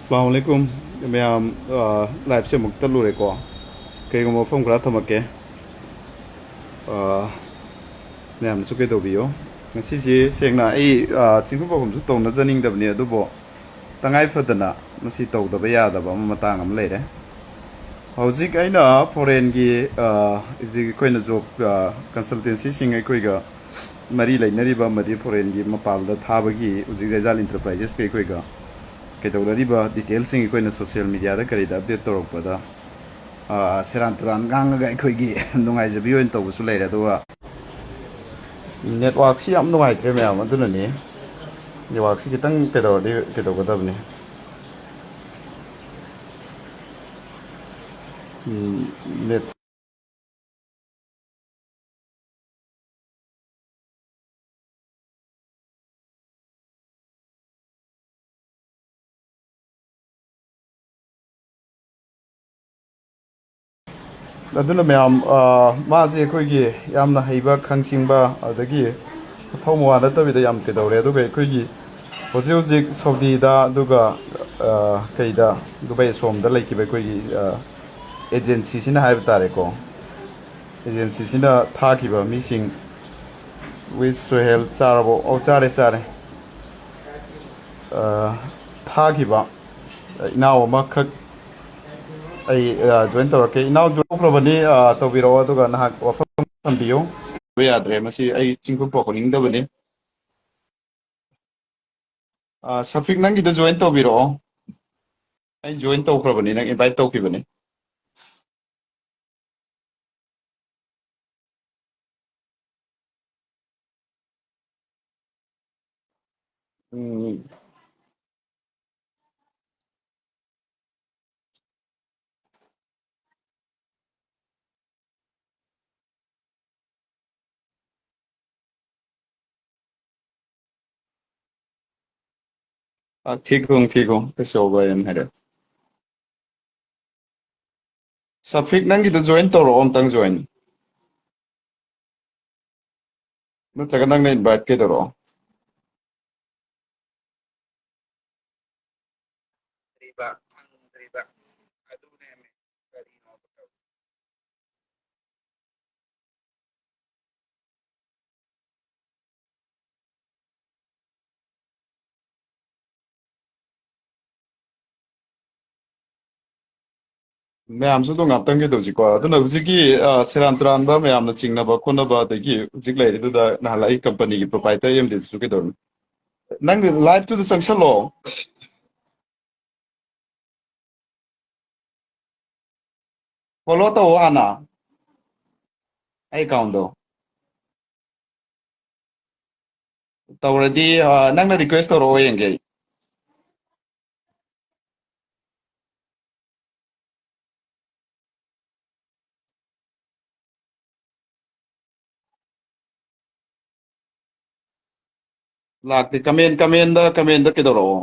Assalamualaikum ꯃꯌꯥꯝ ꯂꯥꯏꯚꯁꯦ ꯑꯃꯨꯛ ꯇꯠꯂꯨꯔꯦꯀꯣ ꯀꯩꯒꯨꯝꯕ ꯃꯐꯝ ꯈꯔ ꯊꯝꯃꯛꯀꯦ ꯃꯌꯥꯝꯅꯁꯨ ꯀꯩꯗꯧꯕꯤꯌꯣ ꯉꯁꯤꯁꯤ ꯁꯦꯡꯅ ꯑꯩ ꯆꯤꯡꯐꯝ ꯄꯥꯎꯈꯨꯝꯁꯨ ꯇꯧꯅꯖꯅꯤꯡꯗꯕꯅꯤ ꯑꯗꯨꯕꯨ ꯇꯉꯥꯏ ꯐꯗꯅ ꯃꯁꯤ ꯇꯧꯗꯕ ꯌꯥꯗꯕ ꯃꯇꯥꯡ ꯑꯃ ꯂꯩꯔꯦ ꯍꯧꯖꯤꯛ ꯑꯩꯅ ꯐꯣꯔꯦꯟꯒꯤ ꯍꯧꯖꯤꯛ ꯑꯩꯈꯣꯏꯅ ꯖꯣꯕ ꯀꯟꯁꯜꯇꯦꯟꯁꯤꯁꯤꯡ ꯑꯩꯈꯣꯏꯒ ꯃꯔꯤ ꯂꯩꯅꯔꯤꯕ ꯑꯃꯗꯤ ꯐꯣꯔꯦꯟꯒꯤ ꯃꯄꯥꯟꯗ ꯊꯥꯕꯒꯤ ꯍꯧꯖꯤꯛ ꯖꯩꯖꯥꯜ ꯏꯟꯇꯔꯄ꯭ꯔꯥꯏꯖꯦꯁꯀ ꯑꯩꯈꯣꯏꯒ ꯀꯩꯗꯧꯅꯔꯤꯕ ꯗꯤꯇꯦꯜꯁꯤꯡ ꯑꯩꯈꯣꯏꯅ ꯁꯣꯁꯤꯌꯦꯜ ꯃꯤꯗꯤꯌꯥꯗ ꯀꯔꯤꯗ ꯑꯞꯗꯦꯠ ꯇꯧꯔꯛꯄꯗ ꯁꯦꯔꯥꯟ ꯇꯨꯔꯥꯟ ꯉꯥꯡꯉꯒ ꯑꯩꯈꯣꯏꯒꯤ ꯅꯨꯡꯉꯥꯏꯖꯕꯤ ꯑꯣꯏꯅ ꯇꯧꯕꯁꯨ ꯂꯩꯔꯦ ꯑꯗꯨꯒ ꯅꯦꯠꯋꯥꯛꯁꯤ ꯌꯥꯝ ꯅꯨꯡꯉꯥꯏꯇ꯭ꯔꯦ ꯃꯌꯥꯝ ꯑꯗꯨꯅꯅꯤ ꯅꯦꯠꯋꯥꯛꯁꯤ ꯈꯤꯇꯪ ꯀꯩꯗꯧꯔꯗꯤ ꯀꯩꯗꯧꯒꯗꯕꯅꯤ ꯅꯦꯠ ꯑꯗꯨꯅ ꯃꯌꯥꯝ ꯃꯥꯁꯦ ꯑꯩꯈꯣꯏꯒꯤ ꯌꯥꯝꯅ ꯍꯩꯕ ꯈꯪꯁꯤꯡꯕ ꯑꯗꯒꯤ ꯃꯊꯧ ꯃꯋꯥ ꯅꯠꯇꯕꯤꯗ ꯌꯥꯝ ꯀꯩꯗꯧꯔꯦ ꯑꯗꯨꯒ ꯑꯩꯈꯣꯏꯒꯤ ꯍꯧꯖꯤꯛ ꯍꯧꯖꯤꯛ ꯁꯥꯎꯗꯤꯗ ꯑꯗꯨꯒ ꯀꯩꯗ ꯗꯨꯕꯥꯏ ꯑꯁꯣꯝꯗ ꯂꯩꯈꯤꯕ ꯑꯩꯈꯣꯏꯒꯤ ꯑꯦꯖꯦꯟꯁꯤꯁꯤꯅ ꯍꯥꯏꯕ ꯇꯥꯔꯦꯀꯣ ꯑꯦꯖꯦꯟꯁꯤꯁꯤꯅ ꯊꯥꯈꯤꯕ ꯃꯤꯁꯤꯡ ꯋꯤꯁ ꯁꯣꯍꯦꯜ ꯆꯥꯔꯕꯣ ꯑꯧ ꯆꯥꯔꯦ ꯆꯥꯔꯦ ꯊꯥꯈꯤꯕ ꯏꯅꯥꯎ ꯑꯃꯈꯛ ꯑꯩ ꯖꯣꯏꯟ ꯇꯧꯔꯛꯀꯦ ꯏꯅꯥꯎ ꯇꯧꯈ꯭ꯔꯕꯅꯤ ꯇꯧꯕꯤꯔꯛꯑꯣ ꯑꯗꯨꯒ ꯅꯍꯥꯛ ꯋꯥꯐꯝ ꯊꯝꯕꯤꯌꯨ ꯌꯥꯗ꯭ꯔꯦ ꯃꯁꯤ ꯑꯩ ꯆꯤꯡꯐꯝ ꯄꯥꯎꯍꯟꯅꯤꯡꯗꯕꯅꯤ ꯁꯐꯤꯛ ꯅꯪꯒꯤꯗ ꯖꯣꯏꯟ ꯇꯧꯕꯤꯔꯛꯑꯣ ꯑꯩ ꯖꯣꯏꯟ ꯇꯧꯈ꯭ꯔꯕꯅꯤ ꯅꯪ ꯏꯟꯚꯥꯏꯠ ꯇꯧꯈꯤꯕꯅꯤ ꯎꯝ ठीक हूँ कैसे होगा एम है सफिक नंगिदो जॉइन तौरो अमतंग जॉइन नत्रगा नंगना इनवाइट के तौरो ꯃꯌꯥꯝꯁꯨ ꯑꯗꯨꯝ ꯉꯥꯛꯇꯪ ꯀꯩꯗꯧꯁꯤꯀꯣ ꯑꯗꯨꯅ ꯍꯧꯖꯤꯛꯀꯤ ꯁꯦꯔꯥꯟ ꯇꯨꯔꯥꯟꯕ ꯃꯌꯥꯝꯅ ꯆꯤꯡꯅꯕ ꯈꯣꯠꯅꯕ ꯑꯗꯒꯤ ꯍꯧꯖꯤꯛ ꯂꯩꯔꯤꯗꯨꯗ ꯅꯍꯥꯟ ꯑꯩ ꯀꯝꯄꯅꯤꯒꯤ ꯄ꯭ꯔꯣꯄꯥꯏꯇꯔ ꯑꯦꯝꯗꯤꯁꯨ ꯀꯩꯗꯧꯔꯅꯤ ꯅꯪ ꯂꯥꯏꯐꯇꯨꯗ ꯆꯪꯁꯜꯂꯣ ꯐꯣꯂꯣ ꯇꯧꯑꯣ ꯍꯥꯟꯅ ꯑꯩ ꯑꯦꯀꯥꯎꯟꯗꯣ ꯇꯧꯔꯗꯤ ꯅꯪꯅ ꯔꯤꯀ꯭ꯋꯦꯁ ꯇꯧꯔꯛꯑꯣ ꯌꯦꯡꯒꯦ ꯑꯩ ꯂꯥꯛꯇꯦ ꯀꯃꯦꯟꯗ ꯀꯩꯗꯧꯔꯛꯑꯣ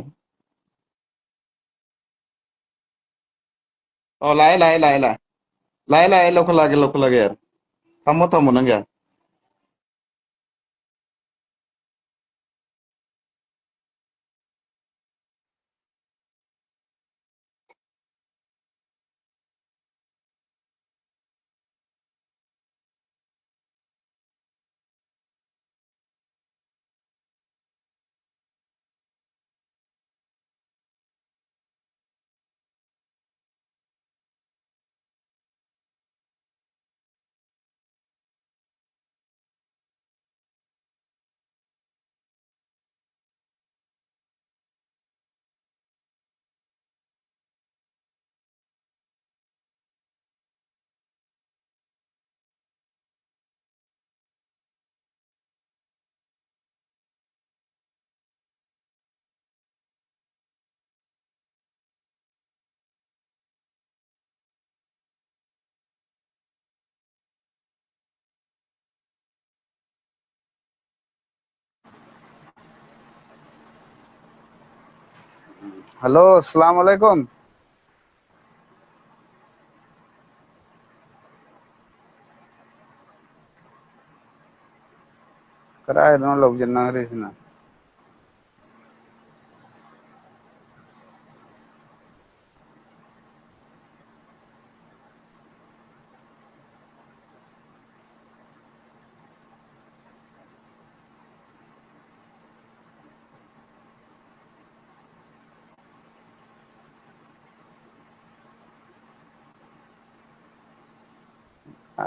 ꯑꯣ ꯂꯥꯛꯑꯦ ꯂꯧꯈꯠꯂꯛꯑꯒꯦ ꯌꯥꯔꯦ ꯊꯝꯃꯣ ꯅꯪ ꯌꯥꯔꯦ हेलो अस्सलाम वालेकुम करायदनो लौजन्नांगरेसिना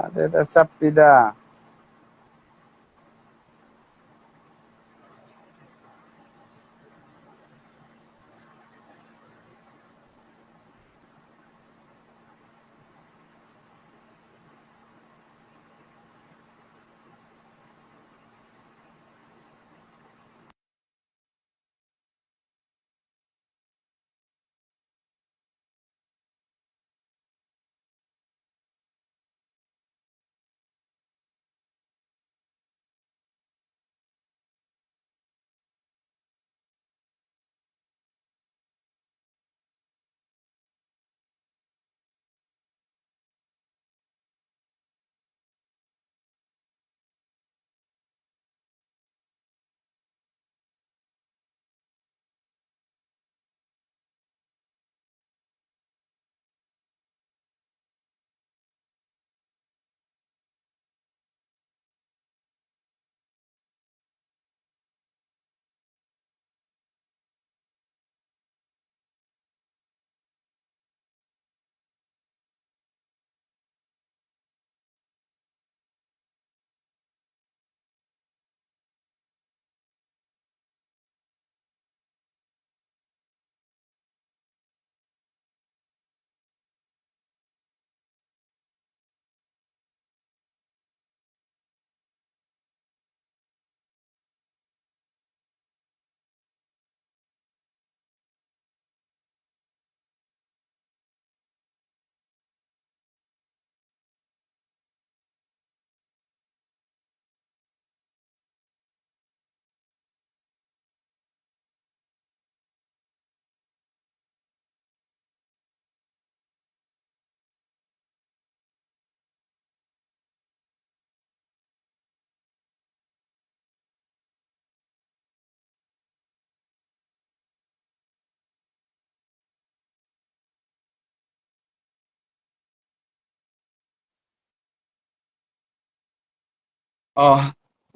ꯑꯗꯨꯗ ꯆꯞꯄꯤꯗ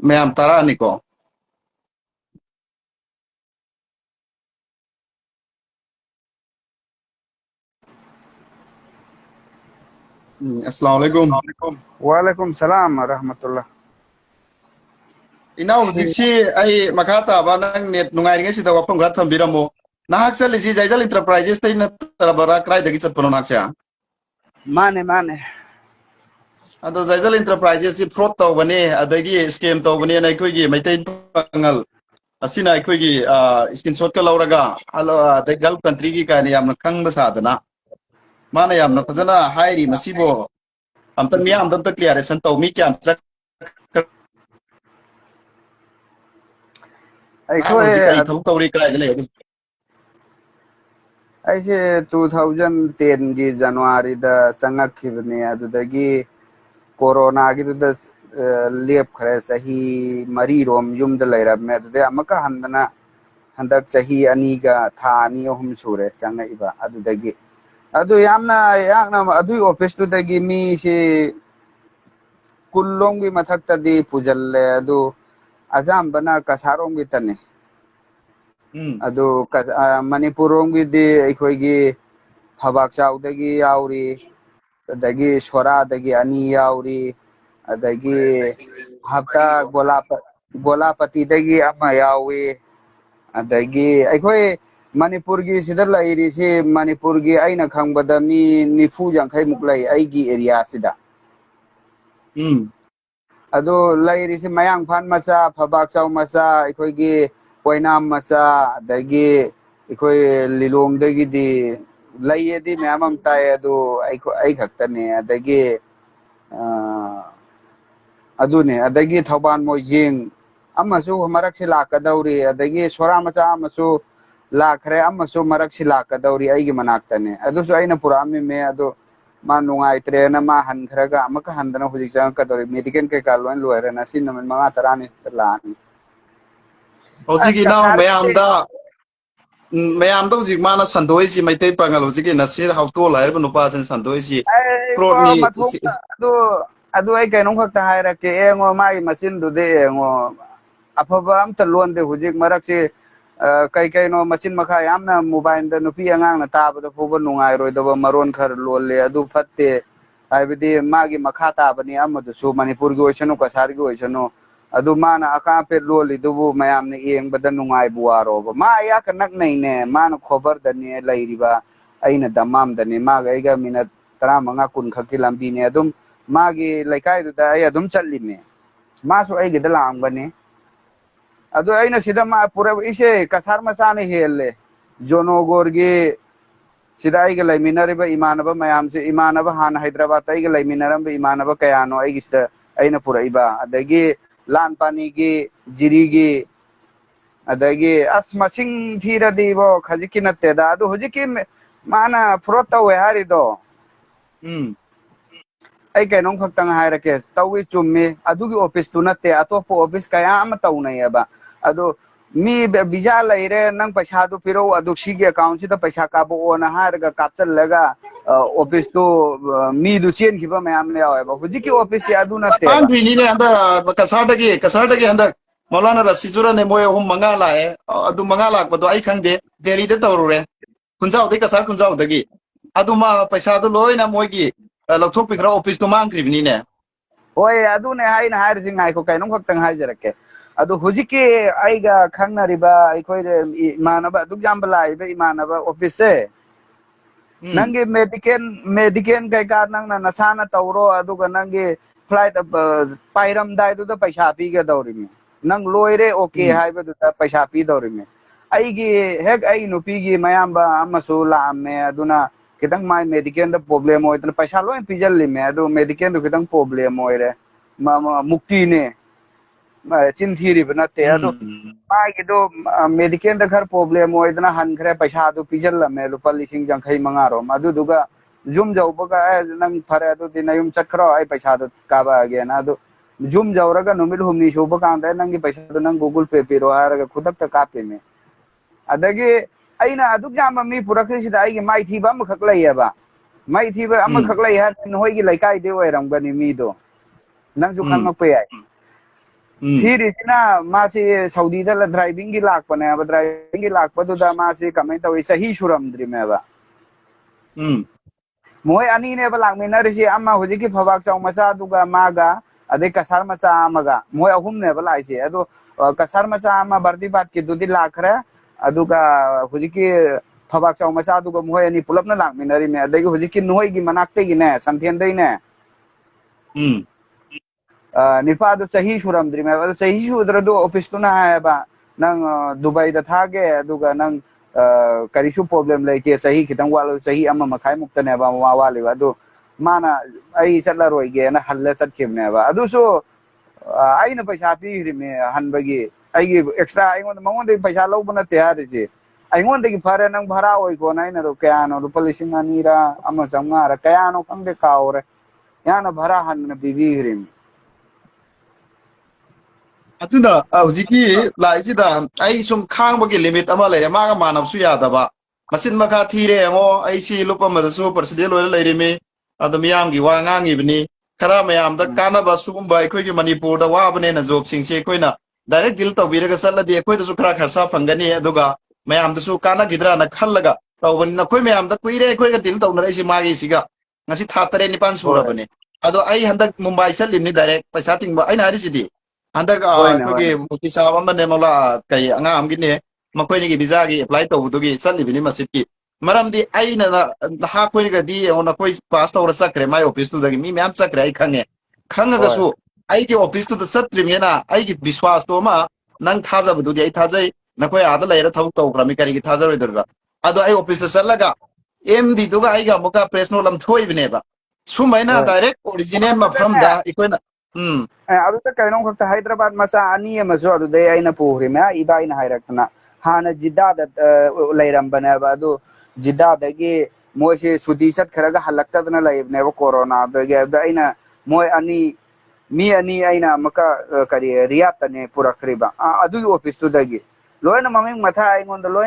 ꯃꯌꯥꯝ ꯇꯥꯔꯛꯑꯅꯤꯀꯣ ꯑꯁꯂꯥꯃꯨ ꯑꯂꯩꯀꯨꯝ वालेकुम सलाम रहमतुल्लाह ꯏꯅꯥꯎ ꯍꯧꯖꯤꯛꯁꯤ ꯑꯩ ꯃꯈꯥ ꯇꯥꯕ ꯅꯪ ꯅꯦꯠ ꯅꯨꯡꯉꯥꯏꯔꯤꯉꯩꯁꯤꯗ ꯋꯥꯐꯝ ꯈꯔ ꯊꯝꯕꯤꯔꯝꯃꯨ ꯅꯍꯥꯛ ꯆꯠꯂꯤꯁꯤ ꯖꯥꯏꯖꯜ ꯏꯟꯇꯔꯄ꯭ꯔꯥꯏꯖꯦꯁꯇꯩ ꯅꯠꯇ꯭ꯔꯕꯔꯥ ꯀꯗꯥꯏꯗꯒꯤ ꯆꯠꯄꯅꯣ ꯅꯍꯥꯛꯁꯦ माने माने ꯑꯗꯣ ꯖꯥꯏꯖꯜ ꯏꯟꯇꯔꯄ꯭ꯔꯥꯏꯖꯦꯁꯁꯤ ꯐ꯭ꯔꯣꯗ ꯇꯧꯕꯅꯤ ꯑꯗꯒꯤ ꯁ꯭ꯀꯦꯝ ꯇꯧꯕꯅꯦꯅ ꯑꯩꯈꯣꯏꯒꯤ ꯃꯩꯇꯩ ꯄꯥꯉꯜ ꯑꯁꯤꯅ ꯑꯩꯈꯣꯏꯒꯤ ꯁ꯭ꯀ꯭ꯔꯤꯟꯁꯣꯠꯀ ꯂꯧꯔꯒ ꯑꯗꯩ ꯒꯜꯐ ꯀꯟꯇ꯭ꯔꯤꯒꯤ ꯀꯥꯏꯅ ꯌꯥꯝꯅ ꯈꯪꯕ ꯁꯥꯗꯅ ꯃꯥꯅ ꯌꯥꯝꯅ ꯐꯖꯅ ꯍꯥꯏꯔꯤ ꯃꯁꯤꯕꯨ ꯑꯝꯇꯪ ꯃꯤꯌꯥꯝꯗ ꯑꯝꯇ ꯀ꯭ꯂꯤꯌꯥꯔꯦꯁꯟ ꯇꯧ ꯃꯤ ꯀꯌꯥꯝ ꯆꯠ ꯍꯧꯖꯤꯛ ꯀꯔꯤ ꯊꯕꯛ ꯇꯧꯔꯤ ꯀꯗꯥꯏꯗ ꯂꯩ ꯑꯩꯁꯦ 2010ꯒꯤ ꯖꯅꯋꯥꯔꯤꯗ ꯆꯪꯉꯛꯈꯤꯕꯅꯦ ꯑꯗꯨꯗꯒꯤ ꯀꯣꯔꯣꯅꯥꯒꯤꯗꯨꯗ ꯂꯦꯞꯈ꯭ꯔꯦ ꯆꯍꯤ 4ꯔꯣꯝ ꯌꯨꯝꯗ ꯂꯩꯔꯝꯃꯦ ꯑꯗꯨꯗꯩ ꯑꯃꯨꯛꯀ ꯍꯟꯗꯅ ꯍꯟꯗꯛ ꯆꯍꯤ 2ꯒ ꯊꯥ 2-3 ꯁꯨꯔꯦ ꯆꯪꯉꯛꯏꯕ ꯑꯗꯨꯗꯒꯤ ꯑꯗꯨ ꯌꯥꯝꯅ ꯑꯗꯨꯒꯤ ꯑꯣꯐꯤꯁꯇꯨꯗꯒꯤ ꯃꯤꯁꯤ ꯀꯨꯟꯂꯣꯝꯒꯤ ꯃꯊꯛꯇꯗꯤ ꯄꯨꯖꯜꯂꯦ ꯑꯗꯨ ꯑꯌꯥꯝꯕꯅ ꯀꯁꯥꯔꯣꯝꯒꯤꯇꯅꯤ ꯑꯗꯨ ꯃꯅꯤꯄꯨꯔꯔꯣꯝꯒꯤꯗꯤ ꯑꯩꯈꯣꯏꯒꯤ ꯐꯕꯥꯛꯆꯥꯎꯗꯒꯤ ꯌꯥꯎꯔꯤ ꯑꯗꯒꯤ ꯁꯣꯔꯥꯗꯒꯤ 2 ꯌꯥꯎꯔꯤ ꯑꯗꯒꯤ ꯍꯞꯇꯥ ꯒꯣꯂꯥꯄꯇꯤꯗꯒꯤ 1 ꯌꯥꯎꯏ ꯑꯗꯒꯤ ꯑꯩꯈꯣꯏ ꯃꯅꯤꯄꯨꯔꯒꯤ ꯁꯤꯗ ꯂꯩꯔꯤꯁꯤ ꯃꯅꯤꯄꯨꯔꯒꯤ ꯑꯩꯅ ꯈꯪꯕꯗ ꯃꯤ 40-50 ꯂꯩ ꯑꯩꯒꯤ ꯑꯦꯔꯤꯌꯥꯁꯤꯗ ꯑꯗꯨ ꯂꯩꯔꯤꯁꯤ ꯃꯌꯥꯡꯐꯥꯟ ꯃꯆꯥ ꯐꯕꯥꯛꯆꯥꯎ ꯃꯆꯥ ꯑꯩꯈꯣꯏꯒꯤ ꯑꯣꯏꯅꯥꯝ ꯃꯆꯥ ꯑꯗꯒꯤ ꯑꯩꯈꯣꯏ ꯂꯤꯂꯣꯡꯗꯒꯤꯗꯤ ꯂꯩꯌꯦꯗꯤ ꯃꯌꯥꯝ ꯑꯃ ꯇꯥꯏ ꯑꯗꯨ ꯑꯩ ꯈꯛꯇꯅꯦ ꯑꯗꯒꯤ ꯑꯗꯨꯅꯦ ꯑꯗꯒꯤ ꯊꯧꯕꯥꯜ ꯃꯣꯏꯖꯤꯡ ꯑꯃꯁꯨ ꯃꯔꯛꯁꯤ ꯂꯥꯛꯀꯗꯧꯔꯤ ꯑꯗꯒꯤ ꯁꯣꯔꯥ ꯃꯆꯥ ꯑꯃꯁꯨ ꯂꯥꯛꯈ꯭ꯔꯦ ꯑꯃꯁꯨ ꯃꯔꯛꯁꯤ ꯂꯥꯛꯀꯗꯧꯔꯤ ꯑꯩꯒꯤ ꯃꯅꯥꯛꯇꯅꯦ ꯑꯗꯨꯁꯨ ꯑꯩꯅ ꯄꯨꯔꯛꯑꯝꯃꯤꯃꯦ ꯑꯗꯨ ꯃꯥ ꯅꯨꯡꯉꯥꯏꯇ꯭ꯔꯦꯅ ꯃꯥ ꯍꯟꯈ꯭ꯔꯒ ꯑꯃꯨꯛꯀ ꯍꯟꯗꯅ ꯍꯧꯖꯤꯛ ꯆꯪꯉꯛꯀꯗꯧꯔꯤ ꯃꯦꯗꯤꯀꯦꯜ ꯀꯩꯀꯥ ꯂꯣꯏ ꯂꯣꯏꯔꯦ ꯉꯁꯤ ꯅꯨꯃꯤꯠ 5-10ꯅꯤ ꯂꯥꯛꯑꯅꯤ ꯍꯧꯖꯤꯛ ꯑꯁ ꯏꯅꯥꯎ ꯀꯁꯥꯔꯒꯤꯗꯤ ꯃꯌꯥꯝꯗ ꯍꯧꯖꯤꯛ ꯃꯥꯅ ꯁꯟꯗꯣꯛꯏꯁꯤ ꯃꯩꯇꯩ ꯄꯥꯉꯜ ꯍꯧꯖꯤꯛꯀꯤ ꯅꯁꯤꯔ ꯍꯥꯎꯇꯣꯜ ꯍꯥꯏꯔꯤꯕ ꯅꯨꯄꯥꯁꯤꯅ ꯁꯟꯗꯣꯛꯏꯁꯤ ꯐ꯭ꯔꯣꯗꯅꯤ ꯃꯊꯣꯡꯗ ꯑꯗꯨ ꯑꯩ ꯀꯩꯅꯣꯝ ꯈꯛꯇ ꯍꯥꯏꯔꯛꯀꯦ ꯌꯦꯡꯉꯣ ꯃꯥꯒꯤ ꯃꯆꯤꯟꯗꯨꯗꯤ ꯌꯦꯡꯉꯣ ꯑꯐꯕ ꯑꯝꯇ ꯂꯣꯟꯗꯦ ꯍꯧꯖꯤꯛ ꯃꯔꯛꯁꯤ ꯀꯩꯅꯣ ꯃꯆꯤꯟ ꯃꯈꯥ ꯌꯥꯝꯅ ꯃꯣꯕꯥꯏꯜꯗ ꯅꯨꯄꯤ ꯑꯉꯥꯡꯅ ꯇꯥꯕꯗ ꯐꯥꯎꯕ ꯅꯨꯡꯉꯥꯏꯔꯣꯏꯗꯕ ꯃꯔꯣꯟ ꯈꯔ ꯂꯣꯜꯂꯦ ꯑꯗꯨ ꯐꯠꯇꯦ ꯍꯥꯏꯕꯗꯤ ꯃꯥꯒꯤ ꯃꯈꯥ ꯇꯥꯕꯅꯤ ꯑꯃꯗꯨꯁꯨ ꯃꯅꯤꯄꯨꯔꯒꯤ ꯑꯣꯏꯁꯅꯨ ꯀꯁꯥꯔꯒꯤ ꯑꯣꯏꯁꯅꯨ ꯑꯗꯨ ꯃꯥꯅ ꯑꯀꯥꯝꯄꯦꯠ ꯂꯣꯜꯂꯤꯗꯨꯕꯨ ꯃꯌꯥꯝꯅ ꯌꯦꯡꯕꯗ ꯅꯨꯡꯉꯥꯏꯕꯨ ꯋꯥꯔꯣꯕ ꯃꯥ ꯑꯌꯥꯛꯀ ꯅꯛꯅꯩꯅꯦ ꯃꯥꯅ ꯈꯣꯕꯔꯗꯅꯦ ꯂꯩꯔꯤꯕ ꯑꯩꯅ ꯗꯃꯥꯝꯗꯅꯦ ꯃꯥꯒ ꯑꯩꯒ ꯃꯤꯅꯠ 15-20 ꯈꯛꯀꯤ ꯂꯝꯕꯤꯅꯦ ꯑꯗꯨꯝ ꯃꯥꯒꯤ ꯂꯩꯀꯥꯏꯗꯨꯗ ꯑꯩ ꯑꯗꯨꯝ ꯆꯠꯂꯤꯃꯦ ꯃꯥꯁꯨ ꯑꯩꯒꯤꯗ ꯂꯥꯛꯑꯝꯒꯅꯤ ꯑꯗꯨ ꯑꯩꯅ ꯁꯤꯗ ꯃꯥ ꯄꯨꯔꯛꯏꯁꯦ ꯀꯁꯥꯔ ꯃꯆꯥꯅ ꯍꯦꯜꯂꯦ ꯖꯣꯅꯣꯒꯣꯔꯒꯤ sida aiga laiminariba imanaba mayamse imanaba hana Hyderabad aiga laiminaramba imanaba kayano aigi sida aina puraiba adagi Lanpani gi Jiri gi adagi masing thira dibo khajiki natteda adu hujiki mana frota we harido ai kainong khaktang hairake tawi chummi adugi office tu natte atopo office kaya ama taunayaba adu mi visa laire nang paisa du piro adu sigi account sida paisa kabo ona harga kapchal laga office tu mi du chen khiba mayam le aweba hujiki office adu natte ba ni ne anda kasardagi anda Maulana Rasijura ne moy hum mangala e adu mangala bado ai khangde Delhi de tawrure kunjau de kasar kunjau dagi adu ma paisa du loina moigi lokthok pikra office tu mangkri ni ne hoy adu ne haina hair singai ko kainong khaktang haijarake adu hujiki aiga khangnariba aikoi imanaba duk jambala ibe imanaba office nangi medican kai ka nang na nasana tawro aduga nangi flight pairam dai du da paisa pi ga dawrimi nang loire okay haiba du da paisa pi dawrimi aigi hek ai nupi gi mayamba amasu la amme aduna kitang mai medican da problem hoy tan paisa loin pijal lime adu medican du kitang problem hoire mukti ne चिंथीरी बनते अदो मागी दो medical the घर problem होइदना हनखरे पैसा दो puzzle लमे लुपा लिसिंग जंखै मंगारो मदु दुगा जुम जौबगा नंग फरे अदो दिनयुम चखरो आई पैसा दो काबा अगेन अदो जुम जौरगा नुमिल हुमनी शोब कांदे नंगी पैसा दो नंग गूगल पे पिरो हारगा खुदक त कापे में अदगे अइना अदुक जाम मी पुरखसिदा आइगे माइ थीबा म खक लैयबा माइ थीबा अम खक लै हर नोइगी लैकाई दे ओइरमगनी मी दो नंगसु खंगप याय थीरिसिना मासी सऊदी दा ड्राइविंग की लाकपने अब ड्राइविंग की लाकपदुदा मासी कमें तवि सही सुरमद्रि मेबा मोय अनि ने लाकमिनरिसि अम्मा हुजिकी फबाक चाउ मचा दुगा मागा अदे कसर मचा अमगा मोय अहुम ने लाइसे अदो कसर मचा अमा बर्दी बात की दुदि लाखरे अदुगा हुजिकी फबाक चाउ मचा दुगा मोय अनि पुलपना लाकमिनरि मे अदे हुजिकी नोयगी मनाक्ते गी ने संथेंदै ने निपादो चाही सुरमद्रि मे चाही सुद्रदो ऑफिस तुना हायबा नंग दुबई दा थागे अदुगा नंग करिसु प्रॉब्लम लेके चाही खितंग वालो चाही अमा मखाय मुक्तनेबा वालेबा अदो माना आई चला रोइगे ना हल्ले चटकेमनेबा अदुसो आइना पैसा पीरिमे हनबगी आइगी एक्स्ट्रा आइगोन मंगोन पैसा लौबना ते हारिजे आइगोन दगी फरे नंग भरा ओइगो नाइना रो कयानो रुपा 2,000 रा अमा चंगा रा कयानो कंगे कावरे याना भरा हन बिबिरिम अतुना हौजिकी लाइसिदा आई सुम खांबगी लिमिट अमा लेरे मागा मानबसु यादबा मसिन मखा थीरे एमो आईसी लुप अमदसु पर्सनल ओइल लेरिमे अदम यामगी वा ngangiबनी खरा मयामदा कानबा सुगुंबा अखोइगी मणिपुरदा वाबनेना जॉब सिंगसे अखोइना डायरेक्ट डील तौबिरगा चलदि अखोइदसु खरा खरसा फंगनी अदुगा मयामदसु कानागिद्राना खल्लगा तौबन नखोइ मयामदा कुइरे अखोइगा डील तौनरैसि मागी सिगा ngasi tha 3-4 surabane ado ai handak mumbai chalimni direct paisa tingba aina harisidi handak kogi mutisa amane mala kai anga amgine makoi ni visa gi apply tawdugi chalibini masitki maramdi aina ha koi ga di ona koi pass tawra sakre mai office tu dagi mi myam sakre ai khange khangaga su ai di office tu da satrimena ai gi biswas to ma nang thaja budu di ai thajai nakoi ada laira thau tawkrami kari gi thaja roidurga ado ai office salaga MD duga ai ga muka press no lam thoi bineba sumaina direct original mafamda ikoina aduta kainong khakta Hyderabad macha ani amaso adudai aina puhri me iba ina hairakna hana jidda da lairambane ba adu jidda dagi moise sudisat kharaga halaktadna laibne ba corona bege aina moy ani mi ani aina maka kari riyat ne purakhriba adu office tu dagi loina maming matha aingonda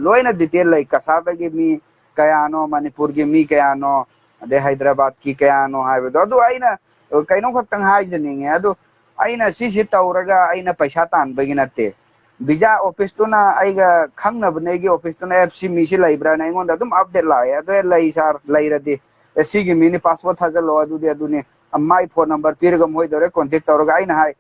loina detail lai kasabagi mi kayano manipur gi mi kayano ade Hyderabad ki kayano haibe adu aina kaino khaktang haijaninge adu aina sisi tawraga aina paisa tan baginate visa office tuna aiga khangna bnegi office tuna fc mi si laibra na ingon adum update la ya ado lai sar lairadi सिगी मिनी passport थाजलो अदुदे अदुने my phone number पीरग मोइदरे contact तौरगा आइना हाय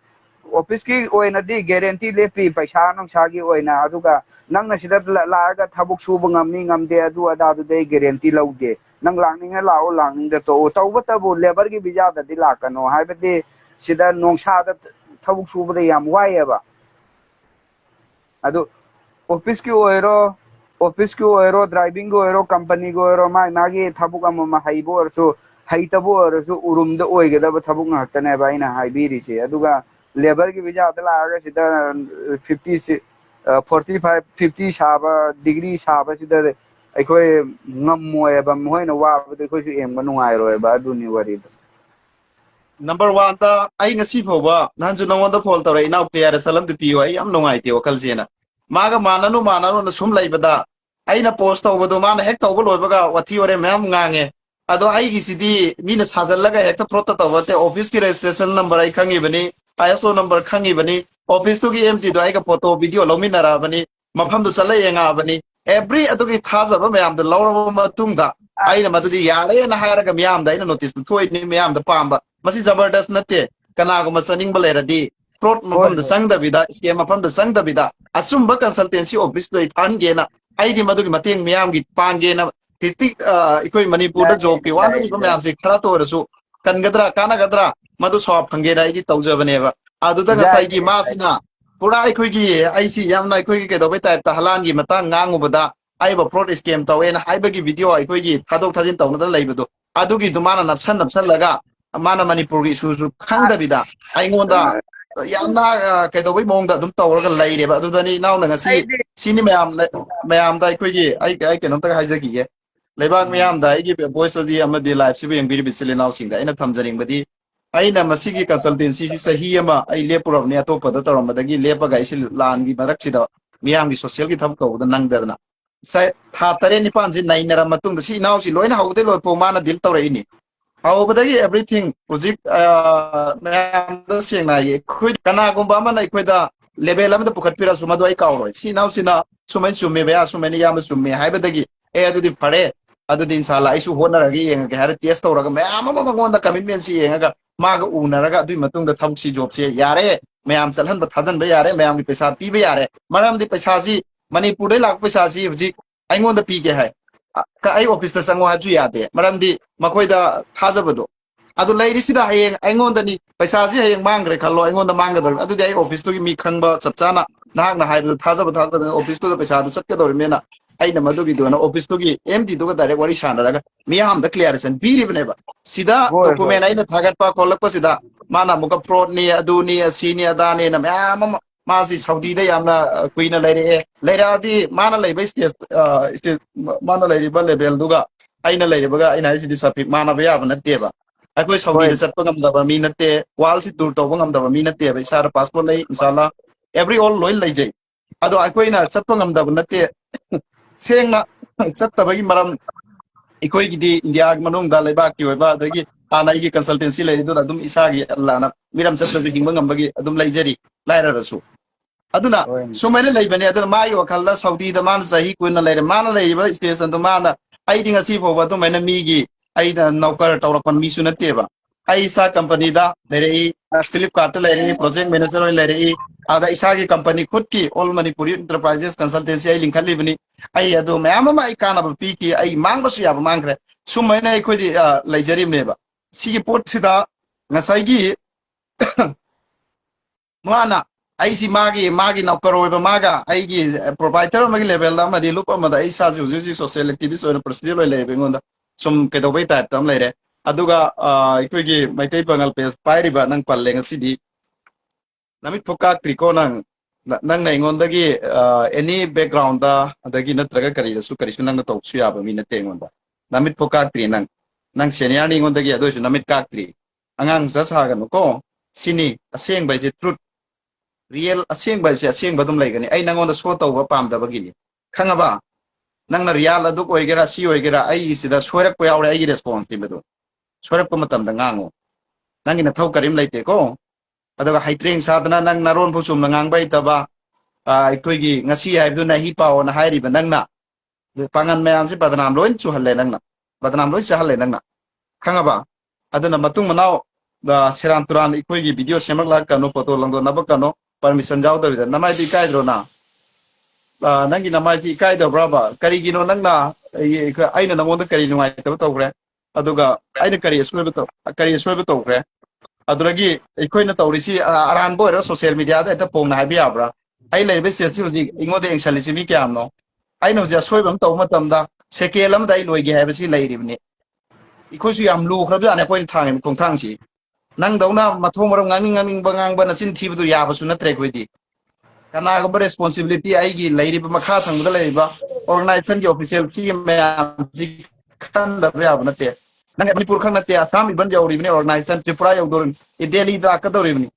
ऑफिस की ओइनदी गारंटी लेपी पैसा नंसागी ओइना अदुगा नंगना सिदा लागा थबुक सुब ngамनी ngамदे अदु अदा अदुदे गारंटी लौदे नंग लांगनिंग लाओ लांगनिंग तो तौबतबु लेबर की वीजा ददि लाकनो हायबदि सिदा नोंसादा थबुक सुबदे याम वायेबा अदु ऑफिस की ओइरो ड्राइविंग ओइरो कंपनी को ओइरो मागी थबुक अमम हाइबो ओरसु हाइतबो ओरसु उरुमदे ओइगदब थबुक ngakतने बाइना हाइबिरिसे अदुगा लेबर की वीजा दला आगे सिदा 50 45 50 साबा डिग्री साबा सिदा अखोय ngमोयबा मोयना वाबदे खोसु एमबा नुंगायरोयबा अदुनि वरिद नंबर 1 ता आई ngasi फोबा नानजु नंगोंदा फोन तौरे इनाउ क्लियर सलम दि पियो आई यम नुंगाइते वखल जेना मागा माननु न सुम लाइबदा आइना पोस्ट तौबदो माना हेक तौबो लोइबगा वथी ओरे मैम ngange अदो आई गिसिदी मीना साजल्लगा हेक प्रोत तौबते ऑफिस की रजिस्ट्रेशन नंबर आई खंगिबनी आईएसओ नंबर खंगिबनी ऑफिस तो की एमटी दो आइगा फोटो वीडियो लौमिनाराबनी मफम दु चले येंगाबनी एवरी अदुगी थाजब मैम द लौरब मतुंगदा आइना मदुदी यारे ना हायरगा मैम दा आइना नोटिस थोइनी मैम दा पाamba मसी जबरदस्त नते कनागुमा चनिंगबा लेरदी फ्रॉड मफम द संगदबिदा स्कैम मफम द संगदबिदा असुंबा कंसल्टेंसी ऑफिस दो थानगेना आइदी मदुगी मतेंग मैम गी पांगेना क्रिटिक इकोई मणिपुर जॉब की वादी मैम से खरा तोरसु कनगद्रा कानागद्रा मदु सॉब फंगेना आइदी तौजबनेबा अदुदा गसाइगी मासिना पूरा अखोइगी आइसी यामना अखोइगी केदोबे टाइप ता हलान गी मतंग nganguबदा आइबा फ्रॉड स्कैम तवेना हाइबगी वीडियो अखोइगी थादोक थाजिन तौनदा लैबदो अदुगी दुमाना नप्सन लगा माना मणिपुर की इशूसु खंगदबिदा आइंगोंदा यामना केदोबे मोंगदा दुम तौरगा लैरेबा अदुदनी नाउना ngasi सिनी मैम दा अखोइगी आई केनोंता हाइजगिगे लेबाग मैम दा आइगी वॉइस अदि अमदि लाइव सिबे यंगिरि बिसिले नाउ सिंगा आइना थमजरिंगबदी आइना मसिगी कंसल्टेंसी सि सही अमा आई लेपुरबने अतोपदा तौरमदगी लेपगा इसी लानगी मरक्सिदा मियामगी सोशल की थब तौबदा नंगदना sai tha tare ni pan ji nai nara matung da si naw si loina haude lo po mana dil tawre ini hau badagi everything project ma'am दा सेंग नाय खुद कना गुंबा मन खुदा लेवल अमदा पुखत पिरा सुमा दो आई कावरो सी नाव सिना सुमेन सुमे बया सुमेन याम सुमे हाइबदगी ए अदुदि फरे अदुदि इंशाल्लाह आइसु होनरगी येंग हर टेस्ट तौरगा मैम मगोंदा कमिटमेंट सी येंगा मागा उनरगा अदुइ मतुंग दा थबसी जॉब से यारे मैम चलहन थादन बे यारे मैम की पैसा पीबे यारे मरम दि पैसा जी मणिपुर दे लाख पैसा जी हुजी आइंगोंदा पीगे है का आई ऑफिस ता संगो हाजु यादे मरम दि मखोइदा थाजबदो अदु लैरिसिदा हयेंग आइंगोंदा नि पैसा जी हयेंग मांगरे खल्लो आइंगोंदा मांगदो अदु दि आई ऑफिस तो की मी खंगबा चपचाना नाहक ना हाइबदो थाजब ऑफिस तो पैसा दु चटके दोरमेना आइना मदुगी दोना ऑफिस तो की एमडी तो का डायरेक्ट वारी सानरागा मियाम द क्लियरेशन पीरिबनेबा सिदा डॉक्यूमेंट आइना थागतपा खोलकपा सिदा माना मुका फ्रॉड नि अदु नि सीनी अदाने ना मैम मासी सऊदी दे यामना कुइना लेरादी माना लेबे स्टेज माना लेरिबा लेवल दुगा आइना लेरिबगा आइना सिदि सफिक माना बया बनतेबा अखोय Saudi they चटपा ngamdaba mi natte wall si tour tawba ngamdaba mi natte ba sar passport lay inshallah every all loy lejai ado akhoi na chatpa ngamdaba natte sengna chattabagi maram ikoi gidi india manung da leba ki oiba adagi ana igi consultancy lay do adum isagi allah na miram chatba jingba ngambagi adum lejari laira rasu aduna sumaina leibane aduna mai wakhalda saudi da man sahi kuina leire mana leiba station to mana ai dinga si foba to maina migi ai da naukar tawrapan mi sunateba ai sa company da leire Flipkart leire project manager leire ada isa ki company khud ki all manipuri enterprises consultancy ai linkhali bani ai adu mayam ma ai kana ba pi ki ai mang ba su ya ba mangre sumaina ai khodi leijari meba si ki pot sida ngasai gi mana ai si magi na karo ba maga ai gi provider magi level da ma di lupa ma da ai sa ju social activist or procedure level ngonda sum ke do bai ta tam leire aduga ikoi gi maitai bangal page pairi ba nang palle ngasidi namit phoka triko nang nang ngonda gi any background da adagi natraga kari da su kari su nang to su ya ba mi na te ngonda namit phoka tri nang senior ni ngonda gi ado su namit ka tri angang sa sa ga no ko sini aseng bai je truth real aseng ba aseng ba dum laigani ai nangonda so tawba pamda bagini khangaba nangna real adu oigera si oigera ai sida soirak ko yaure ai responsibility do soirak ko matam da ngango nangi na thau karim laite ko adaga haitreng sadana nang naron phu sum ngang bai taba ai koigi ngasi haibdu na hi pawo na hairi ba nangna pangan mayam si badnam loin chu halle nangna badnam loin cha halle nangna ꯈꯪꯉꯕ ꯑꯗꯨꯅ ꯃꯇꯨꯡ ꯃꯅꯥꯎ ꯁꯦꯔꯥꯟ ꯇꯨꯔꯥꯟ ꯑꯩꯈꯣꯏꯒꯤ video ꯁꯦꯝꯃꯛꯂꯛꯀꯅꯨ photo ꯂꯪꯗꯣꯛꯅꯕꯀꯅꯨ permission ꯌꯥꯎꯗꯕꯤꯗ ꯅꯃꯥꯏꯗꯤ ꯏꯀꯥꯏꯗ꯭ꯔꯣ ꯅꯪꯒꯤ ꯅꯃꯥꯏꯗꯤ ꯏꯀꯥꯏꯗꯕ꯭ꯔꯕ ꯀꯔꯤꯒꯤꯅꯣ ꯅꯪꯅ ꯑꯩꯅ ꯅꯪꯉꯣꯟꯗ ꯀꯔꯤ ꯅꯨꯡꯉꯥꯏꯇꯕ ꯇꯧꯈ꯭ꯔꯦ ꯑꯗꯨꯒ ꯑꯩꯅꯀꯔꯤ ꯑꯁꯣꯏꯕ ꯇꯧꯈ꯭ꯔꯦ ꯑꯗꯨꯗꯒꯤ ꯑꯩꯈꯣꯏꯅ ꯇꯧꯔꯤꯁꯤ ꯑꯔꯥꯟꯕ ꯑꯣꯏꯔꯒ ꯁꯣꯁꯤꯌꯦꯜ ꯃꯤꯗꯤꯌꯥꯗ ꯍꯦꯛꯇ ꯐꯣꯡꯅ ꯍꯥꯏꯕ ꯌꯥꯕ꯭ꯔꯥ ꯑꯩ ꯂꯩꯔꯤꯕ ꯁ꯭ꯇꯦꯠꯁꯤ ꯍꯧꯖꯤꯛ ꯑꯩꯉꯣꯟꯗ ꯌꯦꯡꯁꯜꯂꯤꯁꯤ ꯃꯤ ꯀꯌꯥꯝꯅꯣ ꯑꯩꯅ ꯍꯧꯖꯤꯛ ꯑꯁꯣꯏꯕ ꯑꯃ ꯇꯧꯕ ꯃꯇꯝꯗ ꯁꯦꯀꯦꯟ ꯑꯃꯗ ꯑꯩ ꯂꯣꯏꯒꯦ ꯍꯥꯏꯕꯁꯤ ꯂꯩꯔꯤꯕꯅꯤ ꯑꯩꯈꯣꯏꯁꯨ ꯌꯥꯝ ꯂꯨꯈ꯭ꯔꯕꯖꯥꯠꯅꯤ ꯑꯩꯈꯣꯏꯅ ꯊꯥꯡꯉꯤꯕ ꯈꯣꯡꯊꯥꯡꯁꯤ ꯅꯪꯗꯧꯅ ꯃꯊꯣꯡ ꯃꯔꯝ ꯉꯥꯡꯅꯤꯡꯕ ꯉꯥꯡꯕ ꯅꯆꯤꯟ ꯊꯤꯕꯗꯨ ꯌꯥꯕꯁꯨ ꯅꯠꯇ꯭ꯔꯦ ꯑꯩꯈꯣꯏꯗꯤ ꯀꯅꯥꯒꯨꯝꯕ ꯔꯦꯁꯄꯣꯟꯁꯤꯕꯤꯂꯤꯇꯤ ꯑꯩꯒꯤ ꯂꯩꯔꯤꯕ ꯃꯈꯥ ꯊꯪꯕꯗ ꯂꯩꯔꯤꯕ ꯑꯣꯔꯒꯅꯥꯏꯖꯦꯁꯟꯒꯤ ꯑꯣꯐꯤꯁꯤꯌꯦꯜ ꯁꯤꯒꯤ ꯃꯌꯥꯝꯁꯤ ꯈꯟꯗꯕ ꯌꯥꯕ ꯅꯠꯇꯦ ꯅꯪ ꯃꯅꯤꯄꯨꯔ ꯈꯛ ꯅꯠꯇꯦ ꯑꯁꯥꯝ ꯏꯚꯟ ꯌꯧꯔꯤꯕꯅꯤ ꯑꯣꯔꯒꯅꯥꯏꯖꯦꯁꯟ ꯇ꯭ꯔꯤꯄꯨꯔꯥ ꯌꯧꯗꯧꯔꯤꯕꯅꯤ ꯗꯦꯜꯂꯤꯗ ꯂꯥꯛꯀꯗꯧꯔꯤꯕꯅꯤ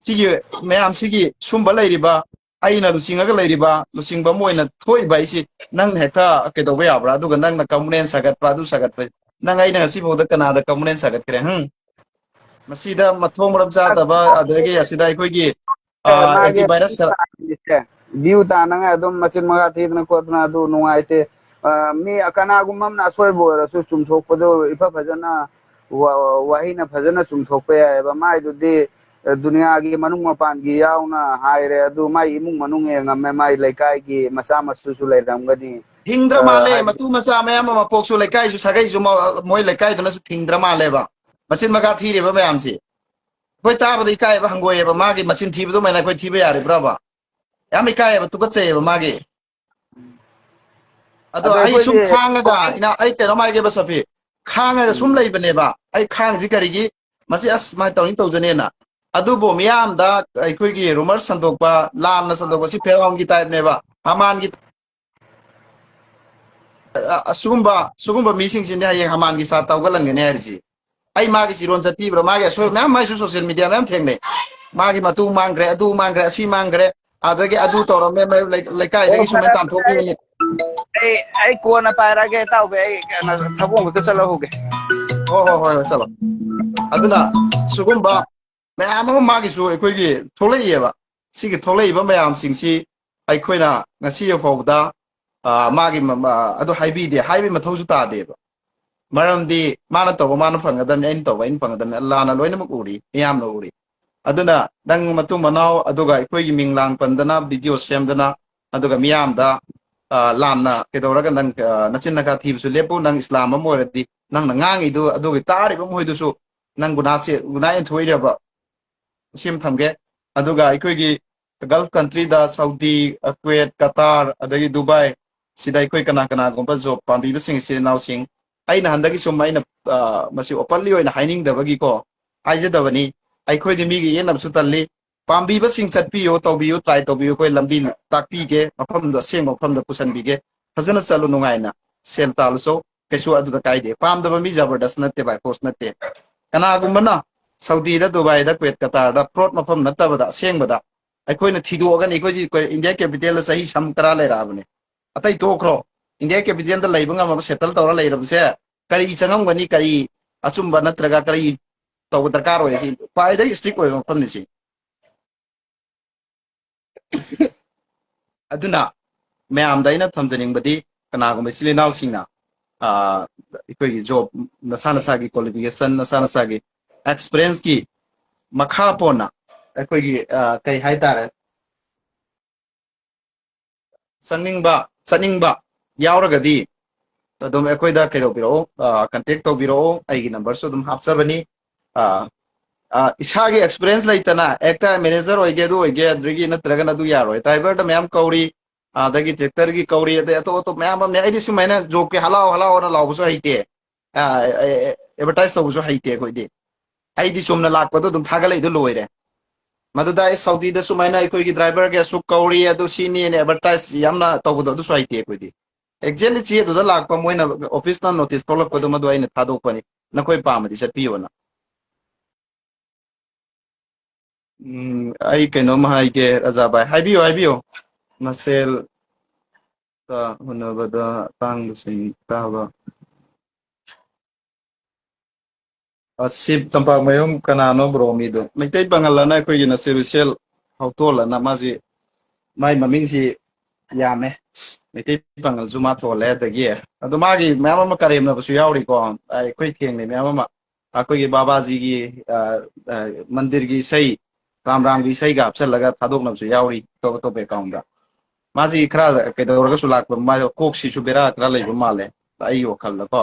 ꯁꯤꯒꯤ ꯃꯌꯥꯝꯁꯤꯒꯤ ꯁꯨꯝꯕ ꯂꯩꯔꯤꯕ ꯑꯩꯅ ꯂꯨꯆꯤꯡꯉꯒ ꯂꯩꯔꯤꯕ ꯂꯨꯆꯤꯡꯕ ꯑꯃ ꯑꯣꯏꯅ ꯊꯣꯛꯏꯕ ꯑꯩꯁꯤ ꯅꯪꯅ ꯍꯦꯛꯇ ꯀꯩꯗꯧꯕ ꯌꯥꯕ꯭ꯔꯥ ꯑꯗꯨꯒ ꯅꯪꯅ ꯀꯝꯃꯨꯅꯦꯟ ꯁꯥꯒꯠꯄ ꯑꯗꯨ ꯁꯥꯒꯠꯄ ꯅꯪ ꯑꯩꯅ ꯉꯁꯤꯐꯥꯎꯗ ꯀꯅꯥꯗ ꯀꯝꯃꯨꯅꯦꯟ ꯁꯥꯒꯠꯈ꯭ꯔꯦ ꯃꯁꯤꯗ ꯃꯊꯣꯡ ꯃꯔꯝ ꯆꯥꯗꯕ ꯑꯗꯒꯤ ꯑꯁꯤꯗ ꯑꯩꯈꯣꯏꯒꯤ ꯃꯥꯒꯤ ꯑꯦꯟꯇꯤꯚꯥꯏꯔꯁ ꯈꯔ ꯚ꯭ꯌꯨ ꯇꯥꯅꯉꯥꯏ ꯑꯗꯨꯝ ꯃꯆꯤꯟ ꯃꯈꯥ ꯊꯤꯗꯅ ꯈꯣꯠꯇꯅ ꯑꯗꯨ ꯅꯨꯡꯉꯥꯏꯇꯦ ꯃꯤ ꯀꯅꯥꯒꯨꯝꯕ ꯑꯃꯅ ꯑꯁꯣꯏꯕ ꯑꯣꯏꯔꯁꯨ ꯆꯨꯝꯊꯣꯛꯄꯗꯨ ꯐꯖꯅ ꯋꯥꯍꯩꯅ ꯐꯖꯅ ꯆꯨꯝꯊꯣꯛꯄ ꯌꯥꯏꯑꯕ ꯃꯥꯏꯗꯨꯗꯤ ꯗꯨꯅꯤꯌꯥꯒꯤ ꯃꯅꯨꯡ ꯃꯄꯥꯟꯒꯤ ꯌꯥꯎꯅ ꯍꯥꯏꯔꯦ ꯑꯗꯨ ꯃꯥꯏ ꯏꯃꯨꯡ ꯃꯅꯨꯡ ꯌꯦꯡꯉꯝꯃꯦ ꯃꯥꯏ ꯂꯩꯀꯥꯏꯒꯤ ꯃꯆꯥ ꯃꯁꯨꯁꯨ ꯂꯩꯔꯝꯒꯅꯤ ꯊꯤꯡꯗ꯭ꯔ ꯃꯥꯜꯂꯦ ꯍꯥꯏꯕꯗꯤ ꯃꯇꯨ ꯃꯆꯥ ꯃꯌꯥꯝ ꯑꯃ ꯄꯣꯛꯁꯨ ꯂꯩꯀꯥꯏꯁꯨ ꯁꯥꯒꯩꯁꯨ ꯃꯣꯏ ꯂꯩꯀꯥꯏꯗꯨꯅꯁꯨ ꯊꯤꯡꯗ꯭ꯔ ꯃꯥꯜꯂꯦꯕ ꯃꯆꯤꯟ ꯃꯈꯥ ꯊꯤꯔꯤꯕ ꯃꯌꯥꯝꯁꯤ ꯑꯩꯈꯣꯏ ꯇꯥꯕꯗ ꯏꯀꯥꯏꯕ ꯍꯪꯒꯣꯏꯑꯕ ꯃꯥꯒꯤ ꯃꯆꯤꯟ ꯊꯤꯕꯗꯨꯃꯥꯏꯅ ꯑꯩꯈꯣꯏ ꯊꯤꯕ ꯌꯥꯔꯤꯕ꯭ꯔꯕ ꯌꯥꯝ ꯏꯀꯥꯏꯌꯦꯕ ꯇꯨꯀꯠꯆꯩꯑꯕ ꯃꯥꯒꯤ ꯑꯗꯣ ꯑꯩ ꯁꯨꯝ ꯑꯩꯈꯣꯏꯗꯤ ꯈꯥꯡꯉꯒ ꯑꯩ ꯀꯩꯅꯣꯝ ꯍꯥꯏꯒꯦꯕ ꯁꯐꯤ ꯈꯥꯡꯉꯒ ꯁꯨꯝ ꯂꯩꯕꯅꯦꯕ ꯑꯩ ꯈꯥꯡꯉꯤꯁꯤ ꯀꯔꯤꯒꯤ ꯃꯁꯤ ꯑꯁ ꯁꯨꯃꯥꯏꯅ ꯇꯧꯖꯅꯦꯅ ꯑꯗꯨꯕꯨ ꯃꯤꯌꯥꯝꯗ ꯑꯩꯈꯣꯏꯒꯤ ꯔꯨꯃꯔ ꯁꯟꯗꯣꯛꯄ ꯂꯥꯟꯅ ꯁꯟꯗꯣꯛꯄꯁꯤ ꯐꯦꯔꯥꯎꯟꯒꯤ ꯇꯥꯏꯞꯅꯦꯕ ꯍꯥꯃꯥꯟꯒꯤ ꯁꯨꯒꯨꯝꯕ ꯃꯤꯁꯤꯡꯁꯤꯅꯦ ꯍꯌꯦꯡ ꯍꯃꯥꯟꯒꯤ ꯁꯥ ꯇꯧꯒꯜꯂꯟꯒꯅꯤ ꯍꯥꯏꯔꯤꯁꯤ ꯑꯩ ꯃꯥꯒꯤ ꯆꯤꯔꯣꯟ ꯆꯠꯄꯤꯕ꯭ꯔꯥ ꯃꯥꯒꯤ ꯑꯁꯣꯏꯕ ꯃꯌꯥꯝ ꯃꯥꯏꯁꯨ ꯁꯣꯁꯤꯌꯦꯜ ꯃꯤꯗꯤꯌꯥ ꯃꯌꯥꯝ ꯊꯦꯡꯅꯩ ꯃꯥꯒꯤ ꯃꯇꯨ ꯃꯥꯡꯈ꯭ꯔꯦ ꯑꯗꯨ ꯃꯥꯡꯈ꯭ꯔꯦ ꯑꯁꯤ ꯃꯥꯡꯈ꯭ꯔꯦ ꯑꯗꯒꯤ ꯑꯗꯨ ꯇꯧꯔꯝꯃꯦ ꯑꯣ ꯂꯩꯀꯥꯏꯗꯒꯤ ꯐꯔꯦ ꯁꯨꯃꯥꯏꯅ ꯐꯔꯦ ꯇꯥꯟꯊꯣꯛꯈꯤꯕꯅꯤ ꯑꯩ ꯀꯣꯟꯅ ꯄꯥꯏꯔꯛꯑꯒꯦ ꯏꯇꯥꯎꯕꯤ ꯑꯩ ꯊꯕꯛ ꯑꯝꯇ ꯆꯠꯂꯧꯈꯤꯒꯦ ꯍꯣꯏ ꯆꯠꯂꯣ ꯑꯗꯨꯅ ꯁꯤꯒꯨꯝꯕ ꯃꯌꯥꯝ ꯑꯃ ꯃꯥꯒꯤꯁꯨ ꯑꯩꯈꯣꯏꯒꯤ ꯊꯣꯛꯂꯛꯏꯑꯕ ꯁꯤꯒꯤ ꯊꯣꯛꯂꯛꯏꯕ ꯃꯌꯥꯝꯁꯤꯡꯁꯤ ꯑꯩꯈꯣꯏꯅ ꯉꯁꯤ ꯐꯥꯎꯕꯗ ꯃꯥꯒꯤ ꯑꯗꯨ ꯍꯥꯏꯕꯤꯗꯦ ꯍꯥꯏꯕꯒꯤ ꯃꯊꯧꯁꯨ ꯇꯥꯗꯦꯕ ꯃꯔꯝꯗꯤ ꯃꯥꯅ ꯇꯧꯕ ꯃꯥꯅ ꯐꯪꯒꯗꯕꯅꯤ ꯑꯩꯅ ꯇꯧꯕ ꯑꯩꯅ ꯐꯪꯒꯗꯕꯅꯤ ꯂꯥꯟꯅ ꯂꯣꯏꯅꯃꯛ ꯎꯔꯤ ꯃꯤꯌꯥꯝꯅ ꯎꯔꯤ ꯑꯗꯨꯅ ꯅꯪ ꯃꯇꯨꯡ ꯃꯅꯥꯎ ꯑꯗꯨꯒ ꯑꯩꯈꯣꯏꯒꯤ ꯃꯤꯡ ꯂꯥꯡ ꯄꯟꯗꯅ ꯚꯤꯗꯤꯑꯣ ꯁꯦꯝꯗꯅ ꯑꯗꯨꯒ ꯃꯤꯌꯥꯝꯗ ꯂꯥꯟꯅ ꯀꯩꯗꯧꯔꯒ ꯅꯪ ꯅꯆꯤꯟ ꯅꯀꯥ ꯊꯤꯕꯁꯨ ꯂꯦꯞꯄꯨ ꯅꯪ ꯏꯁꯂꯥꯝ ꯑꯃ ꯑꯣꯏꯔꯗꯤ ꯅꯪꯅ ꯉꯥꯡꯉꯤꯗꯨ ꯑꯗꯨꯒꯤ ꯇꯥꯔꯤꯕ ꯃꯈꯣꯏꯗꯨꯁꯨ ꯅꯪ ꯒꯨꯅꯥ ꯊꯣꯛꯏꯔꯕ ꯁꯤꯃ ꯊꯝꯒꯦ ꯑꯗꯨꯒ ꯑꯩꯈꯣꯏꯒꯤ ꯒꯜꯐ ꯀꯟꯇ꯭ꯔꯤꯗ ꯁꯥꯎꯗꯤ ꯀꯨꯋꯦꯠ ꯀꯇꯥꯔ ꯑꯗꯒꯤ ꯗꯨꯕꯥꯏ ꯁꯤꯗ ꯑꯩꯈꯣꯏ ꯀꯅꯥꯒꯨꯝꯕ ꯖꯣꯕ ꯄꯥꯝꯕꯤꯕꯁꯤꯡ ꯏꯆꯤꯜ ꯏꯅꯥꯎꯁꯤꯡ ꯑꯩꯅ ꯍꯟꯗꯛꯀꯤ ꯁꯨꯝ ꯑꯩꯅ ꯃꯁꯤ ꯑꯣꯄꯟꯂꯤ ꯑꯣꯏꯅ ꯍꯥꯏꯅꯤꯡꯗꯕꯒꯤꯀꯣ ꯍꯥꯏꯖꯗꯕꯅꯤ ꯑꯩꯈꯣꯏꯗꯤ ꯃꯤꯒꯤ ꯌꯦꯠꯅꯕꯁꯨ ꯇꯜꯂꯤ ꯄꯥꯝꯕꯤꯕꯁꯤꯡ ꯆꯠꯄꯤꯌꯨ ꯇꯧꯕꯤꯌꯨ ꯇ꯭ꯔꯥꯏ ꯇꯧꯕꯤꯌꯨ ꯑꯩꯈꯣꯏ ꯂꯝꯕꯤ ꯇꯥꯛꯄꯤꯒꯦ ꯃꯐꯝꯗꯣ ꯑꯁꯦꯡꯕ ꯃꯐꯝꯗ ꯄꯨꯁꯤꯟꯕꯤꯒꯦ ꯐꯖꯅ ꯆꯠꯂꯨ ꯅꯨꯡꯉꯥꯏꯅ ꯁꯦꯜ ꯇꯥꯜꯂꯨꯆꯣ ꯀꯩꯁꯨ ꯑꯗꯨꯗ ꯀꯥꯏꯗꯦ ꯄꯥꯝꯗꯕ ꯃꯤ ꯖꯕꯔꯗꯁ ꯅꯠꯇꯦ ꯕꯥꯏ ꯐꯣꯔꯁ ꯅꯠꯇꯦ ꯀꯅꯥꯒꯨꯝꯕꯅ ꯁꯥꯎꯗꯤꯗ ꯗꯨꯕꯥꯏꯗ ꯀ꯭ꯋꯦꯠ ꯀꯇꯥꯔꯗ ꯐ꯭ꯔꯣꯗ ꯃꯐꯝ ꯅꯠꯇꯕꯗ ꯑꯁꯦꯡꯕꯗ ꯑꯩꯈꯣꯏꯅ ꯊꯤꯗꯣꯛꯑꯒꯅꯤ ꯑꯩꯈꯣꯏꯁꯤ ꯏꯟꯗꯤꯌꯥ ꯀꯦꯄꯤꯇꯦꯜꯗ ꯆꯍꯤ ꯁꯝ ꯇꯔꯥ ꯂꯩꯔꯛꯑꯕꯅꯦ ꯑꯇꯩ ꯇꯣꯛꯈ꯭ꯔꯣ ꯏꯟꯗꯤꯌꯥ ꯀꯦꯄꯤꯇꯦꯜꯗ ꯂꯩꯕ ꯉꯝꯃꯕ ꯁꯦꯇꯜ ꯇꯧꯔ ꯂꯩꯔꯕꯁꯦ ꯀꯔꯤ ꯆꯪꯉꯝꯒꯅꯤ ꯀꯔꯤ ꯑꯆꯨꯝꯕ ꯅꯠꯇ꯭ꯔꯒ ꯀꯔꯤ ꯇꯧꯕ ꯗꯔꯀꯥꯔ ꯑꯣꯏ ꯁꯤ ꯈ꯭ꯋꯥꯏꯗꯒꯤ ꯏꯁꯇ꯭ꯔꯤꯛ ꯑꯣꯏꯕ ꯃꯐꯝꯅꯤ ꯁꯤ ꯑꯗꯨꯅ ꯃꯌꯥꯝꯗ ꯑꯩꯅ ꯊꯝꯖꯅꯤꯡꯕꯗꯤ ꯀꯅꯥꯒꯨꯝꯕ ꯏꯆꯤꯜ ꯏꯅꯥꯎꯁꯤꯡꯅ ꯑꯩꯈꯣꯏꯒꯤ ꯖꯣꯕ ꯅꯁꯥ ꯀ꯭ꯋꯥꯂꯤꯐꯤꯀꯦꯁꯟ ꯅꯁꯥꯒꯤ ꯑꯦꯛꯁꯄꯤꯔꯤꯌꯦꯟꯁꯀꯤ ꯃꯈꯥ ꯄꯣꯟꯅ ꯑꯩꯈꯣꯏꯒꯤ ꯀꯩ ꯍꯥꯏꯇꯥꯔꯦ ꯆꯠꯅꯤꯡꯕ ꯌꯥꯎꯔꯒꯗꯤ ꯑꯗꯨꯝ ꯑꯩꯈꯣꯏꯗ ꯀꯩꯗꯧꯕꯤꯔꯛꯑꯣ ꯀꯟꯇꯦꯛ ꯇꯧꯕꯤꯔꯛꯑꯣ ꯑꯩꯒꯤ ꯅꯝꯕꯔꯁꯨ ꯑꯗꯨꯝ ꯍꯥꯞꯆꯕꯅꯤ ꯏꯁꯥꯒꯤ ꯑꯦꯛꯁꯄꯤꯔꯤꯌꯦꯟꯁ ꯂꯩꯇꯅ ꯍꯦꯛꯇ ꯃꯦꯅꯦꯖꯔ ꯑꯣꯏꯒꯦ ꯑꯗꯨ ꯑꯣꯏꯒꯦ ꯑꯗꯨꯗꯒꯤ ꯅꯠꯇ꯭ꯔꯒꯅ ꯑꯗꯨ ꯌꯥꯔꯣꯏ ꯗ꯭ꯔꯥꯏꯚꯔꯗ ꯃꯌꯥꯝ ꯀꯧꯔꯤ ꯑꯗꯒꯤ ꯇ꯭ꯔꯦꯛꯇꯔꯒꯤ ꯀꯧꯔꯤ ꯑꯗꯩ ꯑꯇꯣꯞ ꯑꯇꯣꯞ ꯃꯌꯥꯝ ꯑꯃꯅꯦ ꯑꯩꯗꯤ ꯁꯨꯃꯥꯏꯅ ꯖꯣꯕꯀꯤ ꯍꯂꯥꯎꯅ ꯂꯥꯎꯕꯁꯨ ꯍꯩꯇꯦ ꯑꯦꯗꯚꯔꯇꯥꯏꯁ ꯇꯧꯕꯁꯨ ꯍꯩꯇꯦ ꯑꯩꯈꯣꯏꯗꯤ ꯑꯩꯗꯤ ꯆꯨꯝꯅ ꯂꯥꯛꯄꯗꯣ ꯑꯗꯨꯝ ꯊꯥꯒꯠꯂꯛꯏꯗꯣ ꯂꯣꯏꯔꯦ ꯃꯗꯨꯗ ꯑꯩ ꯁꯥꯎꯗꯤꯗ ꯁꯨꯃꯥꯏꯅ ꯑꯩꯈꯣꯏꯒꯤ ꯗ꯭ꯔꯥꯏꯚꯔꯒꯤ ꯑꯁꯨꯛ ꯀꯧꯔꯤ ꯑꯗꯨ ꯁꯤꯅꯤꯅ ꯑꯦꯗꯚꯔꯇꯥꯏꯁ ꯌꯥꯝꯅ ꯇꯧꯕꯗꯣ ꯑꯗꯨꯁꯨ ꯍꯩꯇꯦ ꯑꯩꯈꯣꯏꯗꯤ ꯑꯦꯛꯖꯦꯛꯂꯤ ꯆꯦ ꯑꯗꯨꯗ ꯂꯥꯛꯄ ꯃꯣꯏꯅ ꯑꯣꯐꯤꯁꯅ ꯅꯣꯇꯤꯁ ꯊꯣꯛꯂꯛꯄꯗꯣ ꯃꯗꯨ ꯑꯩꯅ ꯊꯥꯗꯣꯛꯄꯅꯤ ꯅꯈꯣꯏ ꯄꯥꯝꯃꯗꯤ ꯆꯠꯄꯤꯌꯣꯅ ꯑꯩ ꯀꯩꯅꯣꯝ ꯍꯥꯏꯒꯦ ꯔꯖꯥ ꯚꯥꯏ ꯍꯥꯏꯕꯤꯌꯨ ꯃꯁꯦꯜ ꯍꯣꯠꯅꯕꯗ ꯑꯇꯥꯡꯕꯁꯤꯡ ꯇꯥꯕ ꯑꯁꯤ ꯇꯝꯄꯥꯛꯃꯌꯨꯝ ꯀꯅꯥꯅꯣ ꯕ꯭ꯔꯣ ꯃꯤꯗꯣ ꯃꯩꯇꯩ ꯄꯥꯉꯜꯂꯅ ꯑꯩꯈꯣꯏꯒꯤ ꯅꯁꯤꯔꯨꯁꯦꯜ ꯍꯧꯇꯣꯜꯂꯅ ꯃꯥꯏ ꯃꯃꯤꯡꯁꯤ ꯌꯥꯝꯃꯦ ꯃꯩꯇꯩ ꯄꯥꯉꯜꯁꯨ ꯃꯥ ꯊꯣꯜꯂꯦ ꯑꯗꯒꯤ ꯑꯗꯣ ꯃꯥꯒꯤ ꯃꯌꯥꯝ ꯑꯃ ꯀꯔꯦꯝꯅꯕꯁꯨ ꯌꯥꯎꯔꯤꯀꯣ ꯑꯩꯈꯣꯏ ꯊꯦꯡꯅꯩ ꯃꯌꯥꯝ ꯑꯃ ꯑꯩꯈꯣꯏꯒꯤ ꯕꯥꯕꯥꯖꯤꯒꯤ ꯃꯟꯗꯤꯔꯒꯤ ꯏꯁꯩ ꯔꯥꯝꯒꯤ ꯏꯁꯩꯒ ꯍꯥꯞꯆꯜꯂꯒ ꯊꯥꯗꯣꯛꯅꯕꯁꯨ ꯌꯥꯎꯔꯤ ꯑꯇꯣꯞ ꯑꯇꯣꯞꯄ ꯑꯦꯀꯥꯎꯟꯗ ꯃꯥꯁꯤ ꯈꯔ ꯀꯩꯗꯧꯔꯒꯁꯨ ꯂꯥꯛꯄ ꯃꯥꯁꯦ ꯀꯣꯛꯁꯤꯁꯨ ꯕꯦꯔꯥ ꯈꯔ ꯂꯩꯕ ꯃꯥꯜꯂꯦ ꯑꯩꯒꯤ ꯋꯥꯈꯜꯗꯀꯣ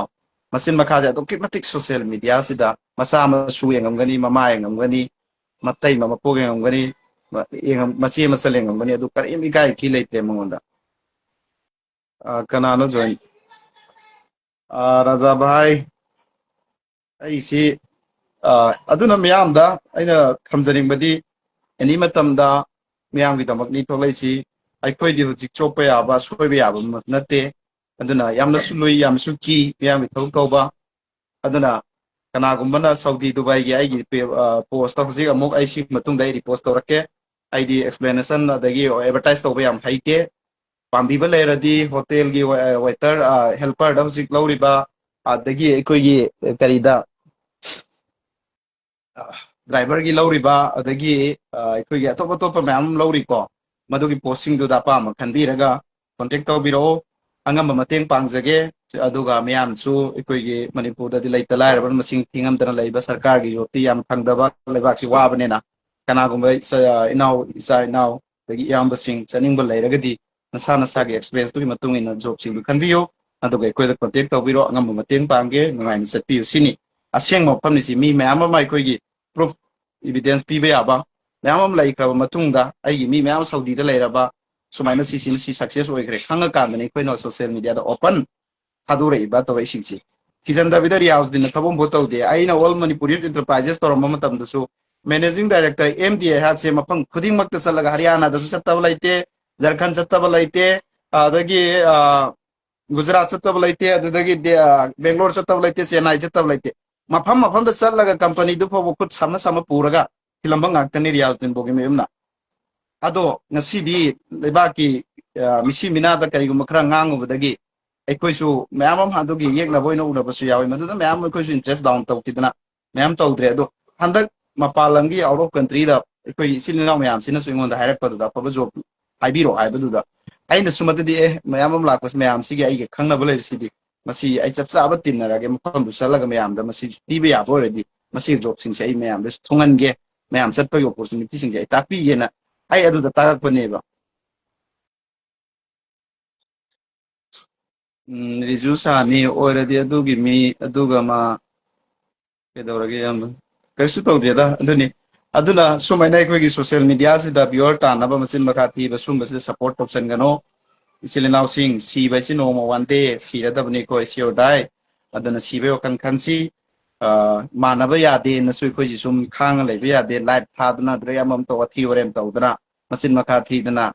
ꯃꯆꯤꯟ ꯃꯈꯥꯁꯦ ꯑꯗꯨꯛꯀꯤ ꯃꯇꯤꯛ ꯁꯣꯁꯤꯌꯦꯜ ꯃꯤꯗꯤꯌꯥꯁꯤꯗ ꯃꯆꯥ ꯃꯁꯨ ꯌꯦꯡꯉꯝꯒꯅꯤ ꯃꯃꯥ ꯌꯦꯡꯉꯝꯒꯅꯤ ꯃꯇꯩ ꯃꯄꯣꯛ ꯌꯦꯡꯉꯝꯒꯅꯤ ꯃꯆꯦ ꯃꯆꯜ ꯌꯦꯡꯉꯝꯒꯅꯤ ꯑꯗꯨ ꯀꯔꯤꯝ ꯏꯀꯥꯏ ꯏꯊꯤ ꯂꯩꯇꯦ ꯃꯉꯣꯟꯗ ꯀꯅꯥꯅꯣ ꯖꯣꯏꯟ ꯔꯥꯖꯥ ꯚꯥꯏ ꯑꯩꯁꯤ ꯑꯗꯨꯅ ꯃꯤꯌꯥꯝꯗ ꯑꯩꯅ ꯊꯝꯖꯅꯤꯡꯕꯗꯤ ꯑꯦꯅꯤ ꯃꯇꯝꯗ ꯃꯤꯌꯥꯝꯒꯤꯗꯃꯛꯅꯤ ꯊꯣꯛꯂꯛꯏꯁꯤ ꯑꯩꯈꯣꯏꯗꯤ ꯍꯧꯖꯤꯛ ꯆꯣꯞꯄ ꯌꯥꯕ ꯁꯣꯏꯕ ꯌꯥꯕ ꯅꯠꯇꯦ ꯑꯗꯨꯅ ꯌꯥꯝꯅꯁꯨ ꯂꯨꯏ ꯌꯥꯝꯅꯁꯨ ꯀꯤ ꯃꯤꯌꯥꯝꯒꯤ ꯊꯕꯛ ꯇꯧꯕ ꯑꯗꯨꯅ ꯀꯅꯥꯒꯨꯝꯕꯅ ꯁꯥꯎꯗꯤ ꯗꯨꯕꯥꯏꯒꯤ ꯑꯩꯒꯤ ꯄꯣꯁꯇ ꯍꯧꯖꯤꯛ ꯑꯃꯨꯛ ꯑꯩ ꯁꯤ ꯃꯇꯨꯡꯗ ꯑꯩ ꯔꯤꯄꯣꯁט ꯇꯧꯔꯛꯀꯦ ꯑꯩꯗꯤ ꯑꯦꯛꯁꯄ꯭ꯂꯦꯅꯦꯁꯟ ꯑꯗꯒꯤ ꯑꯦꯗꯚꯔꯇꯥꯏꯁ ꯇꯧꯕ ꯌꯥꯝ ꯍꯩꯇꯦ ꯄꯥꯝꯕꯤꯕ ꯂꯩꯔꯗꯤ ꯍꯣꯇꯦꯜꯒꯤ ꯋꯦꯇꯔ ꯍꯦꯜꯄꯔꯗ ꯍꯧꯖꯤꯛ ꯂꯧꯔꯤꯕ ꯑꯗꯒꯤ ꯑꯩꯈꯣꯏꯒꯤ ꯀꯔꯤꯗ ꯗ꯭ꯔꯥꯏꯚꯔꯒꯤ ꯂꯧꯔꯤꯕ ꯑꯗꯒꯤ ꯑꯩꯈꯣꯏꯒꯤ ꯑꯇꯣꯞ ꯑꯇꯣꯞꯄ ꯃꯌꯥꯝ ꯑꯃ ꯂꯧꯔꯤꯀꯣ ꯃꯗꯨꯒꯤ ꯄꯣꯁꯁꯤꯡꯗꯨꯗ ꯑꯄꯥꯝꯕ ꯈꯟꯕꯤꯔꯒ ꯀꯣꯟꯇꯦꯛ ꯇꯧꯕꯤꯔꯛꯑꯣ ꯑꯉꯝꯕ ꯃꯇꯦꯡ ꯄꯥꯡꯖꯒꯦ ꯑꯗꯨꯒ ꯃꯌꯥꯝꯁꯨ ꯑꯩꯈꯣꯏꯒꯤ ꯃꯅꯤꯄꯨꯔꯗꯗꯤ ꯂꯩꯇ ꯂꯥꯏꯔꯕ ꯃꯁꯤꯡ ꯊꯤꯉꯝꯗꯅ ꯂꯩꯕ ꯁꯔꯀꯥꯔꯒꯤ ꯖꯣꯕꯇꯤ ꯌꯥꯝ ꯐꯪꯗꯕ ꯂꯩꯕꯥꯛꯁꯤ ꯋꯥꯕꯅꯤꯅ ꯀꯅꯥꯒꯨꯝꯕ ꯏꯅꯥꯎ ꯏꯆꯥ ꯏꯅꯥꯎ ꯑꯗꯒꯤ ꯏꯌꯥꯝꯕꯁꯤꯡ ꯆꯠꯅꯤꯡꯕ ꯂꯩꯔꯒꯗꯤ ꯅꯁꯥ ꯅꯁꯥꯒꯤ ꯑꯦꯛꯁꯄꯤꯔꯤꯌꯦꯟꯁꯇꯨꯒꯤ ꯃꯇꯨꯡ ꯏꯟꯅ ꯖꯣꯕꯁꯤꯡꯗꯨ ꯈꯟꯕꯤꯌꯨ ꯑꯗꯨꯒ ꯑꯩꯈꯣꯏꯗ ꯀꯣꯟꯇꯦꯛ ꯇꯧꯕꯤꯔꯣ ꯑꯉꯝꯕ ꯃꯇꯦꯡ ꯄꯥꯡꯒꯦ ꯅꯨꯡꯉꯥꯏꯅ ꯆꯠꯄꯤꯌꯨ ꯁꯤꯅꯤ ꯑꯁꯦꯡꯕ ꯃꯐꯝꯅꯤꯁꯤ ꯃꯤ ꯃꯌꯥꯝ ꯑꯃ ꯑꯩꯈꯣꯏꯒꯤ ꯄ꯭ꯔꯨꯐ ꯏꯚꯤꯗꯦꯟꯁ ꯄꯤꯕ ꯌꯥꯕ ꯃꯌꯥꯝ ꯑꯃ ꯂꯩꯈ꯭ꯔꯕ ꯃꯇꯨꯡꯗ ꯑꯩꯒꯤ ꯃꯤ ꯃꯌꯥꯝ ꯁꯥꯎꯗꯤꯗ ꯂꯩꯔꯕ ꯁꯨꯃꯥꯏꯅ ꯁꯤꯁꯤꯅ ꯁꯤ ꯁꯛꯁꯦꯁ ꯑꯣꯏꯈ꯭ꯔꯦ ꯈꯪꯉꯀꯥꯟꯗꯅꯤ ꯑꯩꯈꯣꯏꯅ ꯁꯣꯁꯤꯌꯦꯜ ꯃꯤꯗꯤꯌꯥꯗ ꯑꯣꯄꯟ ꯊꯥꯗꯣꯔꯛꯏꯕ ꯇꯧꯔꯛꯏꯁꯤꯡꯁꯤ ꯊꯤꯖꯟꯗꯕꯤꯗ ꯔꯤꯌꯥꯎꯁꯗꯤꯟꯅ ꯊꯕꯛ ꯇꯧꯗꯦ ꯑꯩꯅ ꯑꯣꯜ ꯃꯅꯤꯄꯨꯔꯤ ꯑꯦꯟꯇꯔꯄ꯭ꯔꯥꯏꯖꯦꯁ ꯇꯧꯔꯝꯕ ꯃꯇꯝꯗꯁꯨ ꯃꯦꯅꯦꯖꯤꯡ ꯗꯥꯏꯔꯦꯛꯇꯔ MD ꯍꯥꯏꯕꯁꯦ ꯃꯐꯝ ꯈꯨꯗꯤꯡꯃꯛꯇ ꯆꯠꯂꯒ ꯍꯔꯤꯌꯥꯅꯥꯗꯁꯨ ꯆꯠꯇꯕ ꯂꯩꯇꯦ ꯖꯔꯈꯟ ꯆꯠꯇꯕ ꯂꯩꯇꯦ ꯑꯗꯒꯤ ꯒꯨꯖꯔꯥꯠ ꯆꯠꯇꯕ ꯂꯩꯇꯦ ꯑꯗꯨꯗꯒꯤ ꯕꯦꯡꯒ꯭ꯂꯣꯔ ꯆꯠꯇꯕ ꯂꯩꯇꯦ ꯆꯦꯟꯅꯥꯏ ꯆꯠꯇꯕ ꯂꯩꯇꯦ ꯃꯐꯝ ꯃꯐꯝꯗ ꯆꯠꯂꯒ ꯀꯝꯄꯅꯤꯗꯨ ꯐꯥꯎꯕ ꯈꯨꯠ ꯁꯝꯅ ꯄꯨꯔꯒ ꯊꯤꯜꯂꯝꯕ ꯉꯥꯛꯇꯅꯤ ꯔꯤꯌꯥꯖꯗꯤꯟ ꯕꯣꯒꯤ ꯃꯌꯨꯝꯅ ꯑꯗꯣ ꯉꯁꯤꯗꯤ ꯂꯩꯕꯥꯛꯀꯤ ꯃꯤꯁꯤ ꯃꯤꯅꯥꯗ ꯀꯔꯤꯒꯨꯝꯕ ꯈꯔ ꯉꯥꯡꯉꯨꯕꯗꯒꯤ ꯑꯩꯈꯣꯏꯁꯨ ꯃꯌꯥꯝ ꯑꯃ ꯑꯗꯨꯒꯤ ꯌꯦꯛꯅꯕ ꯑꯣꯏꯅ ꯎꯅꯕꯁꯨ ꯌꯥꯎꯏ ꯃꯗꯨꯗ ꯃꯌꯥꯝ ꯑꯩꯈꯣꯏꯁꯨ ꯏꯟꯇꯔꯦꯁ ꯗꯥꯎꯟ ꯇꯧꯈꯤꯗꯅ ꯃꯌꯥꯝ ꯇꯧꯗ꯭ꯔꯦ ꯑꯗꯣ ꯍꯟꯗꯛ ꯃꯄꯥꯟ ꯂꯝꯒꯤ ꯑꯥꯎꯠ ꯑꯣꯐ ꯀꯟꯇ꯭ꯔꯤꯗ ꯑꯩꯈꯣꯏ ꯏꯆꯤꯜ ꯏꯅꯥꯎ ꯃꯌꯥꯝꯁꯤꯅꯁꯨ ꯑꯩꯉꯣꯟꯗ ꯍꯥꯏꯔꯛꯄꯗꯨꯗ ꯑꯐꯕ ꯖꯣꯕ ꯍꯥꯏꯕꯤꯔꯛꯑꯣ ꯍꯥꯏꯕꯗꯨꯗ ꯑꯩꯅꯁꯨ ꯃꯗꯨꯗꯤ ꯃꯌꯥꯝ ꯑꯃ ꯂꯥꯛꯄꯁꯤ ꯃꯌꯥꯝꯁꯤꯒꯤ ꯑꯩꯒꯤ ꯈꯪꯅꯕ ꯂꯩꯔꯤꯁꯤꯗꯤ ꯃꯁꯤ ꯑꯩ ꯆꯞ ꯆꯥꯕ ꯇꯤꯟꯅꯔꯒꯦ ꯃꯐꯝꯗꯨ ꯆꯠꯂꯒ ꯃꯌꯥꯝꯗ ꯃꯁꯤ ꯄꯤꯕ ꯌꯥꯕ ꯑꯣꯏꯔꯗꯤ ꯃꯁꯤꯒꯤ ꯖꯣꯕꯁꯤꯡꯁꯦ ꯑꯩ ꯃꯌꯥꯝꯗ ꯊꯨꯡꯍꯟꯒꯦ ꯃꯌꯥꯝ ꯆꯠꯄꯒꯤ ꯑꯣꯄꯣꯔꯆꯨꯅꯤꯇꯤꯁꯤꯡꯁꯦ ꯑꯩ ꯇꯥꯛꯄꯤꯒꯦꯅ ꯑꯩ ꯑꯗꯨꯗ ꯇꯥꯛꯂꯛꯄꯅꯦꯕ ꯔꯤꯖꯨ ꯁꯥꯅꯤ ꯑꯣꯏꯔꯗꯤ ꯑꯗꯨꯒꯤ ꯃꯤ ꯑꯗꯨꯒ ꯃꯥ ꯀꯩꯗꯧꯔꯒꯦ ꯌꯥꯝꯅ ꯀꯔꯤꯁꯨ ꯇꯧꯗꯦꯗ ꯑꯗꯨꯅ ꯁꯨꯃꯥꯏꯅ ꯑꯩꯈꯣꯏꯒꯤ ꯁꯣꯁꯤꯌꯦꯜ ꯃꯤꯗꯤꯌꯥꯁꯤꯗ ꯚ꯭ꯌꯨꯋꯔ ꯇꯥꯟꯅꯕ ꯃꯆꯤꯟ ꯃꯈꯥ ꯊꯤꯕ ꯁꯨꯝꯕꯁꯤꯗ ꯁꯞꯄꯣꯔꯠ ꯇꯧꯁꯟꯒꯅꯣ ꯏꯆꯤꯜ ꯏꯅꯥꯎꯁꯤꯡ ꯁꯤꯕ ꯍꯥꯏꯁꯤ ꯅꯣꯡꯃ ꯋꯥꯟ ꯗꯦ ꯁꯤꯔꯗꯕꯅꯤꯀꯣ ꯁꯤꯌꯣꯔ ꯗꯥꯏ ꯑꯗꯨꯅ ꯁꯤꯕꯒꯤ ꯋꯥꯈꯜ ꯈꯟꯁꯤ ꯃꯥꯟꯅꯕ ꯌꯥꯗꯦꯅꯁꯨ ꯑꯩꯈꯣꯏꯁꯤ ꯁꯨꯝ ꯈꯥꯡꯉ ꯂꯩꯕ ꯌꯥꯗꯦ ꯂꯥꯏꯚ ꯊꯥꯗꯅ ꯑꯗꯨꯗꯩ ꯑꯃꯃꯝ ꯇꯧ ꯑꯊꯤ ꯋꯥꯔꯦꯝ ꯇꯧꯗꯅ ꯃꯆꯤꯟ ꯃꯈꯥ ꯊꯤꯗꯅ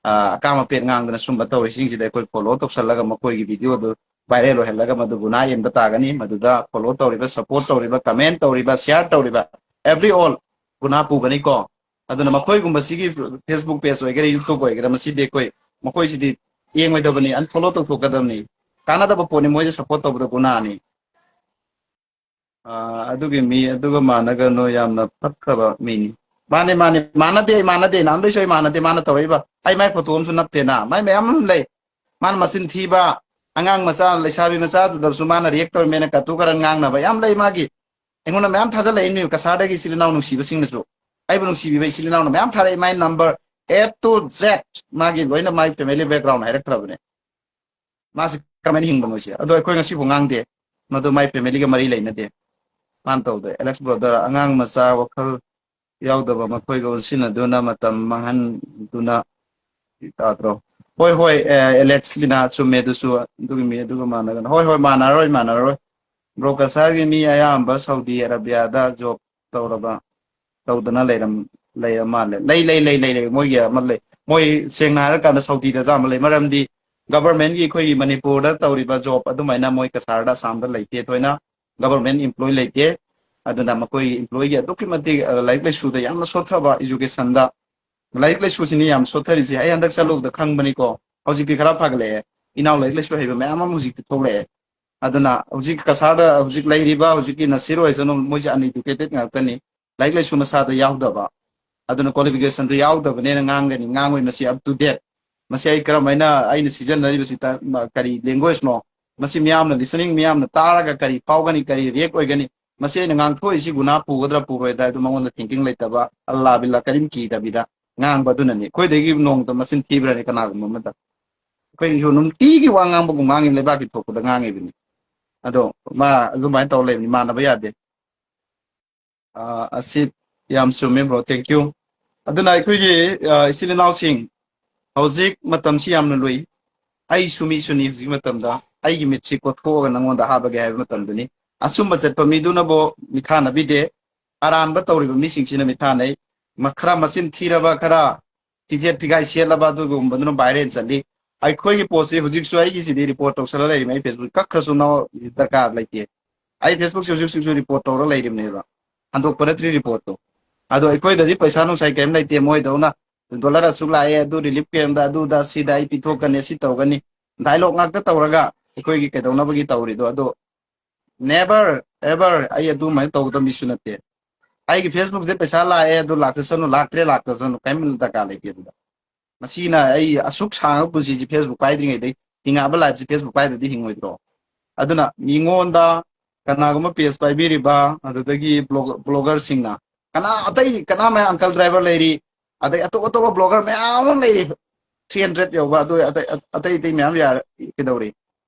ꯑꯀꯥꯝ ꯑꯄꯦꯠ ꯉꯥꯡꯗꯅ ꯁꯨꯝꯕ ꯇꯧꯔꯤꯁꯤꯡꯁꯤꯗ ꯑꯩꯈꯣꯏ ꯐꯣꯂꯣ ꯇꯧꯁꯜꯂꯒ ꯃꯈꯣꯏꯒꯤ ꯚꯤꯗꯤꯑꯣꯗꯨ ꯚꯥꯏꯔꯦꯜ ꯑꯣꯏꯍꯜꯂꯒ ꯃꯗꯨ ꯒꯨꯅꯥ ꯌꯦꯟꯕ ꯇꯥꯒꯅꯤ ꯃꯗꯨꯗ ꯐꯣꯂꯣ ꯇꯧꯔꯤꯕ ꯁꯞꯄꯣꯔꯠ ꯇꯧꯔꯤꯕ ꯀꯃꯦꯟ ꯇꯧꯔꯤꯕ ꯁꯤꯌꯥꯔ ꯇꯧꯔꯤꯕ ꯑꯦꯚ꯭ꯔꯤ ꯑꯣꯜ ꯒꯨꯅꯥ ꯄꯨꯒꯅꯤꯀꯣ ꯑꯗꯨꯅ ꯃꯈꯣꯏꯒꯨꯝꯕꯁꯤꯒꯤ ꯐꯦꯁꯕꯨꯛ ꯄꯦꯖ ꯑꯣꯏꯒꯦꯔꯥ ꯌꯨꯇꯨꯕ ꯑꯣꯏꯒꯦꯔꯥ ꯃꯁꯤꯗꯤ ꯑꯩꯈꯣꯏ ꯃꯈꯣꯏꯁꯤꯗꯤ ꯌꯦꯡꯉꯣꯏꯗꯕꯅꯤ ꯑꯟꯐꯣꯂꯣ ꯇꯧꯊꯣꯛꯀꯗꯕꯅꯤ ꯀꯥꯟꯅꯗꯕ ꯄꯣꯠꯅꯤ ꯃꯣꯏꯁꯦ ꯁꯞꯄꯣꯔꯠ ꯇꯧꯕꯗ ꯒꯨꯅꯥꯅꯤ ꯑꯗꯨꯒꯤ ꯃꯤ ꯑꯗꯨꯒ ꯃꯥꯟꯅꯒꯅꯨ ꯌꯥꯝꯅ ꯐꯠꯇꯕ ꯃꯤꯅꯤ ꯃꯥꯅꯦ ꯃꯥꯟꯅꯗꯦ ꯅꯍꯥꯟꯗꯩꯁꯨ ꯑꯩ ꯃꯥꯟꯅꯗꯦ ꯃꯥꯅ ꯇꯧꯔꯛꯏꯕ ꯑꯩ ꯃꯥꯏ ꯐꯣꯇꯣ ꯑꯃꯁꯨ ꯅꯞꯇꯦꯅ ꯃꯥꯏ ꯃꯌꯥꯝ ꯑꯃ ꯂꯩ ꯃꯥꯅ ꯃꯆꯤꯟ ꯊꯤꯕ ꯑꯉꯥꯡ ꯃꯆꯥ ꯂꯩꯁꯥꯕꯤ ꯃꯆꯥꯗꯨꯗꯁꯨ ꯃꯥꯅ ꯔꯤꯌꯦꯛ ꯇꯧꯔꯝꯃꯦꯅ ꯀꯠꯇꯨ ꯀꯔꯟ ꯉꯥꯡꯅꯕ ꯌꯥꯝ ꯂꯩ ꯃꯥꯒꯤ ꯑꯩꯉꯣꯟꯗ ꯃꯌꯥꯝ ꯊꯥꯖꯤꯜꯂꯛꯏꯅꯦ ꯀꯁꯥꯔꯗꯒꯤ ꯏꯆꯤꯜ ꯏꯅꯥꯎ ꯅꯨꯡꯁꯤꯕꯁꯤꯡꯅꯁꯨ ꯑꯩꯕꯨ ꯅꯨꯡꯁꯤꯕꯤꯕ ꯏꯆꯤꯜ ꯏꯅꯥꯎꯅ ꯃꯌꯥꯝ ꯊꯥꯔꯛꯏ ꯃꯥꯏ ꯅꯝꯕꯔ A to Z ꯃꯥꯒꯤ ꯂꯣꯏꯅ ꯃꯥꯒꯤ ꯐꯦꯃꯤꯂꯤ ꯕꯦꯛꯒ꯭ꯔꯥꯎꯟ ꯍꯥꯏꯔꯛꯇ꯭ꯔꯕꯅꯦ ꯃꯥꯁꯤ ꯀꯔꯝꯍꯥꯏꯅ ꯍꯤꯡꯕꯅꯣ ꯁꯤ ꯑꯗꯣ ꯑꯩꯈꯣꯏ ꯉꯁꯤꯕꯨ ꯉꯥꯡꯗꯦ ꯃꯗꯨ ꯃꯥꯏ ꯐꯦꯃꯤꯂꯤꯒ ꯃꯔꯤ ꯂꯩꯅꯗꯦ ꯃꯥꯅ ꯇꯧꯗꯦ ꯑꯦꯂꯦꯛꯁ ꯕ꯭ꯔꯣꯗꯔ ꯑꯉꯥꯡ ꯃꯆꯥ ꯋꯥꯈꯜ ꯌꯥꯎꯗꯕ ꯃꯈꯣꯏꯒ ꯑꯣꯟꯁꯤꯟꯅꯗꯨꯅ ꯃꯇꯝ ꯃꯥꯡꯍꯟꯗꯨꯅ ꯇꯥꯗ꯭ꯔꯣ ꯍꯣꯏ ꯑꯦꯂꯦꯛꯁ ꯂꯤꯅꯥ ꯆꯨꯝꯃꯦ ꯑꯗꯨꯁꯨ ꯑꯗꯨꯒꯤ ꯃꯤ ꯑꯗꯨꯒ ꯃꯥꯟꯅꯒꯅ ꯍꯣꯏ ꯃꯥꯟꯅꯔꯣꯏ ꯕ꯭ꯔꯣ ꯀꯁꯥꯔꯒꯤ ꯃꯤ ꯑꯌꯥꯝꯕ ꯁꯥꯎꯗꯤ ꯑꯔꯥꯕꯤꯌꯥꯗ ꯖꯣꯕ ꯇꯧꯗꯅ ꯂꯩꯔ ꯃꯥꯜꯂꯦ ꯂꯩ ꯃꯣꯏꯒꯤ ꯑꯃ ꯂꯩ ꯃꯣꯏ ꯁꯦꯡꯅ ꯍꯥꯏꯔꯀꯥꯟꯗ ꯁꯥꯎꯗꯤꯗꯁꯨ ꯑꯃ ꯂꯩ ꯃꯔꯝꯗꯤ ꯒꯕꯔꯃꯦꯟꯒꯤ ꯑꯩꯈꯣꯏꯒꯤ ꯃꯅꯤꯄꯨꯔꯗ ꯇꯧꯔꯤꯕ ꯖꯣꯕ ꯑꯗꯨꯃꯥꯏꯅ ꯃꯣꯏ ꯀꯁꯥꯔꯗ ꯑꯁꯥꯝꯗ ꯂꯩꯇꯦ ꯊꯣꯏꯅ ꯒꯕꯔꯃꯦꯟ ꯏꯝꯄ꯭ꯂꯣꯏ ꯂꯩꯇꯦ ꯑꯗꯨꯅ ꯃꯈꯣꯏꯒꯤ ꯏꯝꯄ꯭ꯂꯣꯏꯒꯤ ꯑꯗꯨꯛꯀꯤ ꯃꯇꯤꯛ ꯂꯥꯏꯔꯤꯛ ꯂꯥꯏꯁꯨꯗ ꯌꯥꯝꯅ ꯁꯣꯠꯊꯕ ꯏꯖꯨꯀꯦꯁꯟꯗ ꯂꯥꯏꯔꯤꯛ ꯂꯥꯏꯁꯨꯁꯤꯅꯤ ꯌꯥꯝ ꯁꯣꯠꯊꯔꯤꯁꯦ ꯑꯩ ꯍꯟꯗꯛ ꯆꯠꯂꯨꯕꯗ ꯈꯪꯕꯅꯤꯀோ ꯍꯧꯖꯤꯛꯇꯤ ꯈꯔ ꯐꯒꯠꯂꯛꯑꯦ ꯏꯅꯥꯎ ꯂꯥꯏꯔꯤꯛ ꯂꯥꯏꯁꯨ ꯍꯩꯕ ꯃꯌꯥꯝ ꯑꯃ ꯍꯧꯖꯤꯛꯇꯤ ꯊꯣꯛꯂꯛꯑꯦ ꯑꯗꯨꯅ ꯍꯧꯖꯤꯛ ꯀꯁꯥꯔꯗ ꯍꯧꯖꯤꯛ ꯂꯩꯔꯤꯕ ꯍꯧꯖꯤꯛꯀꯤ ꯅꯁꯤꯔ ꯑꯣꯏꯁꯅꯨ ꯃꯣꯏꯁꯦ ꯑꯟꯏꯗꯨꯀꯦꯇꯦꯠ ꯉꯥꯛꯇꯅꯤ ꯂꯥꯏꯔꯤꯛ ꯂꯥꯏꯁꯨ ꯃꯁꯥꯗ ꯌꯥꯎꯗꯕ ꯑꯗꯨꯅ ꯀ꯭ꯋꯥꯂꯤꯐꯤꯀꯦꯁꯟꯗꯨ ꯌꯥꯎꯗꯕꯅꯦꯅ ꯉꯥꯡꯉꯣꯏ ꯃꯁꯤ ꯑꯞ ꯇꯨ ꯗꯦꯠ ꯃꯁꯤ ꯑꯩ ꯀꯔꯝꯍꯥꯏꯅ ꯑꯩꯅ ꯁꯤꯖꯤꯟꯅꯔꯤꯕꯁꯤ ꯀꯔꯤ ꯂꯦꯡꯒ꯭ꯋꯦꯖꯅꯣ ꯃꯁꯤ ꯃꯤꯌꯥꯝꯅ ꯂꯤꯁꯅꯤꯡ ꯃꯤꯌꯥꯝꯅ ꯇꯥꯔꯒ ꯀꯔꯤ ꯐꯥꯎꯒꯅꯤ ꯀꯔꯤ ꯔꯤꯌꯦꯛ ꯑꯣꯏꯒꯅꯤ ꯃꯁꯤ ꯑꯩꯅ ꯉꯥꯡꯊꯣꯛꯏꯁꯤ ꯒꯨꯅꯥ ꯄꯨꯒꯗ꯭ꯔꯥ ꯄꯨꯔꯣꯏꯗ꯭ꯔꯥ ꯑꯗꯨ ꯃꯉꯣꯟꯗ ꯊꯤꯡꯀꯤꯡ ꯂꯩꯇꯕ ꯑꯜꯂꯥ ꯕꯤꯜꯂꯥ ꯀꯔꯤꯝ ꯀꯤꯗꯕꯤꯗ ꯉꯥꯡꯕ ꯑꯗꯨꯅꯅꯤ ꯑꯩꯈꯣꯏꯗꯒꯤ ꯅꯣꯡꯃꯇ ꯃꯆꯤꯟ ꯊꯤꯕ꯭ꯔꯅꯤ ꯀꯅꯥꯒꯨꯝꯕ ꯑꯃꯗ ꯑꯩꯈꯣꯏꯁꯨ ꯅꯨꯡꯇꯤꯒꯤ ꯋꯥ ꯉꯥꯡꯕꯒꯨꯝ ꯉꯥꯡꯉꯤ ꯂꯩꯕꯥꯛꯀꯤ ꯊꯣꯛꯄꯗ ꯉꯥꯡꯉꯤꯕꯅꯤ ꯑꯗꯣ ꯃꯥ ꯑꯗꯨꯃꯥꯏꯅ ꯇꯧꯔ ꯂꯩꯕꯅꯤ ꯃꯥꯟꯅꯕ ꯌꯥꯗꯦ ꯑꯁꯤ ꯌꯥꯝ ꯆꯨꯝꯃꯦ ꯕ꯭ꯔꯣ ꯊꯦꯡꯛ ꯌꯨ ꯑꯗꯨꯅ ꯑꯩꯈꯣꯏꯒꯤ ꯏꯆꯤꯜ ꯏꯅꯥꯎꯁꯤꯡ ꯍꯧꯖꯤꯛ ꯃꯇꯝꯁꯤ ꯌꯥꯝꯅ ꯂꯨꯏ ꯑꯩꯁꯨ ꯃꯤꯁꯨꯅꯤ ꯍꯧꯖꯤꯛ ꯃꯇꯝꯗ ꯑꯩꯒꯤ ꯃꯤꯠꯁꯤ ꯀꯣꯠꯊꯣꯛꯑꯒ ꯅꯪꯉꯣꯟꯗ ꯍꯥꯞꯄꯒꯦ ꯍꯥꯏꯕ ꯃꯇꯝꯗꯨꯅꯤ ꯑꯆꯨꯝꯕ ꯆꯠꯄ ꯃꯤꯗꯨꯅꯕꯨ ꯃꯤꯊꯥꯅꯕꯤꯗꯦ ꯑꯔꯥꯟꯕ ꯇꯧꯔꯤꯕ ꯃꯤꯁꯤꯡꯁꯤꯅ ꯃꯤꯊꯥꯅꯩ ꯈꯔ ꯃꯆꯤꯟ ꯊꯤꯔꯕ ꯈꯔ ꯐꯤꯖꯦꯠ ꯐꯤꯒꯥꯏ ꯁꯦꯠꯂꯕ ꯑꯗꯨꯒꯨꯝꯕꯗꯨꯅ ꯚꯥꯏꯔꯦꯜ ꯆꯠꯂꯤ ꯑꯩꯈꯣꯏꯒꯤ ꯄꯣꯠꯁꯤ ꯍꯧꯖꯤꯛꯁꯨ ꯑꯩꯒꯤꯁꯤꯗꯤ ꯔꯤꯄꯣꯔꯠ ꯇꯧꯁꯜꯂ ꯂꯩꯔꯤꯃꯦ ꯑꯩ ꯐꯦꯁꯕꯨꯛ ꯀꯛꯈ꯭ꯔꯁꯨ ꯗꯔꯀꯥꯔ ꯂꯩꯇꯦ ꯑꯩ ꯐꯦꯁꯕꯨꯛꯁꯤ ꯍꯧꯖꯤꯛꯁꯨ ꯔꯤꯄꯣꯔꯠ ꯇꯧꯔ ꯂꯩꯔꯤꯕꯅꯦꯕ ꯍꯟꯗꯣꯛꯄ ꯅꯠꯇ꯭ꯔꯤ ꯔꯤꯄꯣꯔꯠꯇꯣ ꯑꯗꯣ ꯑꯩꯈꯣꯏꯗꯗꯤ ꯄꯩꯁꯥ ꯅꯨꯡꯁꯥꯏ ꯀꯔꯤꯝ ꯂꯩꯇꯦ ꯃꯣꯏꯗꯧꯅ ꯗꯣꯂꯔ ꯑꯁꯨꯛ ꯂꯥꯛꯑꯦ ꯑꯗꯨ ꯔꯤꯂꯤꯐ ꯀꯦꯝꯗ ꯑꯗꯨꯗ ꯁꯤꯗ ꯑꯩ ꯄꯤꯊꯣꯛꯀꯅꯤ ꯁꯤ ꯇꯧꯒꯅꯤ ꯗꯥꯏꯂꯣग ꯉꯥꯛꯇ ꯇꯧꯔꯒ ꯑꯩꯈꯣꯏꯒꯤ ꯀꯩꯗꯧꯅꯕꯒꯤ ꯇꯧꯔꯤꯗꯣ ꯑꯗꯣ ꯅꯦꯚꯔ ꯑꯦꯚꯔ ꯑꯩ ꯑꯗꯨꯃꯥꯏꯅ ꯇꯧꯒꯗꯕ ꯃꯤꯁꯨ ꯅꯠꯇꯦ ꯑꯩꯒꯤ ꯐꯦꯁꯕꯨꯛꯇ ꯄꯩꯁꯥ ꯂꯥꯛꯑꯦ ꯑꯗꯨ ꯂꯥꯛꯆꯁꯅꯨ ꯂꯥꯛꯇ꯭ꯔꯦ ꯂꯥꯛꯇꯁꯅꯨ ꯀꯔꯤꯝ ꯗꯔꯀꯥꯔ ꯂꯩꯇꯦ ꯑꯗꯨꯗ ꯃꯁꯤꯅ ꯑꯩ ꯑꯁꯨꯛ ꯁꯥꯡꯉ ꯄꯨꯟꯁꯤꯁꯤ ꯐꯦꯁꯕꯨꯛ ꯄꯥꯏꯗ꯭ꯔꯤꯉꯩꯗꯩ ꯍꯤꯡꯉꯛꯑꯕ ꯂꯥꯏꯐꯁꯤ ꯐꯦꯁꯕꯨꯛ ꯄꯥꯏꯗ꯭ꯔꯗꯤ ꯍꯤꯡꯉꯣꯏꯗ꯭ꯔꯣ ꯑꯗꯨꯅ ꯃꯤꯉꯣꯟꯗ ꯀꯅꯥꯒꯨꯝꯕ ꯄꯦꯖ ꯄꯥꯏꯕꯤꯔꯤꯕ ꯑꯗꯨꯗꯒꯤ ꯕ꯭ꯂꯣꯒꯔꯁꯤꯡꯅ ꯑꯇꯩ ꯀꯅꯥ ꯃꯌꯥꯝ ꯑꯪꯀꯜ ꯗ꯭ꯔꯥꯏꯚꯔ ꯂꯩꯔꯤ ꯑꯗꯩ ꯑꯇꯣꯞ ꯑꯇꯣꯞꯄ ꯕ꯭ꯂꯣꯒꯔ ꯃꯌꯥꯝ ꯑꯃ ꯂꯩꯔꯤ 300 ꯌꯧꯕ ꯑꯗꯨ ꯑꯇꯩ ꯃꯌꯥꯝ ꯌꯥꯔ ꯀꯩꯗꯧꯔꯤ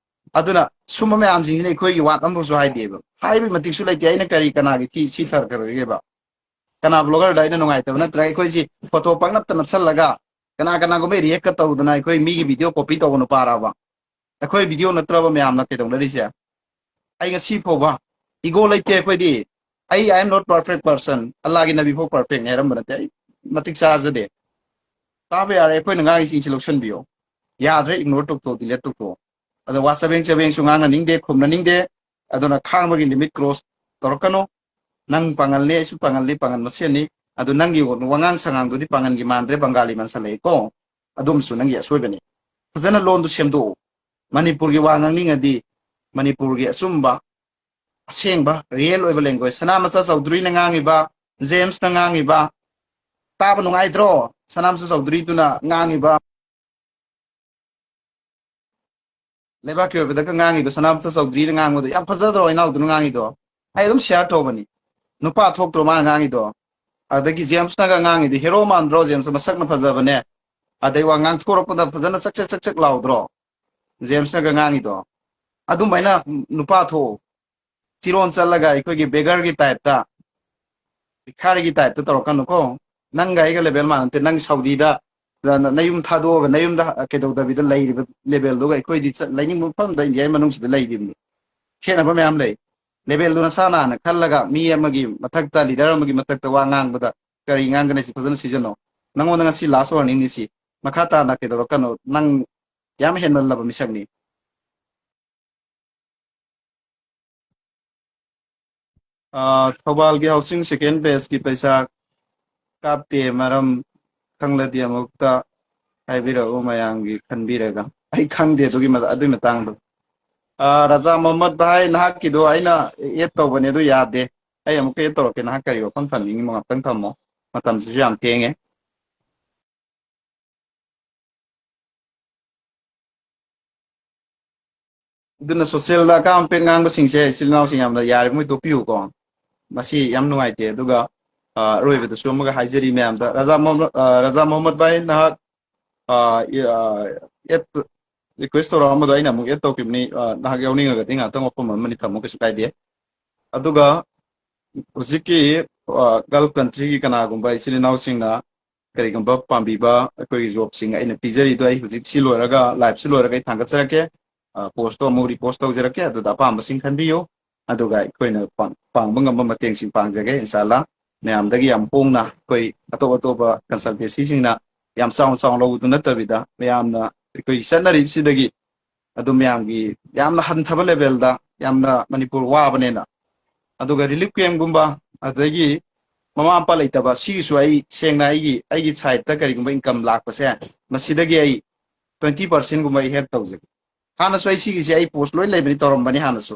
ꯑꯗꯨꯅ ꯁꯨꯝꯕ ꯃꯌꯥꯝꯁꯤꯡꯁꯤꯅ ꯑꯩꯈꯣꯏꯒꯤ ꯋꯥꯠ ꯑꯃꯐꯥꯎꯁꯨ ꯍꯥꯏꯗꯦꯕ ꯍꯥꯏꯕꯒꯤ ꯃꯇꯤꯛꯁꯨ ꯂꯩꯇꯦ ꯑꯩꯅ ꯀꯔꯤ ꯀꯅꯥꯒꯤ ꯁꯤ ꯐꯔꯛꯈ꯭ꯔꯒꯦꯕ ꯀꯅꯥ ꯕ꯭ꯂꯣꯒꯔꯗ ꯑꯩꯅ ꯅꯨꯡꯉꯥꯏꯇꯕ ꯅꯠꯇ꯭ꯔꯒ ꯑꯩꯈꯣꯏꯁꯤ ꯐꯣꯇꯣ ꯄꯪꯅꯞꯇ ꯅꯞꯁꯜꯂꯒ ꯀꯅꯥꯒꯨꯝꯕ ꯔꯤꯌꯦꯛꯀ ꯇꯧꯗꯅ ꯑꯩꯈꯣꯏ ꯃꯤꯒꯤ ꯚꯤꯗꯤꯑꯣ ꯀꯣꯄꯤ ꯇꯧꯕ ꯅꯨꯄꯥꯔꯕ ꯑꯩꯈꯣꯏ ꯚꯤꯗꯤꯑꯣ ꯅꯠꯇ꯭ꯔꯕ ꯃꯌꯥꯝꯅ ꯀꯩꯗꯧꯅꯔꯤꯁꯦ ꯑꯩ ꯉꯁꯤ ꯐꯥꯎꯕ ꯏꯒꯣ ꯂꯩꯇꯦ ꯑꯩꯈꯣꯏꯗꯤ ꯑꯩ ꯑꯦꯝ ꯅꯣꯠ ꯄꯔꯐꯦꯛ ꯄꯔꯁꯟ ꯑꯜꯂꯥꯒꯤ ꯅꯕꯤ ꯐꯥꯎ ꯄꯔꯐꯦꯛꯅꯤ ꯍꯥꯏꯔꯝꯕ ꯅꯠꯇꯦ ꯑꯩ ꯃꯇꯤꯛ ꯆꯥꯖꯗꯦ ꯇꯥꯕ ꯌꯥꯔꯦ ꯑꯩꯈꯣꯏꯅ ꯉꯥꯡꯉꯤꯁꯤꯡꯁꯤ ꯂꯧꯁꯟꯕꯤꯌꯣ ꯌꯥꯗ꯭ꯔꯦ ꯏꯒꯅꯣꯔ ꯇꯧꯊꯣꯛꯑꯣ ꯗꯤꯂꯦꯠ ꯇꯧꯊꯣꯛꯑꯣ ꯑꯗꯣ ꯋꯥ ꯆꯕꯦꯡꯁꯨ ꯉꯥꯡꯅꯅꯤꯡꯗꯦ ꯈꯨꯝꯅꯅꯤꯡꯗꯦ ꯑꯗꯨꯅ ꯈꯥꯡꯕꯒꯤ ꯂꯤꯃꯤꯠ ꯀ꯭ꯔꯣꯁ ꯇꯧꯔꯛꯀꯅꯨ ꯅꯪ ꯄꯥꯡꯒꯜꯅꯤ ꯑꯩꯁꯨ ꯄꯥꯡꯒꯜꯅꯤ ꯄꯥꯡꯒꯜ ꯃꯁꯦꯟꯅꯤ ꯑꯗꯨ ꯅꯪꯒꯤ ꯋꯥꯉꯥꯡ ꯁꯉꯥꯡꯗꯨꯗꯤ ꯄꯥꯡꯒꯜꯒꯤ ꯃꯥꯟꯗ꯭ꯔꯦ ꯕꯪꯒꯥꯂꯤ ꯃꯥꯟꯁꯜꯂꯛꯏꯀꯣ ꯑꯗꯨꯝꯁꯨ ꯅꯪꯒꯤ ꯑꯁꯣꯏꯕꯅꯤ ꯐꯖꯅ ꯂꯣꯟꯗꯨ ꯁꯦꯝꯗꯣꯛꯎ ꯃꯅꯤꯄꯨꯔꯒꯤ ꯋꯥ ꯉꯥꯡꯅꯤꯡꯉꯗꯤ ꯃꯅꯤꯄꯨꯔꯒꯤ ꯑꯆꯨꯝꯕ ꯑꯁꯦꯡꯕ ꯔꯤꯌꯦꯜ ꯑꯣꯏꯕ ꯂꯦꯡꯒ꯭ꯋꯦꯖ ꯁꯅꯥꯃꯆꯥ ꯆꯧꯙꯨꯔꯤꯅ ꯉꯥꯡꯉꯤꯕ ꯖꯦꯝꯁꯅ ꯉꯥꯡꯉꯤꯕ ꯇꯥꯕ ꯅꯨꯡꯉꯥꯏꯇ꯭ꯔꯣ ꯁꯅꯥꯃꯆꯥ ꯆꯧꯙꯨꯔꯤꯗꯨꯅ ꯉꯥꯡꯉꯤꯕ ꯂꯩꯕꯥꯛꯀꯤ ꯑꯣꯏꯕꯗꯒ ꯉꯥꯡꯉꯤꯕ ꯁꯅꯥꯃꯆꯥ ꯆꯧꯙꯨꯔꯤꯅ ꯉꯥꯡꯕꯗꯣ ꯌꯥꯝ ꯐꯖꯗ꯭ꯔꯣ ꯏꯅꯥꯎꯗꯨꯅ ꯉꯥꯡꯉꯤꯗꯣ ꯑꯩ ꯑꯗꯨꯝ ꯁꯤꯌꯥꯔ ꯇꯧꯕꯅꯤ ꯅꯨꯄꯥ ꯊꯣꯛꯇ꯭ꯔꯣ ꯃꯥꯅ ꯉꯥꯡꯉꯤꯗꯣ ꯑꯗꯒꯤ ꯖꯦꯝꯁꯅꯒ ꯉꯥꯡꯉꯤꯗꯤ ꯍꯦꯔꯣ ꯃꯥꯟꯗ꯭ꯔꯣ ꯖꯦꯝꯁ ꯃꯁꯛꯅ ꯐꯖꯕꯅꯦ ꯑꯗꯩ ꯋꯥ ꯉꯥꯡꯊꯣꯔꯛꯄꯗ ꯐꯖꯅ ꯆꯛ ꯂꯥꯎꯗ꯭ꯔꯣ ꯖꯦꯝꯁꯅꯒ ꯉꯥꯡꯉꯤꯗꯣ ꯑꯗꯨꯃꯥꯏꯅ ꯅꯨꯄꯥ ꯊꯣꯛꯎ ꯆꯤꯔꯣꯟ ꯆꯠꯂꯒ ꯑꯩꯈꯣꯏꯒꯤ ꯕꯦꯒꯔꯒꯤ ꯇꯥꯏꯞꯇ भिखारीꯒꯤ ꯇꯥꯏꯞꯇ ꯇꯧꯔꯛꯀꯅꯨꯀꯣ ꯅꯪꯒ ꯑꯩꯒ ꯂꯦꯚꯦꯜ ꯃꯥꯟꯅꯗꯦ ꯅꯪ ꯁꯥꯎꯗꯤꯗ ꯅꯌꯨꯝ ꯊꯥꯗꯣꯛꯑꯒ ꯅꯌꯨꯝꯗ ꯀꯩꯗꯧꯗꯕꯤꯗ ꯂꯩꯔꯤꯕ ꯂꯦꯚꯦꯜꯗꯨꯒ ꯑꯩꯈꯣꯏꯗꯤ ꯂꯩꯅꯤꯡꯕ ꯃꯐꯝꯗ ꯏꯟꯗꯤꯌꯥꯒꯤ ꯃꯅꯨꯡꯁꯤꯗ ꯂꯩꯔꯤꯕꯅꯤ ꯈꯦꯠꯅꯕ ꯃꯌꯥꯝ ꯂꯩ ꯂꯦꯚꯦꯜꯗꯨ ꯅꯁꯥ ꯅꯥꯟꯅ ꯈꯜꯂꯒ ꯃꯤ ꯑꯃꯒꯤ ꯃꯊꯛꯇ ꯂꯤꯗꯔ ꯑꯃꯒꯤ ꯃꯊꯛꯇ ꯋꯥ ꯉꯥꯡꯕꯗ ꯀꯔꯤ ꯉꯥꯡꯒꯅꯤ ꯁꯤ ꯐꯖꯅ ꯁꯤꯖꯤꯟꯅꯧ ꯅꯪꯉꯣꯟꯗ ꯉꯁꯤ ꯂꯥꯁ ꯋꯥꯔꯅꯤꯡꯅꯤ ꯁꯤ ꯃꯈꯥ ꯇꯥꯅ ꯀꯩꯗꯧꯔꯛꯀꯅꯣ ꯅꯪ ꯌꯥꯝ ꯍꯦꯟꯃꯜꯂꯕ ꯃꯤꯁꯛꯅꯤ ꯊꯧꯕꯥꯜꯒꯤ ꯍꯥꯎꯁꯤꯡ ꯁꯦꯀꯦꯟ ꯕꯦꯁꯀꯤ ꯄꯩꯁꯥ ꯀꯥꯞꯇꯦ ꯃꯔꯝ ꯈꯪꯂꯗꯤ ꯑꯃꯨꯛꯇ ꯍꯥꯏꯕꯤꯔꯛꯎ ꯃꯌꯥꯝꯒꯤ ꯈꯟꯕꯤꯔꯒ ꯑꯩ ꯈꯪꯗꯦ ꯑꯗꯨꯒꯤ ꯃꯇꯥꯡꯗꯣ ꯔꯥꯖꯥ ꯃꯣꯍꯝꯃꯗ ꯚꯥꯏ ꯅꯍꯥꯛꯀꯤꯗꯣ ꯑꯩꯅ ꯑꯦꯗ ꯇꯧꯕꯅꯦ ꯑꯗꯨ ꯌꯥꯗꯦ ꯑꯩ ꯑꯃꯨꯛꯀ ꯑꯦꯗ ꯇꯧꯔꯛꯀꯦ ꯅꯍꯥꯛ ꯀꯔꯤ ꯋꯥꯐꯝ ꯊꯝꯅꯤꯡꯉꯤꯃꯣ ꯉꯥꯛꯇꯪ ꯊꯝꯃꯣ ꯃꯇꯝꯁꯤꯁꯨ ꯌꯥꯝ ꯊꯦꯡꯉꯦ ꯑꯗꯨꯅ ꯁꯣꯁꯤꯌꯦꯜꯗ ꯑꯀꯥꯝ ꯑꯄꯦꯠ ꯉꯥꯡꯕꯁꯤꯡꯁꯦ ꯏꯆꯤꯜ ꯏꯅꯥꯎꯁꯤꯡ ꯌꯥꯝꯅ ꯌꯥꯔꯤꯉꯩ ꯇꯣꯛꯄꯤꯌꯨꯀꯣ ꯃꯁꯤ ꯌꯥꯝ ꯅꯨꯡꯉꯥꯏꯇꯦ ꯑꯗꯨꯒ ꯑꯔꯣꯏꯕꯗꯁꯨ ꯑꯃꯒ ꯍꯥꯏꯖꯔꯤ ꯃꯌꯥꯝꯗ ꯔꯥꯖꯥ ꯃꯣꯍꯝꯃꯗ ꯚꯥꯏ ꯅꯍꯥꯛ ꯔꯤꯀ꯭ꯋꯦꯁ ꯇꯧꯔꯛꯑꯝꯕꯗꯣ ꯑꯩꯅ ꯑꯃꯨꯛ ꯑꯦꯗ ꯇꯧꯈꯤꯕꯅꯤ ꯅꯍꯥꯛ ꯌꯥꯎꯅꯤꯡꯉꯒꯗꯤ ꯉꯥꯛꯇꯪ ꯋꯥꯐꯝ ꯑꯃꯅꯤ ꯊꯝꯃꯣ ꯀꯩꯁꯨ ꯀꯥꯏꯗꯦ ꯑꯗꯨꯒ ꯍꯧꯖꯤꯛꯀꯤ ꯒꯜꯐ ꯀꯟꯇ꯭ꯔꯤꯒꯤ ꯀꯅꯥꯒꯨꯝꯕ ꯏꯆꯤꯜ ꯏꯅꯥꯎꯁꯤꯡꯅ ꯀꯔꯤꯒꯨꯝꯕ ꯄꯥꯝꯕꯤꯕ ꯑꯩꯈꯣꯏꯒꯤ ꯖꯣꯕꯁꯤꯡ ꯑꯩꯅ ꯄꯤꯖꯔꯤꯗꯣ ꯑꯩ ꯍꯧꯖꯤꯛ ꯁꯤ ꯂꯣꯏꯔꯒ ꯂꯥꯏꯚꯁꯤ ꯂꯣꯏꯔꯒ ꯑꯩ ꯊꯥꯡꯒꯠꯆꯔꯛꯀꯦ ꯄꯣꯁꯇꯣ ꯑꯃꯨꯛ ꯔꯤꯄꯣꯁט ꯇꯧꯖꯔꯛꯀꯦ ꯑꯗꯨꯗ ꯑꯄꯥꯝꯕꯁꯤꯡ ꯈꯟꯕꯤꯌꯨ ꯑꯗꯨꯒ ꯑꯩꯈꯣꯏꯅ ꯄꯥꯡꯕ ꯉꯝꯕ ꯃꯇꯦꯡꯁꯤꯡ ꯄꯥꯡꯖꯒꯦ ꯏꯟꯁꯥꯜꯂꯥ ꯃꯌꯥꯝꯗꯒꯤ ꯌꯥꯝ ꯍꯣꯡꯅ ꯑꯩꯈꯣꯏ ꯑꯇꯣꯞ ꯑꯇꯣꯞꯄ ꯀꯟꯁꯜꯇꯦꯟꯁꯤꯁꯤꯡꯅ ꯌꯥꯝ ꯆꯥꯎꯅ ꯂꯧꯕꯗꯨ ꯅꯠꯇꯕꯤꯗ ꯃꯌꯥꯝꯅ ꯑꯩꯈꯣꯏꯒꯤ ꯆꯠꯅꯔꯤꯕꯁꯤꯗꯒꯤ ꯑꯗꯨ ꯃꯌꯥꯝꯒꯤ ꯌꯥꯝꯅ ꯍꯟꯊꯕ ꯂꯦꯚꯦꯜꯗ ꯌꯥꯝꯅ ꯃꯅꯤꯄꯨꯔ ꯋꯥꯕꯅꯦꯅ ꯑꯗꯨꯒ ꯔꯤꯂꯤꯐ ꯀꯦꯝꯒꯨꯝꯕ ꯑꯗꯒꯤ ꯃꯃꯥ ꯃꯄꯥ ꯂꯩꯇꯕ ꯁꯤꯒꯤꯁꯨ ꯑꯩ ꯁꯦꯡꯅ ꯑꯩꯒꯤ ꯁꯥꯏꯠꯇ ꯀꯔꯤꯒꯨꯝꯕ ꯏꯟꯀꯝ ꯂꯥꯛꯄꯁꯦ ꯃꯁꯤꯗꯒꯤ ꯑꯩ 20%ꯒꯨꯝꯕ ꯑꯩ ꯍꯦꯜꯞ ꯇꯧꯖꯒꯦ ꯍꯥꯟꯅꯁꯨ ꯑꯩ ꯁꯤꯒꯤꯁꯦ ꯑꯩ ꯄꯣꯁט ꯂꯣꯏ ꯂꯩꯕꯅꯤ ꯇꯧꯔꯝꯕꯅꯤ ꯍꯥꯟꯅꯁꯨ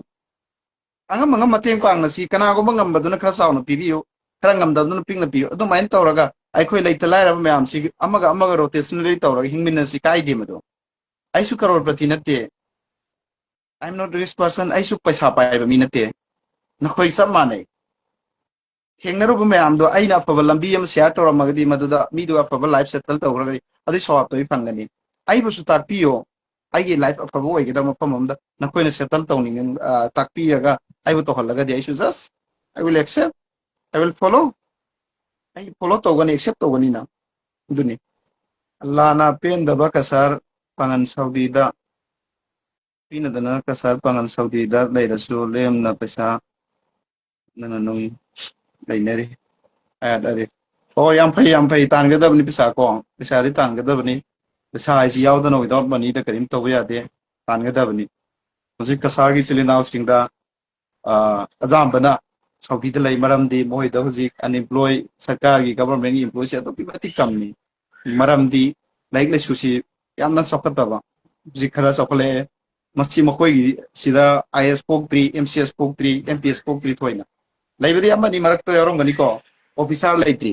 ꯑꯉꯝ ꯃꯇꯦꯡ ꯄꯥꯡꯅꯁꯤ ꯀꯅꯥꯒꯨꯝꯕ ꯉꯝꯕꯗꯨꯅ ꯈꯔ ꯆꯥꯎꯅ ꯄꯤꯕꯤꯌꯨ ꯈꯔ ꯉꯝꯗꯕꯗꯨꯅ ꯄꯤꯛꯅ ꯄꯤꯌꯨ ꯑꯗꯨꯃꯥꯏꯅ ꯇꯧꯔꯒ ꯑꯩꯈꯣꯏ ꯂꯩꯇ ꯂꯥꯏꯔꯕ ꯃꯌꯥꯝꯁꯤ ꯑꯃꯒ ꯔꯣꯇꯦꯁꯅꯔꯤ ꯇꯧꯔꯒ ꯍꯤꯡꯃꯤꯟꯅꯁꯤ ꯀꯥꯏꯗꯦ ꯃꯗꯣ ꯑꯩꯁꯨ ꯀꯔꯣꯔꯄꯇꯤ ꯅꯠꯇꯦ ꯑꯥꯏ ꯑꯦꯝ ꯅꯣꯠ ꯔꯤꯁ ꯄꯥꯔꯁꯟ ꯑꯩꯁꯨ ꯄꯩꯁꯥ ꯄꯥꯏꯕ ꯃꯤ ꯅꯠꯇꯦ नखोई सब माने थेंगनरुब मैम अना अफब लंबी शेयर तौरमगदी मदुदा मीदु अफब लाइफ सेटल तौरगदी अदु सवाब तो फंगनी अबुसु ताकपियो अगी लाइफ अफब ओइगदा मफम अमदा नखोइना सेटल तौनिंग ताकपियगा अबु तोहलगदी आइसु just I will accept I will follow I follow तौगनी एक्सेप्ट तौगनी ना दुनी लाना पेंदबा कसर pangan Saudi da pinadana kasar pangan Saudi da leirasu lem na pesa nananong lainari ayadari oh yam phai tan ga dabni pesa ko pesa ri tan ga dabni pesa ai yaw da no without money da karim to ya de tan ga dabni hojik kasar gi chilina sing da azam bana Saudi da lai maram di moi da hojik unemployed sarkar gi government employee se to pibati kamni maram di like le susi yamna sokataba jikhara sokle masi makoi sida IS pok 3 MCS pok 3 MPS pok 3 thoina laibadi amani marakta yorom gani ko officer laitri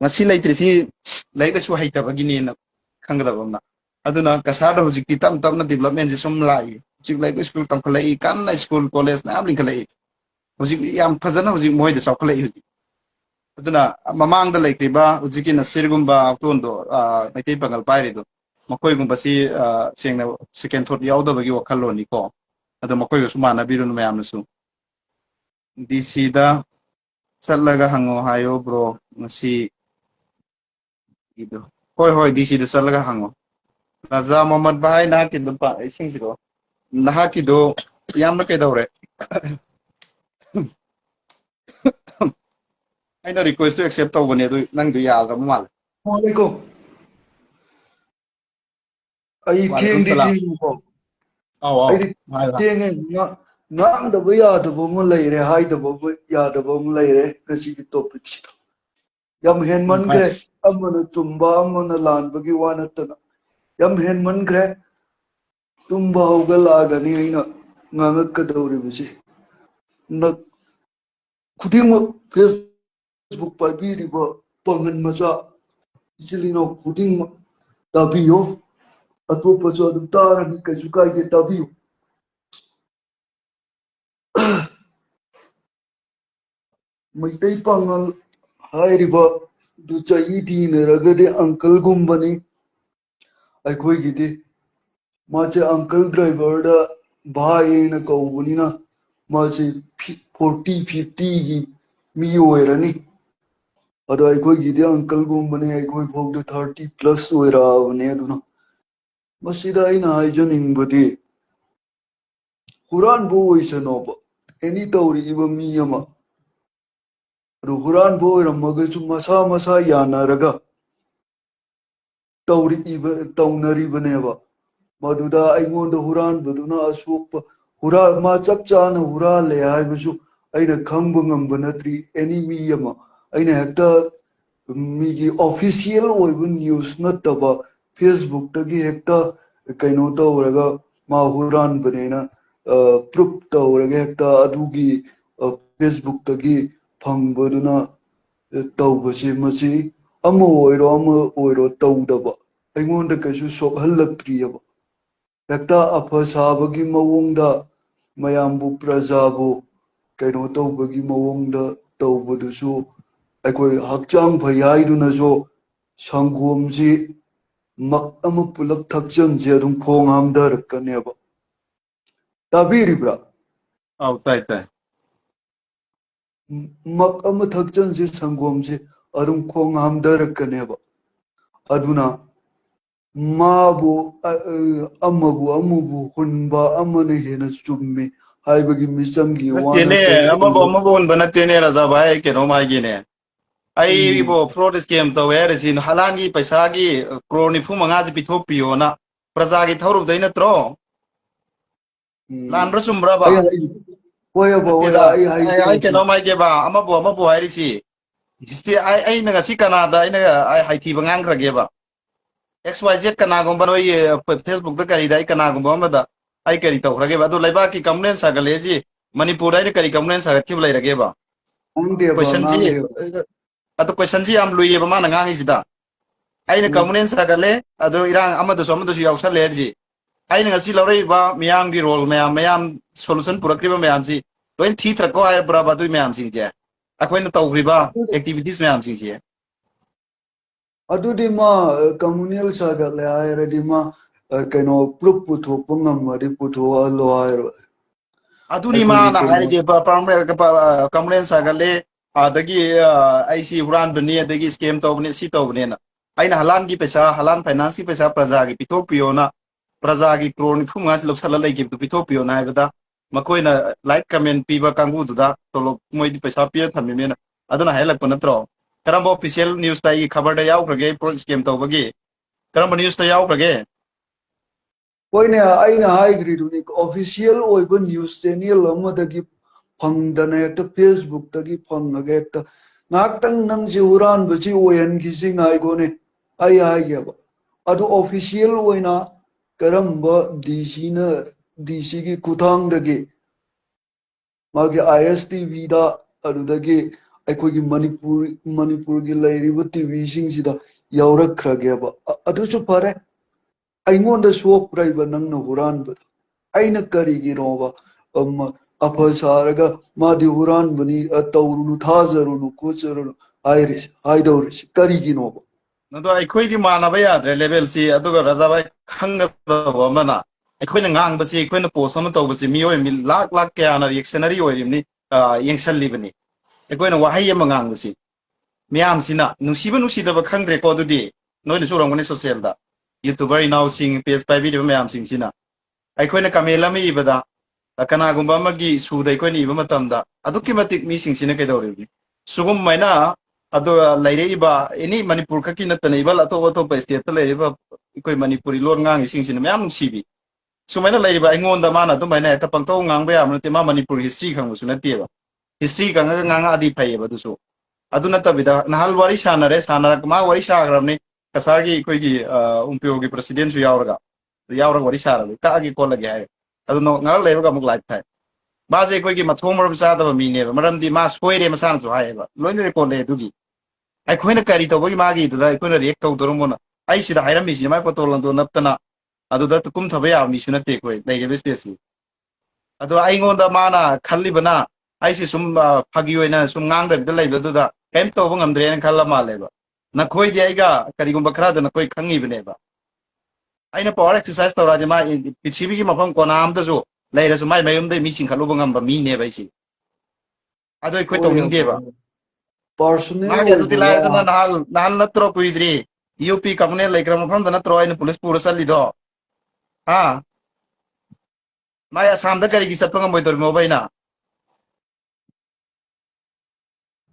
ngasi laitri si laida su haita bagini na khangdaba na aduna kasada hujikti tam tam na development ji sum lai jik lai school tam khalai kan na school college na amling khalai hujik yam phajana hujik moi de sokhlai hujik aduna mamang da laikriba hujiki na sirgumba tondo maitai pangal pairi do makoi gum basi sengna second thought yauda bagi wakalo ni ko ado makoi su mana birun mayam su DC da salaga hango hayo bro ngasi ido hoi DC da salaga hango Raza Muhammad Bahai na kido pa ising biro na kido yam na kay dawre I na request to accept tawgo ni do nang do yaga mal Assalamualaikum. Ai thieng di thieng ko. Ai thieng ngang da ba ya da ba mo lai re hai da ba ya da ba mo lai re kasi ki topic si. Yam hen man gre amana tumba amana lan ba gi wana ta. Yam hen man gre tumba ho ga la ga ni na ngak ka dawri ba si. Na khuding mo Facebook pa bi ri ba pangan macha Isilino khuding tabiyo atoppa so adum tarani kaisu kaide tabiyo maitai pangal hairiba du chayi dinaragade uncle gumbani aikoi gidi mache uncle driver da bhai na kaubani na mache 40-50 gi mi oirani ado aikoi gidi uncle gumbani aikoi phog 30 plus oira avane aduna masida ina haijaningbadi huran bo oisanoba any tawri iba miyama ado huran bo oiramaga su masa yanaraga tawri iba tawnari baneba maduda aingonda huran baduna asokpa hura ma chap chana hura le haibasu aina khangba ngamba natri any miyama aina hekta migi official oiba news nataba Facebook tagi hekta kaino tawraga ma huran banena proof tawraga hekta adugi Facebook tagi phangbaduna tawbase masi ama oiro tawdaba aingonda kaisu sokhalakriyaba hekta apha sabagi mawongda mayambu prajabu kaino tawbagi mawongda tawbadusu aikoi hakchang phayai so sangomsi mak ama pulak thakchan je adum khong amdar kaneba tabiribra au tai mak ama thakchan je sangomsi adum khong amdar kaneba aduna mabu amubu hunba amane hena chumme haibagi misamgi wana amabu banatene raza bhai keno mai gine ai bo fraud scam to where is in halangi paisa gi crore nifu manga ji pithopiyo na praja gi thaurup dai natro lan rasumra ba hoya ba ai keno mai ge ba amabu hai risi histi ai na si canada ai na ai haithi bangang ra ge ba xyz kana gomba no ye Facebook da kari dai kana gomba ma da ai kari to ra ge ba do laiba ki complaint sa gale ji manipur ai kari complaint sa ki lai ra ge ba question ji atau question ji am lui ba mana ngang isida aina complaint sa gale ado irang amadu yaw sa ler ji aina ngasi laurai ba miyang di role mayam solution purakri ba mayam ji loin thi thra ko ai bra ba dui myam sing je akhoi na tawriba activities myam sing je adudi ma communal saga le ayra ma kaino proof putho pungam mari putho alo ayro aduni ma na hai je complaint sagale adagi ai si huran bani adagi scam tawbni si tawbni na aina halan gi pesa halan finance ki pesa praja gi pitok piona praja gi kron khungas loksala lai gi pitok piona hai bada makoina like comment piba kangu duda tolo moi di pesa pia thami mena aduna hai lakpa natro karamba official news tai khabar da yaw krage pro scam tawbagi karamba news ta yaw krage koine aina haigri duni official oiba news channel amadagi phangdana ekta facebook tagi phangaga ekta ngaktang nang si huran bachi oyan kisi ngai gone ai ai gaba adu official oina karamba dc na dc gi kuthang dagi magi istv da adudagi ꯑꯩꯈꯣꯏꯒꯤ ꯃꯅꯤꯄꯨꯔꯒꯤ ꯂꯩꯔꯤꯕ ꯇꯤꯚꯤꯁꯤꯡꯁꯤꯗ ꯌꯥꯎꯔꯛꯈ꯭ꯔꯒꯦꯕ ꯑꯗꯨꯁꯨ ꯐꯔꯦ ꯑꯩꯉꯣꯟꯗ ꯁꯣꯛꯄ꯭ꯔꯩꯕ ꯅꯪꯅ ꯍꯨꯔꯥꯟꯕꯗ ꯑꯩꯅ ꯀꯔꯤꯒꯤꯅꯣꯕ ꯑꯐ ꯁꯥꯔꯒ ꯃꯥꯗꯤ ꯍꯨꯔꯥꯟꯕꯅꯤ ꯇꯧꯔꯨꯅꯨ ꯊꯥꯖꯔꯨꯅꯨ ꯈꯣꯠꯆꯔꯨꯅꯨ ꯍꯥꯏꯔꯤꯁꯤ ꯍꯥꯏꯗꯧꯔꯤꯁꯤ ꯀꯔꯤꯒꯤꯅꯣꯕ nado aikhoi manaba yadre level si aduga rajabai khanggadaba amana aikhoi ngangbasi aikhoi post ama tawbasi mioi mi lak kya na reactionary oirimni yengsallibani aikhoi wahai ama ngangbasi miyam sina nungsiba khangdre ko adudi noina surangani social da youtuber inaw sing page pai video miyam sing sina aikhoi kamela mi ibada kana gumba magi suda aikhoi ni iba matamda adukki matik mi sing sina kaidawri sugum maina ado laire iba ini manipur khaki natana ibal ato state ta laire iba ikoi manipuri lon ngang sing sin myam sibi sumaina laire iba ingonda mana to maina ta pangto ngang ba amna tema manipur history khang su na teba history kang ngang adi phai ba dusu adu na tabida nahal wari sanare sanara ma wari sagramni kasargi ikoi gi umpyo gi president su yawra wari sara ka agi ko lagi hai adu no ngal laire ga muk life thai baje ikoi gi mathom ram sa da mi ne maramdi ma soire masan su hai ba loin record le dugi ꯑꯩꯈꯣꯏꯅ ꯀꯔꯤ ꯇꯧꯕꯒꯤ ꯃꯥꯒꯤꯗꯨꯗ ꯑꯩꯈꯣꯏꯅ react ꯇꯧꯗꯣꯔꯝꯕꯅ ꯑꯩ ꯁꯤꯗ ꯍꯥꯏꯔꯝꯃꯤꯁꯤ ꯃꯥꯏ photo ꯂꯪꯗꯣ ꯅꯞꯇꯅ ꯑꯗꯨꯗ ꯀꯨꯝꯊꯕ ꯌꯥꯕ ꯃꯤꯁꯨ ꯅꯠꯇꯦ ꯑꯩꯈꯣꯏ ꯂꯩꯔꯤꯕ ꯁ꯭ꯇꯦꯖꯁꯤ ꯑꯗꯣ ꯑꯩꯉꯣꯟꯗ ꯃꯥꯅ ꯈꯜꯂꯤꯕꯅ ꯑꯩꯁꯤ ꯁꯨꯝ ꯐꯥꯒꯤ ꯑꯣꯏꯅ ꯁꯨꯝ ꯉꯥꯡꯗꯕꯤꯗ ꯂꯩꯕꯗꯨꯗ ꯀꯩꯝ ꯇꯧꯕ ꯉꯝꯗ꯭ꯔꯦꯅ ꯈꯜꯂ ꯃꯥꯜꯂꯦꯕ ꯅꯈꯣꯏꯗꯤ ꯑꯩꯒ ꯀꯔꯤꯒꯨꯝꯕ ꯈꯔꯗ ꯅꯈꯣꯏ ꯈꯪꯉꯤꯕꯅꯦꯕ ꯑꯩꯅ ꯄꯋꯥꯔ ꯑꯦꯛꯁꯔꯁꯥꯏꯁ ꯇꯧꯔꯛꯑꯗꯤ ꯃꯥ ꯄ꯭ꯔꯤꯊꯤꯕꯤꯒꯤ ꯃꯐꯝ ꯀꯣꯅꯥ ꯑꯃꯗꯁꯨ ꯂꯩꯔꯁꯨ ꯃꯥꯏ ꯃꯌꯨꯝꯗꯩ ꯃꯤ ꯆꯤꯡꯈꯠꯂꯨꯕ ꯉꯝꯕ ꯃꯤꯅꯦꯕ ꯑꯩꯁꯤ ꯑꯗꯣ ꯑꯩꯈꯣꯏ ꯇꯧꯅꯤꯡꯗꯦꯕ ꯄꯥꯔꯁꯣꯅꯦꯜ ꯃꯥꯒꯤ ꯑꯗꯨꯗꯤ ꯑꯣꯏꯕ ꯂꯥꯏꯔꯗꯅ ꯋꯥ ꯅꯍꯥꯟ ꯅꯠꯇ꯭ꯔꯣ ꯀꯨꯏꯗ꯭ꯔꯤ ꯌꯨꯄꯤ ꯀꯝꯄꯅꯤ ꯂꯩꯈ꯭ꯔ ꯃꯐꯝꯗ ꯅꯠꯇ꯭ꯔꯣ ꯑꯩꯅ ꯄꯨꯂꯤꯁ ꯄꯨꯔ ꯆꯠꯂꯤꯗꯣ ꯍꯥ ꯃꯥꯏ ꯑꯁꯥꯝꯗ ꯀꯔꯤꯒꯤ ꯆꯠꯄ ꯉꯝꯃꯣꯏꯗꯧꯔꯤꯃꯣꯕ ꯑꯩꯅ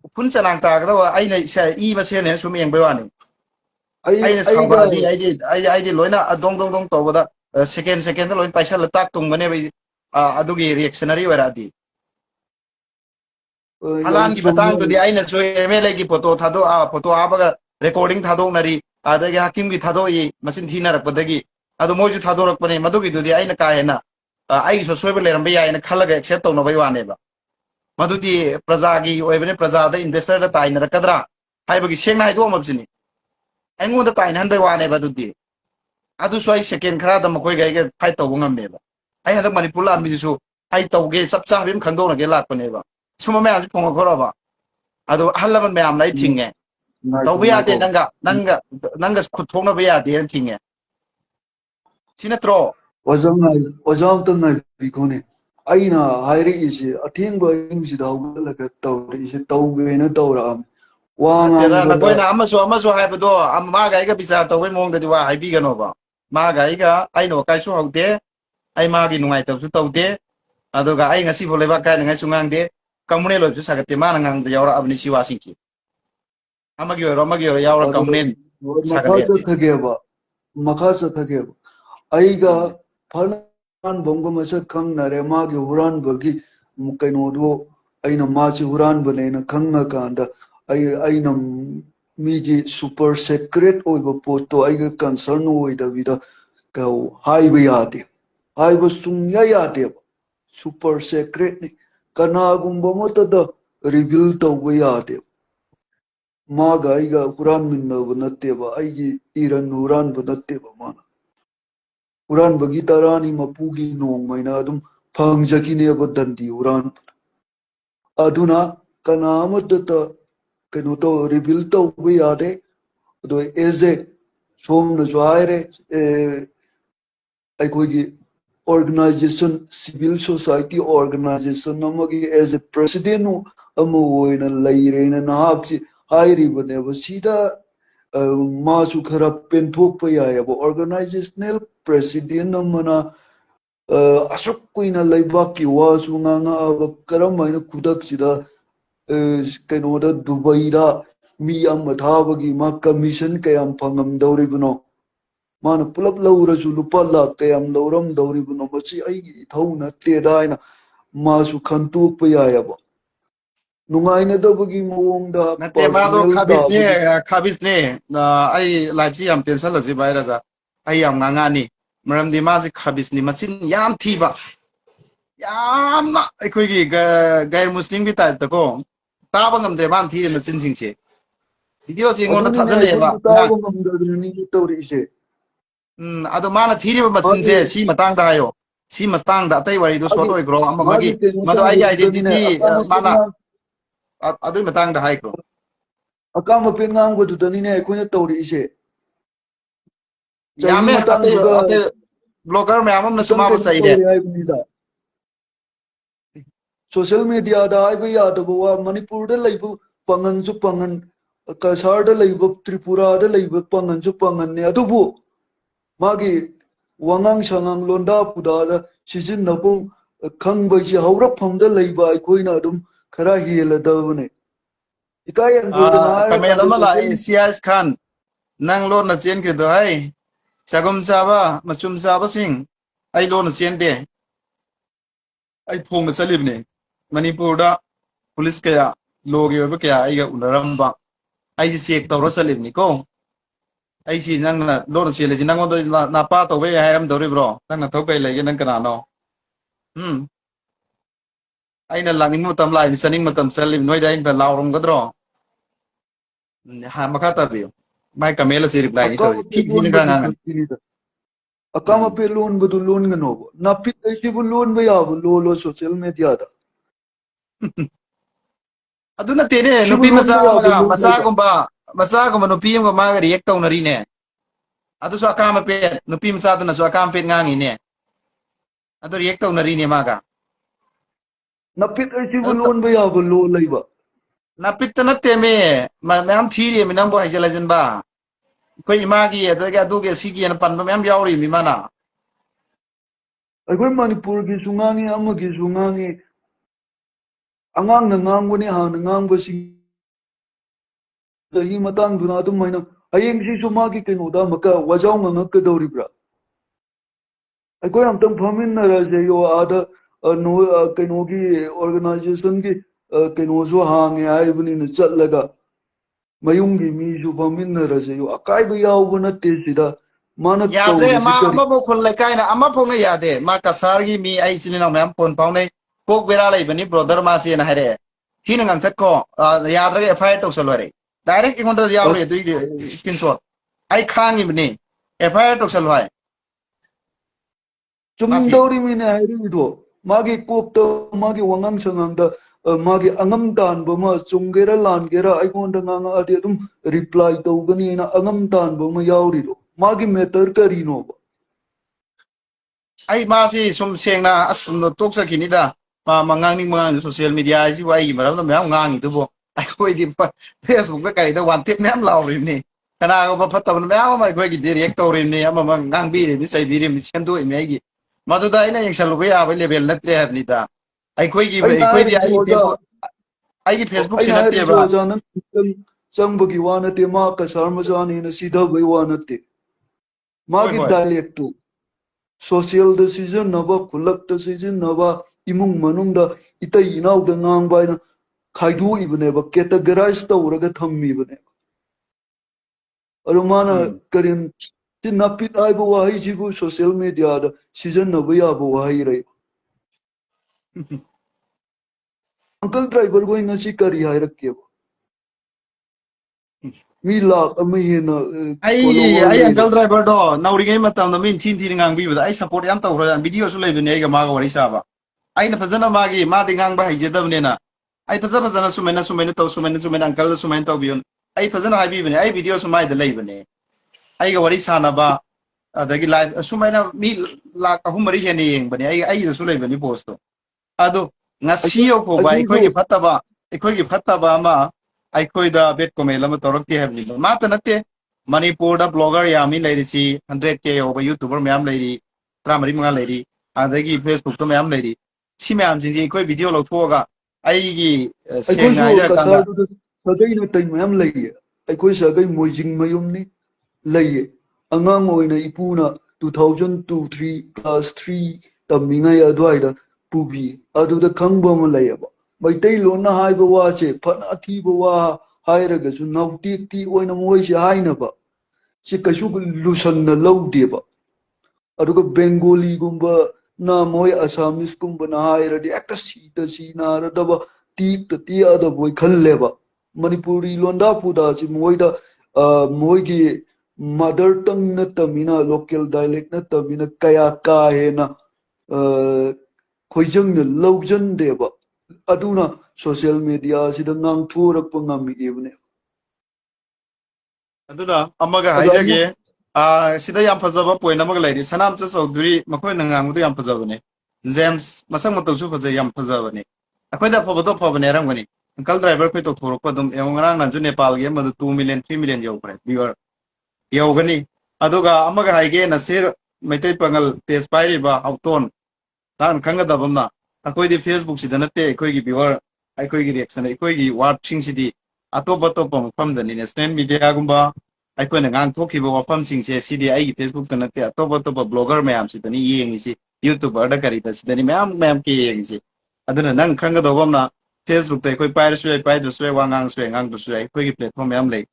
ꯎꯐꯨꯟ ꯆꯅꯥꯡ ꯇꯥꯒꯗꯕ ꯑꯩꯅ ꯏ ꯃꯁꯦꯟꯅꯦꯅ ꯁꯨꯝ ꯌꯦꯡꯕꯩ ꯋꯥꯅꯤ ꯑꯩꯅ ꯑꯩꯒ ꯁꯥꯎꯔꯛꯑꯗꯤ ꯑꯩꯗꯤ ꯂꯣꯏꯅ ꯗꯣꯡ ꯇꯧꯕꯗ ꯁꯦꯀꯦꯟꯗ ꯂꯣꯏꯅ ꯄꯥꯏꯁꯜꯂ ꯇꯥꯛ ꯇꯨꯡꯒꯅꯦꯕ ꯑꯗꯨꯒꯤ ꯔꯤꯑꯦꯛꯁꯅꯔꯤ ꯑꯣꯏꯔꯛꯑꯗꯤ ꯌꯥꯝ ꯍꯂꯥꯟꯒꯤ ꯆꯨꯝꯃꯦ ꯃꯇꯥꯡꯗꯨꯗꯤ ꯑꯩꯅꯁꯨ MLAꯒꯤ ꯐꯣꯇꯣ ꯍꯥꯞꯄꯒ ꯔꯦꯀꯣꯔꯗꯤꯡ ꯊꯥꯗꯣꯛꯅꯔꯤ ꯑꯗꯒꯤ ꯍꯥꯀꯤꯝꯒꯤ ꯊꯥꯗꯣꯛꯏ ꯃꯆꯤꯟ ꯊꯤꯅꯔꯛꯄꯗꯒꯤ ꯑꯗꯨ ꯃꯣꯏꯁꯨ ꯊꯥꯗꯣꯔꯛꯄꯅꯦ ꯃꯗꯨꯒꯤꯗꯨꯗꯤ ꯑꯩꯅ ꯀꯥ ꯍꯦꯟꯅ ꯑꯩꯒꯤꯁꯨ ꯁꯣꯏꯕ ꯂꯩꯔꯝꯕ ꯌꯥꯏꯅ ꯈꯜꯂꯒ ꯑꯦꯛꯁꯦꯞ ꯇꯧꯅꯕꯩ ꯋꯥꯅꯦꯕ ꯃꯗꯨꯗꯤ ꯄ꯭ꯔꯖꯥꯒꯤ ꯑꯣꯏꯕꯅꯤ ꯄ꯭ꯔꯖꯥꯗ ꯏꯟꯚꯦꯁꯇꯔꯗ ꯇꯥꯏꯅꯔꯛꯀꯗ꯭ꯔꯥ ꯍꯥꯏꯕꯒꯤ ꯁꯦꯡꯅ ꯍꯥꯏꯗꯣꯛꯑꯝꯃꯕꯁꯤꯅꯤ ꯑꯩꯉꯣꯟꯗ ꯇꯥꯏꯅꯍꯟꯕꯩ ꯋꯥꯅꯦꯕ ꯑꯗꯨꯗꯤ ꯑꯗꯨꯁꯨ ꯑꯩ ꯁꯦꯀꯦꯟ ꯈꯔꯗ ꯃꯈꯣꯏꯒ ꯑꯩꯒ ꯐꯥꯏꯠ ꯇꯧꯕ ꯉꯝꯃꯦꯕ ꯑꯩ ꯍꯟꯗꯛ ꯃꯅꯤꯄꯨꯔ ꯂꯥꯛꯑꯝꯃꯤꯗꯨꯁꯨ ꯑꯩ ꯇꯧꯒꯦ ꯆꯞ ꯆꯥꯕꯤ ꯑꯃ ꯈꯪꯗꯣꯛꯅꯒꯦ ꯂꯥꯛꯄꯅꯦꯕ ꯁꯨꯝꯕ ꯃꯌꯥꯝꯁꯨ ꯐꯣꯡꯉꯛꯈ꯭ꯔꯣꯕ ꯑꯗꯣ ꯑꯍꯜ ꯂꯃꯟ ꯃꯌꯥꯝꯅ ꯑꯩ ꯊꯤꯡꯉꯦ ꯉꯥꯏꯈꯣ ꯇꯧꯕ ꯌꯥꯗꯦ ꯉꯥꯏꯈꯣ ꯅꯪꯒ ꯈꯨꯠ ꯊꯣꯛꯅꯕ ꯌꯥꯗꯦꯅ ꯊꯤꯡꯉꯦ ꯁꯤ ꯅꯠꯇ꯭ꯔꯣ ꯑꯣꯖꯥ ꯑꯝꯇ ꯉꯥꯏꯕꯤꯈꯣꯅꯦ ꯑꯩꯅ ꯍꯥꯏꯔꯛꯏꯁꯦ ꯑꯊꯦꯡꯕ ꯑꯍꯤꯡꯁꯤꯗ ꯍꯧꯒꯠꯂꯒ ꯇꯧꯔꯛꯏꯁꯦ ꯇꯧꯒꯦꯅ ꯇꯧꯔꯛꯑꯝꯅꯤ ꯋꯥ ꯅꯠꯇꯦꯗ ꯉꯥꯡꯕꯗ ꯅꯈꯣꯏꯅ ꯑꯃꯁꯨ ꯍꯥꯏꯕꯗꯣ ꯃꯥꯒ ꯑꯩꯒ ꯕꯤꯆꯥꯔ ꯇꯧꯕꯩ ꯃꯑꯣꯡꯗꯗꯤ ꯋꯥ ꯍꯥꯏꯕꯤꯒꯅꯣꯕ ꯃꯥꯒ ꯑꯩꯅ ꯋꯥꯀꯥꯏꯁꯨ ꯍꯧꯗꯦ ꯑꯩ ꯃꯥꯒꯤ ꯅꯨꯡꯉꯥꯏꯇꯕꯁꯨ ꯇꯧꯗꯦ ꯑꯗꯨꯒ ꯑꯩ ꯉꯁꯤꯐꯥꯎ ꯂꯩꯕꯥꯛ ꯀꯥꯏꯅꯉꯥꯏꯁꯨ ꯉꯥꯡꯗꯦ ꯀꯝꯃꯨꯅꯦꯜ ꯑꯣꯏꯕꯁꯨ ꯁꯥꯒꯠꯇꯦ ꯃꯥꯅ ꯉꯥꯡꯕꯗ ꯌꯥꯎꯔꯛꯑꯕꯅꯤ ꯁꯤ ꯋꯥꯁꯤꯡꯁꯤ ꯑꯃꯒꯤ ꯑꯣꯏꯔꯣ ꯌꯥꯎꯔ ꯑꯗꯨ ꯀꯝꯃꯨꯅꯦꯜ ꯃꯈꯥ ꯁꯥꯒꯠꯂꯦ ꯆꯠꯊꯒꯦꯕ ꯑꯩꯒ ꯍꯨꯔꯥꯟꯕꯝꯒ ꯃꯁꯛ ꯈꯪꯅꯔꯦ ꯃꯥꯒꯤ ꯍꯨꯔꯥꯟꯕꯒꯤ ꯀꯩꯅꯣꯗꯣ ꯑꯩꯅ ꯃꯥꯁꯤ ꯍꯨꯔꯥꯟꯕꯅꯦꯅ ꯈꯪꯉꯀꯥꯟꯗ ꯑꯩꯅ ꯃꯤꯒꯤ ꯁꯨꯄꯔ ꯁꯦꯀ꯭ꯔꯦꯠ ꯑꯣꯏꯕ ꯄꯣꯠꯇꯣ ꯑꯩꯒ ꯀꯟꯁꯔꯟ ꯑꯣꯏꯗꯕꯤꯗ ꯍꯥꯏꯕ ꯌꯥꯗꯦ ꯍꯥꯏꯕ ꯁꯨꯡꯌꯥ ꯌꯥꯗꯦꯕ ꯁꯨꯄꯔ ꯁꯦꯀ꯭ꯔꯦꯠꯅꯤ ꯀꯅꯥꯒꯨꯝꯕ ꯑꯃꯠꯇꯗ ꯔꯤꯚꯤꯜ ꯇꯧꯕ ꯌꯥꯗꯦꯕ ꯃꯥꯒ ꯑꯩꯒ ꯍꯨꯔꯥꯟꯃꯤꯟꯅꯕ ꯅꯠꯇꯦꯕ ꯑꯩꯒꯤ ꯏꯔꯟ ꯍꯨꯔꯥꯟꯕ ꯅꯠꯇꯦꯕ ꯃꯥꯅ ꯍꯨꯔꯥꯟꯕꯒꯤ ꯇꯔꯥꯅꯤ ꯃꯄꯨꯒꯤ ꯅꯣꯡꯃꯩꯅ ꯑꯗꯨꯝ ꯐꯪꯖꯈꯤꯅꯦꯕ ꯗꯟꯗꯤ ꯍꯨꯔꯥꯟꯕ aduna kana amatata kano to reveal tawba yade ado eze somna joire aikogi organization civil society organization amagi as a president amu oina lairena nahaksi hairibane sida masu khara penthokpa yayaba organizational president amana asuk kuina laibaki wasu nganga karamaina kudak sida kenoda Dubai da mi amma thabagi ma commission kayam phangam dauribno mana pulap laurasu lupa lakh kayam lauram dauribno masi ai thauna tedaina masu khantukpa yayaba nungaina dabagi mawongda nate mado personnel khabisne dabagi khabisne ai live si am tension la ji baira da ai am ngangani maramdi ma si khabisni machin yam thiba yamna aikogi gair muslim bi type ko taba ngamde man thiri machin singche video si ngonda adunine thajale ba aikogi taba ngamdadrini tawrise ado mana thiri ba machin magi se si matang da hayo si matang da atai wari do short magi oi gro am magi magi keno mado ai tawridadrine identity akama mana penga adu matang da hai gro akama penga ngodudani aikoina tawrise chahi yame matangduda atai blogger me amam na kitang suma ba keno sai de tawre haibnida social media da aiba yadaba wa manipur da laibu pangan su pangan kasar da laibu tripura da laibu pangan su pangan ne adubu magi wangang sangang londa puda da sizin na pung khang bai si haura pham da laiba ai koina adum khara hiyela da bane ikai an goda na ara kamel kan ama la social CIS Khan nang lo na chen kri do hai chagum chaba machum chaba sing ai lo na chen de ai phong na salib ne manipur da police kaya logi ba kaya ai ga unaram ba ai si check tawra salib ni ko ai si nang na lo na chen le nang do na pa to be hai ram do ri bro nang na thau kai le nang kana no ai na langin mo tam lai saning mo tam salib noi da in da lawrom gadro ha makha ta bi mai kamela si reply ni to akama pe thi thi loan na badu ngang tinida akama pe loan badu loan ngano na pit ai si bu loan ba ya bu lo social media da aduna tene si bu nupi loan macha ba ya bu amaga loan ba macha gumba nupi amga maga react tawnari ne adu so akama pe nupi macha duna so akama pe ngangi ne adu react tawnari ne maga na pit ai si bu loan ba ya bu lo laiba napit na teme mam thiri mi nangbo hajalajan ba koi imagi adaga aduge sigi na pan mam yawri mi mana ꯑꯩꯈꯣꯏ ꯃꯅꯤꯄꯨꯔꯒꯤꯁꯨ ꯉꯥꯡꯉꯤ ꯑꯃꯒꯤꯁꯨ ꯉꯥꯡꯉꯤ ꯑꯉꯥꯡꯅ ꯉꯥꯡꯕꯅꯤ ꯍꯥꯟꯅ ꯉꯥꯡꯕꯁꯤꯡ ꯆꯍꯤ ꯃꯇꯥꯡꯗꯨꯅ ꯑꯗꯨꯃꯥꯏꯅ ꯍꯌꯦꯡꯁꯤꯁꯨ ꯃꯥꯒꯤ ꯀꯩꯅꯣꯗ ꯑꯃꯨꯛꯀ ꯋꯥꯖꯥꯎ ꯉꯥꯡꯉꯛꯀꯗꯧꯔꯤꯕ꯭ꯔꯥ ꯑꯩꯈꯣꯏ ꯑꯝꯇꯪ ꯐꯝꯃꯤꯟꯅꯔꯁꯦ ꯑꯥꯗ ꯀꯩꯅꯣꯒꯤ ꯑꯣꯔꯒꯅꯥꯏꯖꯦꯁꯟꯒꯤ ꯀꯩꯅꯣꯁꯨ ꯍꯥꯡꯉꯦ ꯍꯥꯏꯕꯅꯤꯅ ꯆꯠꯂꯒ mayungi misu paminarase yo akaiba yawba natte sida mana yadre tawrisi ma kari ama bo khul lai kaina ama phone yade ma kasar gi mi ai chini na mam phone paune kok bera lai bani brother ma che na hare thin ngang that ko yadre FIR to salware direct ingonda yawre du screenshot ai khangi bani FIR to salwai masi chumdawri mine hairido magi kokta magi wangang sangangda magi angam tanba ma chungera langera aigonda nganga adi adum reply tawgani na angam tanba ma yawrido magi meter karino ba ai ma si sum sengna asum no tok sa kini da ma mangang ni mangang social media ai si wai gi maram na mam ngang ni tu bo ai koi di Facebook ka kai da wan tet mam law ri ni kana ko phat ta mam ma koi gi direct to ri ni ama ngang bi ri ni sai bi ri ni sen do mi ai gi ma da da ina yang sal ko ya ba level na tre ni da ai koi gi aina koi di ai hairido oja Facebook ai gi Facebook si aina na te hairido ba oja nan changbagi wa nate ma kasar majani na sida bai wa nate hoi magi hoi dialecto social decision naba kulak decision naba imung manungda itai inaw da ngang bai na khaidu ibne ba categorize tawraga thammi ibne aro mana karin ti napit ai ba wahi jibu social media da season na ba ya ba wahi rai uncle driver go ngasi kari hai rakye mi lakh ama hena follower ai leire uncle driver do nauri ngai matam na min thin thin ngang bi ba ai support yam taw ra video su lai bi ne ai ga ma ga wari sa ba ai na fazana ma gi ma de ngang ba hai je da ne na ai faza fazana sumaina tau sumaina uncle sumaina tau biun ai fazana habi bane ai video sumai da lay bane ai ga wari sana ba adagi live sumaina mi lak ahum mari hene yeng bane ai da su lay bane post to ado ngasi yo ko ba ikoi gi fatta ba ma aikoi da bet ko mela ma torok ti habni ma ta natte manipur da blogger yami lay si 100k over youtuber mayam lay tramari mga lay adagi facebook to mayam lay si mayam jing ikoi video lo thoga ai gi ꯑꯩꯈꯣꯏꯁꯨ ꯀꯁꯥꯔꯗꯨꯗ ꯁꯥꯒꯩ ꯅꯥꯇꯩ ꯃꯌꯥꯝ ꯂꯩꯌꯦ ꯑꯩꯈꯣꯏ ꯁꯥꯒꯩ ꯃꯣꯏꯖꯤꯡ ꯃꯌꯨꯝꯅꯤ ꯂꯩꯌꯦ ꯑꯉꯥꯡ ꯑꯣꯏꯅ ꯏꯄꯨꯅ 2002-3 ꯀ꯭ꯂꯥꯁ 3 ꯇꯝꯃꯤꯉꯩ ꯑꯗꯨꯋꯥꯏꯗ ꯄꯨꯕꯤ ꯑꯗꯨꯗ ꯈꯪꯕ ꯑꯃ ꯂꯩꯌꯦꯕ ꯃꯩꯇꯩꯂꯣꯟꯅ ꯍꯥꯏꯕ ꯋꯥꯁꯦ ꯐꯅ ꯑꯊꯤꯕ ꯋꯥ ꯍꯥꯏꯔꯒꯁꯨ ꯅꯧꯇꯦꯛꯇꯤ ꯑꯣꯏꯅ ꯃꯣꯏꯁꯦ ꯍꯥꯏꯅꯕ ꯁꯤ ꯀꯩꯁꯨ ꯂꯨꯁꯟꯅ ꯂꯧꯗꯦꯕ ꯑꯗꯨꯒ ꯕꯦꯡꯒꯣꯂꯤꯒꯨꯝꯕꯅ ꯃꯣꯏ ꯑꯁꯥꯃꯤꯁꯀꯨꯝꯕꯅ ꯍꯥꯏꯔꯗꯤ ꯍꯦꯛꯇ ꯁꯤꯗ ꯁꯤꯅꯔꯗꯕ ꯇꯤꯛꯇ ꯇꯤꯛꯑꯗꯕꯣꯏ ꯈꯜꯂꯦꯕ ꯃꯅꯤꯄꯨꯔꯤ ꯂꯣꯟꯗꯥ ꯄꯨꯗꯥꯁꯤ ꯃꯣꯏꯗ ꯃꯣꯏꯒꯤ ꯃꯗꯔ ꯇꯪ ꯅꯠꯇꯕꯅꯤꯅ ꯂꯣꯀꯦꯜ ꯗꯥꯏꯂꯦꯛ ꯅꯠꯇꯕꯅꯤ나 ꯀꯌꯥ ꯀꯥ ꯍꯦꯟꯅ ꯈꯣꯏꯖꯪꯅ ꯂꯧꯖꯟꯗꯦꯕ ꯑꯗꯨꯅ ꯁꯣꯁꯤꯌꯦꯜ ꯃꯦꯗꯤꯌꯥꯁꯤꯗ ꯉꯥꯡꯊꯣꯔꯛꯄ ꯉꯝꯃꯤꯕꯅꯦ aduna amaga ꯑꯗꯣ haijage sida yam fazaba point amaga laydi sanam cha chaudhuri makoi na ngangdu yam fazabane james masang matawsu fazai yam fazabane akoi da photo phobane ramgani uncle driver koi to thorok dum eongrang na ju nepal ge madu 2 million 3 million yogre viewer yogani aduga amaga haige na sir maitai pangal page pairi ba auton tan khanga dabamna akoi di facebook sida natte akoi gi viewer akoi gi reaction akoi gi word sing sidi atop atop mafam da ni national media gumba aikoi na ngang thokhiba wafam sing se sidi ai facebook ta natte atop atop blogger mayam sida ni yengi si youtuber da kari ta sida ni mayam ke yengi si aduna nang khanga dabamna facebook ta akoi pair su pai du su wangang su ngang du su akoi gi platform mayam lei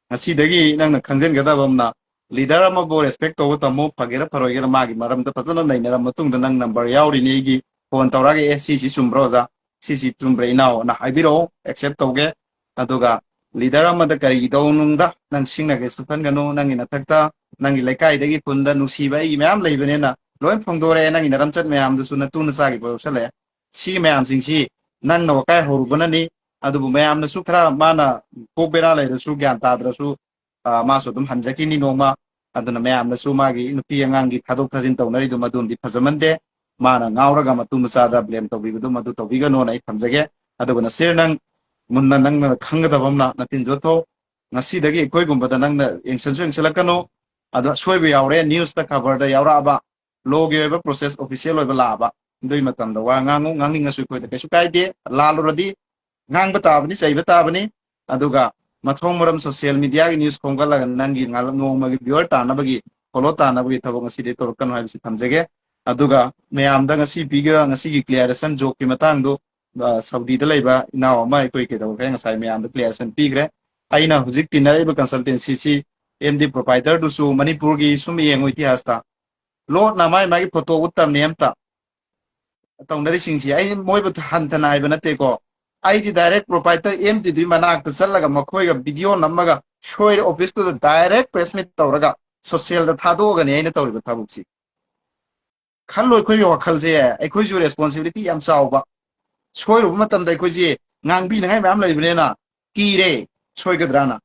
ngasi dagi nang na khangjen ga dabamna leader ama bo respect to ta mo phagera pharoigera magi maram da pasana nainara matung da nang number yauri ni gi phone tawrage si sumbroza si tumbre inao na haibiro accept toge aduga leader amada kari dawnungda nang singna ge supan gano nang ina thakta nang lekai dagi punda nusiba igi mayam leibene na loin phongdore nang ina ramchat mayam du suna tuna sagi bo sale si mayam singsi nang no kai horubana ni adubu mayam na su khara mana pobera le su gyan tadra su ma so dum hanjaki ni noma aduna mayam na su magi nupi angang gi thadok thajin tawnari du madun di phajamande mana ngauraga matu masada blame tobigu du madu tobiga no nai thamjage aduguna sir nang munna nang na khangadabamna natin joto ngasi dagi koi gumbada nang na engsansu engsalakano adu soibe yaure news ta cover da yaura aba loge ba process official oiba laba ndoi matam da wa ngangu ngangi ngasu koi da kesu kaide laluradi ngang bata bani sai bata bani aduga mathong maram social media gi news khongala nangi ngal ngoma gi viewer ta na bagi follow ta na bagi thabo ngasi de torkan haibsi thamjage aduga mayam da ngasi biga ngasi gi clearation job ki matang do Saudi da laiba inaw ama ikoi ke daw kaya ngasai mayam da clearation pigre aina hujik tinaraiba consultancy si MD provider du su manipur gi sumi yengoi ti hasta lot na mai magi photo uttam nemta tawnari singsi ai moi bu hantana ai banate ko ai di direct provider MD di manak ta sallaga makhoi ga video namaga shoir office to direct press meet tawraga social da thado ga ne aina tawriba thabuksi khallo khoi wa khalje ai khoi ju responsibility yam chawba soiruba matamda aikoji ngangbi nangai mayam leibnena kire soigadrana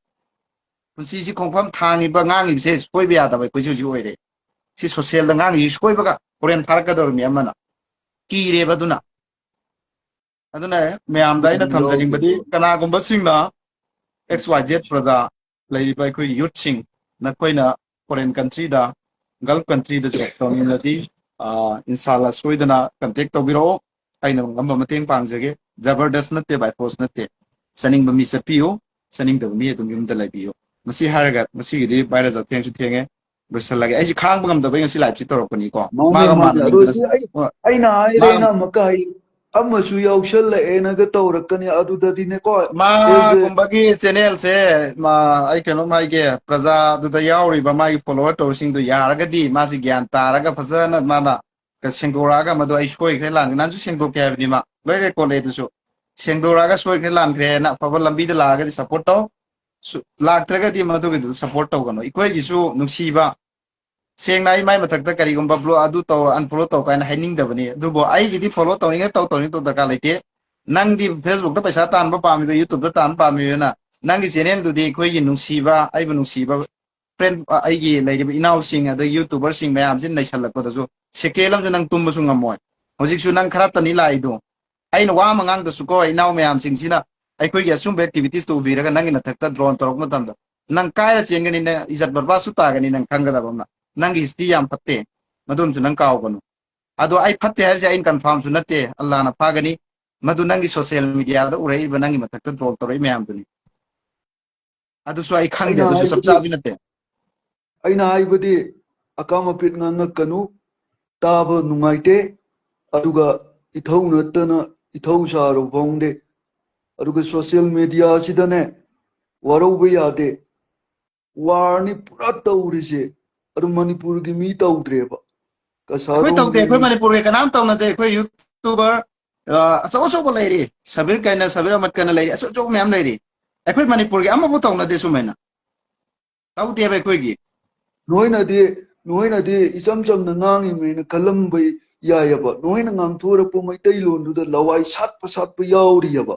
punsi si khongpham thangiba ngangi se soiba yadaba aikoji ju oire si social da ngangi soibaga horen tharakador mi amana kire baduna aduna mayam da ina thamjaring badi kana gumba singna XYZ praja leiriba aikoi youth sing na koina foreign country da gulf country da job tawninadi inshallah soidana contact tawbiro aina ngamba mateng pangjage jabardast natte by force natte saning bami sapiyo saning da mi adum yum da labiyo masi haraga masi gi bayra za theng chu thenge bersalage ai khang bangam da bai ngasi live chi torokoni ko ꯃꯥꯅꯦ ꯃꯥꯅꯦ ꯑꯗꯣ ꯁꯤ ꯑꯩꯅ ꯍꯥꯏꯔꯦꯅ ꯑꯃꯨꯛꯀ ꯍꯌꯦꯡ ꯑꯃꯁꯨ ꯌꯥꯎꯁꯜꯂꯛꯑꯦꯅꯒ ꯇꯧꯔꯛꯀꯅꯤ ꯑꯗꯨꯗꯗꯤꯅꯦꯀꯣ ma S A gumbagi channel se ma ai keno mai ge praja du da yauri ba mai follower to sing du yaraga di ma si gyan taraga phajana mana ka sengdoraga madu ai soi khre lang nan su sengdo ke abdi ma loire ko le du su sengdoraga soi khre lang khre na pabal lambi da laga di support to lagtraga di madu gi support to gano ikoi gi su nungsiba seng nai mai mathak ta kari gumba blo adu to unfollow to kaina haining da bani du bo ai gi di follow to ninga to ni to da ka lete ꯅꯪꯗꯤ ꯐꯦꯁꯕꯨꯛꯇ ꯄꯩꯁꯥ ꯇꯥꯟꯕ ꯄꯥꯝꯃꯤꯕ ꯌꯨꯇꯨꯕꯇ ꯇꯥꯟꯕ ꯄꯥꯝꯃꯤꯕꯅ ꯅꯪꯒꯤ ꯆꯦꯅꯦꯜꯗꯨꯗꯤ ꯑꯩꯈꯣꯏꯒꯤ ꯅꯨꯡꯁꯤꯕ ꯑꯩꯕꯨ ꯅꯨꯡꯁꯤꯕ ꯐ꯭ꯔꯦꯟ ꯑꯩꯒꯤ ꯂꯩꯔꯤꯕ ꯏꯅꯥꯎꯁꯤꯡ ꯑꯗꯒꯤ ꯌꯨꯇꯨꯕꯔꯁꯤꯡ ꯃꯌꯥꯝꯁꯤ ꯅꯩꯁꯜꯂꯛꯄꯗꯁꯨ ꯁꯦꯀꯦꯟ ꯑꯃꯁꯨ ꯅꯪ ꯇꯨꯝꯕꯁꯨ ꯉꯝꯃꯣꯏ ꯍꯧꯖꯤꯛꯁꯨ ꯅꯪ ꯈꯔꯇꯅꯤ ꯂꯥꯛꯏꯗꯣ ꯑꯩꯅ ꯋꯥ ꯑꯃ ꯉꯥꯡꯗꯁꯨꯀꯣ ꯏꯅꯥꯎ ꯃꯌꯥꯝꯁꯤꯡꯁꯤꯅ ꯑꯩꯈꯣꯏꯒꯤ ꯑꯁꯨꯝꯕ ꯑꯦꯛꯇꯤꯚꯤꯇꯤꯁꯇꯨ ꯎꯕꯤꯔꯒ ꯅꯪꯒꯤ ꯅꯊꯛꯇ ꯗ꯭ꯔꯣꯟ ꯇꯧꯔꯛꯄ ꯃꯇꯝꯗ ꯅꯪ ꯀꯥꯏꯔ ꯆꯦꯟꯒꯅꯤ ꯅꯪ ꯏꯖꯠ ꯕꯔꯕꯥꯗꯁꯨ ꯇꯥꯒꯅꯤ ꯅꯪ ꯈꯪꯒꯗꯕ ꯑꯃ ꯅꯪꯒꯤ ꯍꯤꯁꯇ꯭ꯔꯤ ꯌꯥꯝ ꯐꯠꯇꯦ ꯃꯗꯨꯝꯁꯨ ꯅꯪ ꯀꯥꯎꯒꯅꯨ ꯑꯗꯣ ꯑꯩ ꯐꯠꯇꯦ ꯍꯥꯏꯔꯤꯁꯦ ꯑꯩꯅ ꯀꯟꯐꯥꯔꯝꯁꯨ ꯅꯠꯇꯦ ꯑꯜꯂꯥꯍꯅ ꯐꯥꯒꯅꯤ ꯃꯗꯨ ꯅꯪꯒꯤ ꯁꯣꯁꯤꯌꯦꯜ ꯃꯤꯗꯤꯌꯥꯗ ꯎꯔꯛꯏꯕ ꯅꯪꯒꯤ ꯃꯊꯛꯇ ꯗ꯭ꯔꯣꯜ ꯇꯧꯔꯛꯏ ꯃꯌꯥꯝꯗꯨꯅꯤ ꯑꯗꯨꯁꯨ ꯑꯩ ꯈꯪꯗꯦ ꯑꯩꯅ ꯑꯗꯨꯁꯨ ꯆꯞ ꯍꯥꯏꯕꯗꯤ ꯆꯥꯕꯤ ꯅꯠꯇꯦ ꯑꯩꯅ ꯍꯥꯏꯕꯗꯤ ꯑꯀꯥꯝ ꯑꯄꯦꯠ ꯉꯥꯡꯉꯛꯀꯅꯨ ꯇꯥꯕ ꯅꯨꯡꯉꯥꯏꯇꯦ ꯑꯗꯨꯒ ꯏꯊꯧ ꯅꯠꯇꯅ ꯏꯊꯧ ꯁꯥꯔꯨ ꯐꯣꯡꯗꯦ ꯑꯗꯨꯒ ꯁꯣꯁꯤꯌꯦꯜ ꯃꯦꯗꯤꯌꯥꯁꯤꯗꯅꯦ ꯋꯥꯔꯧꯕ ꯌꯥꯗꯦ ꯋꯥꯔꯅꯤ ꯄꯨꯔꯥ ꯇꯧꯔꯤꯁꯦ ꯑꯗꯨ ꯃꯅꯤꯄꯨꯔꯒꯤ ꯃꯤ ꯇꯧꯗ꯭ꯔꯦꯕ ꯑꯩꯈꯣꯏ ꯇꯧꯗꯦ ꯀꯁꯥꯔꯣꯝꯒꯤ ꯑꯩꯈꯣꯏ ꯃꯤ ꯃꯅꯤꯄꯨꯔꯒꯤ ꯀꯅꯥꯝ ꯇꯧꯅꯗꯦ ꯑꯩꯈꯣꯏ ꯌꯨꯇꯨꯕꯔ ꯑꯆꯧ ꯑꯆꯧꯕ ꯂꯩꯔꯤ ꯁꯕꯤꯔ ꯀꯥꯏꯅ ꯁꯕꯤꯔ ꯑꯍꯃꯠ ꯀꯥꯏꯅ ꯂꯩꯔꯤ ꯑꯆꯧ ꯑꯆꯧꯕ ꯃꯌꯥꯝ ꯂꯩꯔꯤ ꯑꯩꯈꯣꯏ ꯃꯅꯤꯄꯨꯔꯒꯤ ꯑꯃꯐꯥꯎ ꯇꯧꯅꯗꯦ ꯁꯨꯃꯥꯏꯅ ꯇꯧꯗꯦꯕ ꯑꯩꯈꯣꯏꯒꯤ ꯅꯣꯏꯅꯗꯤ ꯏꯆꯝ ꯆꯝꯅ ꯉꯥꯡꯉꯤꯃꯦꯅ ꯈꯜꯂꯝꯕ ꯌꯥꯏꯑꯕ ꯅꯣꯏꯅ ꯉꯥꯡꯊꯣꯔꯛꯄ ꯃꯩꯇꯩꯂꯣꯟꯗꯨꯗ ꯂꯋꯥꯏ ꯁꯥꯠꯄ ꯌꯥꯎꯔꯤꯑꯕ